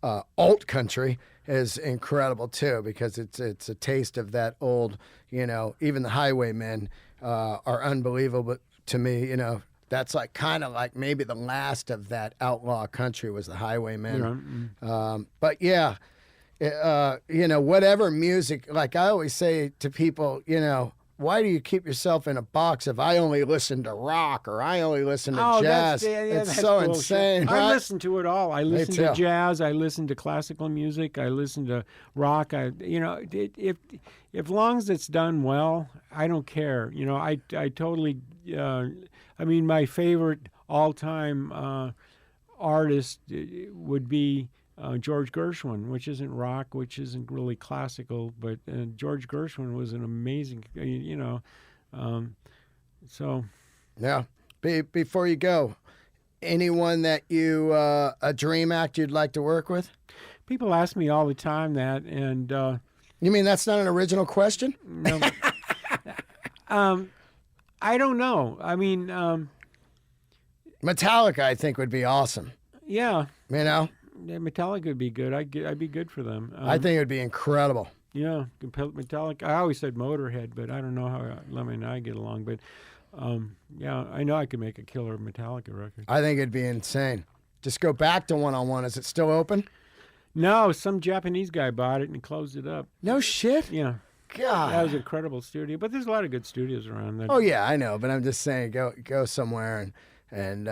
alt country is incredible too, because it's a taste of that old, even the Highwaymen are unbelievable to me, That's like kind of like maybe the last of that outlaw country was the Highwaymen. Yeah. But yeah, whatever music, like I always say to people, why do you keep yourself in a box if I only listen to rock or I only listen to jazz? It's so bullshit. Insane. Right? I listen to it all. I listen to jazz. I listen to classical music. I listen to rock. If long as it's done well, I don't care. I totally. My favorite all-time artist would be George Gershwin, which isn't rock, which isn't really classical, but George Gershwin was an amazing, so. Yeah. Before you go, anyone that a dream act you'd like to work with? People ask me all the time that, and. You mean that's not an original question? No. I don't know. I mean. Metallica, I think, would be awesome. Yeah. Yeah, Metallica would be good. I'd be good for them. I think it would be incredible. Yeah, Metallica. I always said Motorhead, but I don't know how Lemmy and I get along. But yeah, I know I could make a killer Metallica record. I think it'd be insane. Just go back to one-on-one. Is it still open? No, some Japanese guy bought it and closed it up. No shit? Yeah. God. That was an incredible studio. But there's a lot of good studios around. Oh, yeah, I know. But I'm just saying, go somewhere and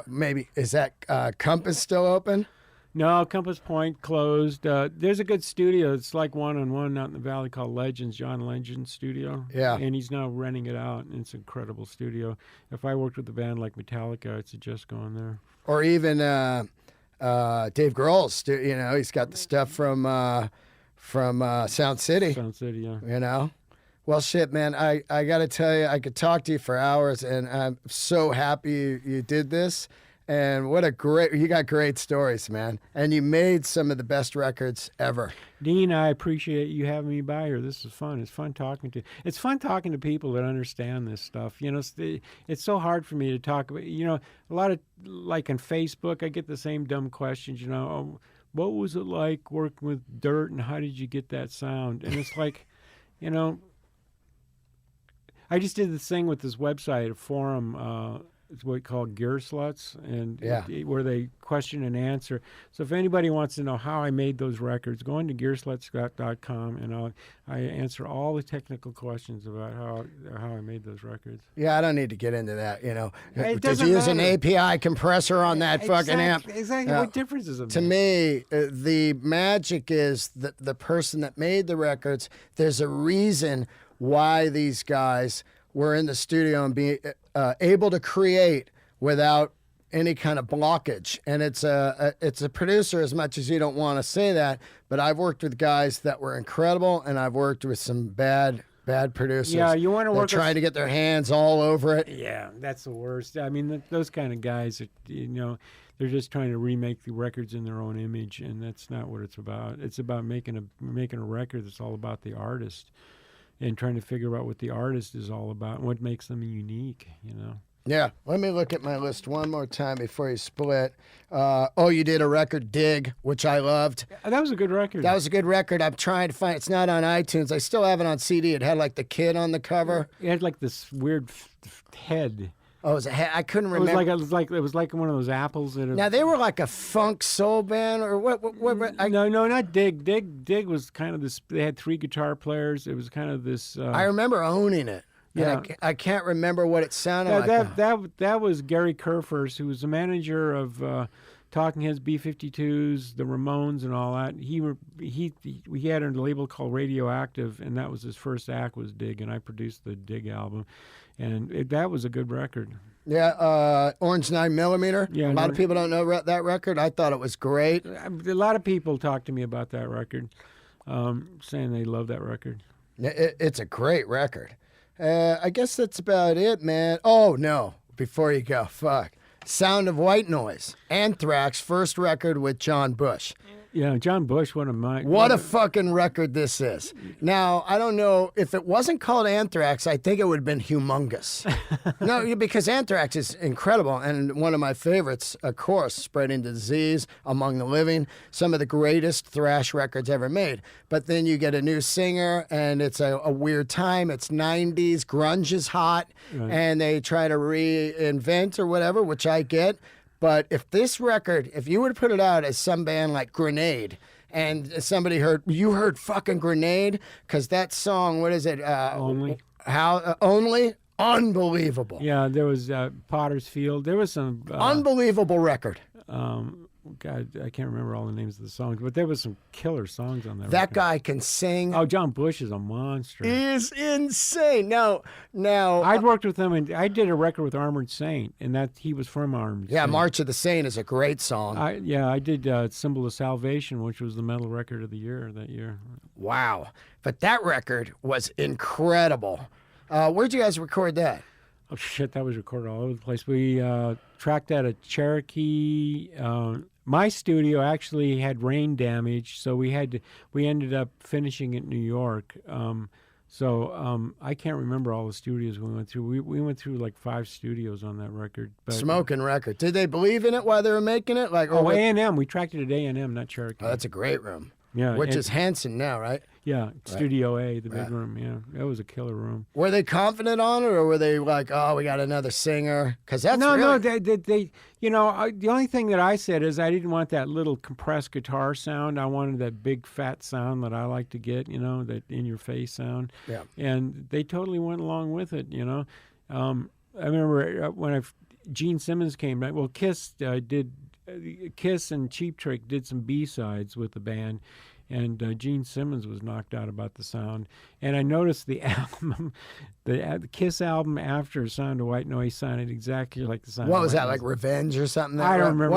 maybe, is that Compass still open? No, Compass Point closed. There's a good studio. It's like one-on-one out in the valley called Legends, John Legend's studio. Yeah. And he's now renting it out, and it's an incredible studio. If I worked with a band like Metallica, I'd suggest going there. Or even Dave Grohl's, he's got the stuff from Sound City. Sound City, yeah. Well, shit, man, I got to tell you, I could talk to you for hours, and I'm so happy you did this. And you got great stories, man. And you made some of the best records ever. Dean, I appreciate you having me by here. This is fun. It's fun talking to you. It's fun talking to people that understand this stuff. It's so hard for me to talk about, a lot of, like on Facebook, I get the same dumb questions, what was it like working with dirt and how did you get that sound? And it's like, I just did this thing with this website, a forum, it's what we call Gear Sluts, and where they question and answer. So if anybody wants to know how I made those records, go into gearsluts.com, and I answer all the technical questions about how I made those records. Yeah, I don't need to get into that. Did you use an API compressor on that fucking amp? Exactly. What difference does it make? To me, the magic is the person that made the records. There's a reason why these guys were in the studio and being able to create without any kind of blockage. And it's a producer, as much as you don't want to say that, but I've worked with guys that were incredible, and I've worked with some bad producers. Yeah, you want to work trying to get their hands all over it. Yeah, that's the worst. I mean, those kind of guys, they're just trying to remake the records in their own image, and that's not what it's about. It's about making a record that's all about the artist, and trying to figure out what the artist is all about and what makes them unique, Yeah, let me look at my list one more time before you split. You did a record, Dig, which I loved. That was a good record. That was a good record. I'm trying to find it's not on iTunes. I still have it on CD. It had like the kid on the cover. It had like this weird head. Oh, it was a head. I couldn't remember. It was like one of those apples that. Now they were like a funk soul band, or what? No, not Dig. Dig was kind of this. They had 3 guitar players. It was kind of this. I remember owning it. Yeah, I can't remember what it sounded like. That was Gary Kurfers, who was the manager of Talking Heads, B-52s, the Ramones, and all that. He had a label called Radioactive, and that was his first act was Dig, and I produced the Dig album, and that was a good record. Yeah, Orange 9mm. Yeah, a lot of people don't know that record. I thought it was great. A lot of people talk to me about that record, saying they love that record. It's a great record. I guess that's about it, man. Oh, no. Before you go, fuck. Sound of White Noise. Anthrax, first record with John Bush. Yeah, John Bush, one of my... What a fucking record this is. Now, I don't know, if it wasn't called Anthrax, I think it would have been humongous. No, because Anthrax is incredible, and one of my favorites, of course, Spreading Disease, Among the Living, some of the greatest thrash records ever made. But then you get a new singer, and it's a weird time. It's 90s, grunge is hot, right. And they try to reinvent or whatever, which I get. But if you would put it out as some band like Grenade, and somebody you heard fucking Grenade, because that song, what is it? Only. Only? Unbelievable. Yeah, there was Potter's Field. There was some... unbelievable record. God, I can't remember all the names of the songs, but there was some killer songs on that. That guy can sing. Oh, John Bush is a monster. He is insane. Now, I'd worked with him, and I did a record with Armored Saint, and he was from Armored Saint. March of the Saint is a great song. I did Symbol of Salvation, which was the metal record of the year that year. Wow. But that record was incredible. Where'd you guys record that? Oh, shit, that was recorded all over the place. We tracked out of Cherokee. My studio actually had rain damage, so we ended up finishing it in New York. I can't remember all the studios we went through. We went through like 5 studios on that record. But, smoking record. Did they believe in it while they were making it? A&M. We tracked it at A&M, not Cherokee. Oh, that's a great room. Yeah, which is Hanson now, right? Yeah, right. Studio A, the big room. Yeah, that was a killer room. Were they confident on it, or were they like, "Oh, we got another singer"? Because that's no. They the only thing that I said is I didn't want that little compressed guitar sound. I wanted that big fat sound that I like to get. That in your face sound. Yeah. And they totally went along with it. I remember when Gene Simmons came. Well, Kiss and Cheap Trick did some B-sides with the band, And Gene Simmons was knocked out about the sound. And I noticed the album, the Kiss album after Sound of White Noise sounded exactly like the sound. What of was White that, Noise. like Revenge or something? I don't remember.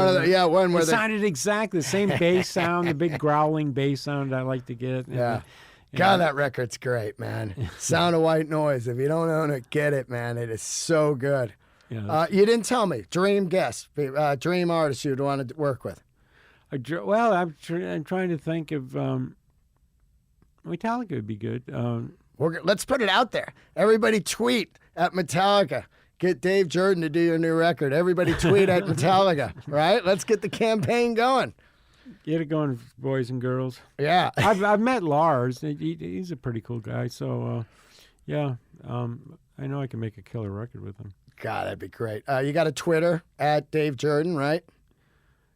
One where it sounded exactly the same bass sound, the big growling bass sound I like to get. Yeah. God, that record's great, man. Sound of White Noise. If you don't own it, get it, man. It is so good. Yeah, You didn't tell me. Dream guest, dream artist you'd want to work with. Well, I'm trying to think of Metallica would be good. Let's put it out there. Everybody tweet at Metallica. Get Dave Jerden to do your new record. Everybody tweet at Metallica, right? Let's get the campaign going. Get it going, boys and girls. Yeah. I've met Lars. He's a pretty cool guy. So, yeah, I know I can make a killer record with him. God, that'd be great. You got a Twitter at Dave Jerden, right?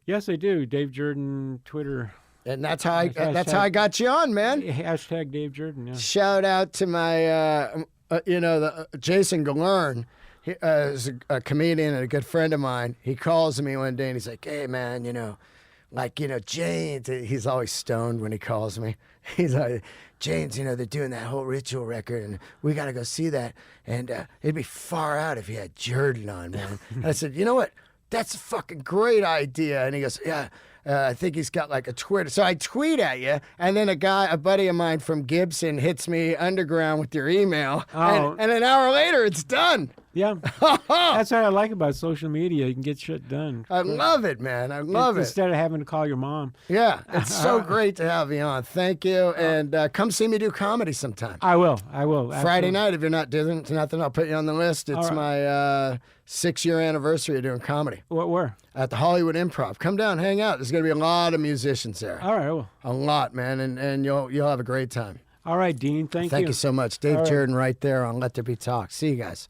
Yes, I do. Dave Jerden Twitter. And that's how I got you on, man. Hashtag Dave Jerden. Yeah. Shout out to my, Jason Galern. He is a comedian and a good friend of mine. He calls me one day and he's like, "Hey, man, James." He's always stoned when he calls me. He's like, "James, they're doing that whole Ritual record, and we got to go see that. And it'd be far out if you had Jerden on, man." And I said, "You know what? That's a fucking great idea." And he goes, "Yeah, I think he's got like a Twitter." So I tweet at you, and then a buddy of mine from Gibson hits me underground with your email. Oh. And an hour later, it's done. Yeah. That's what I like about social media. You can get shit done. I love it, man. I love it. Instead of having to call your mom. Yeah, it's so great to have you on. Thank you. And come see me do comedy sometime. I will. Absolutely. Friday night, if you're not doing nothing, I'll put you on the list. It's my 6-year anniversary of doing comedy. Where? At the Hollywood Improv. Come down, hang out. There's going to be a lot of musicians there. All right, I will. A lot, man, and you'll have a great time. All right, Dean. Thank you. Thank you so much. Dave Jerden right there on Let There Be Talk. See you guys.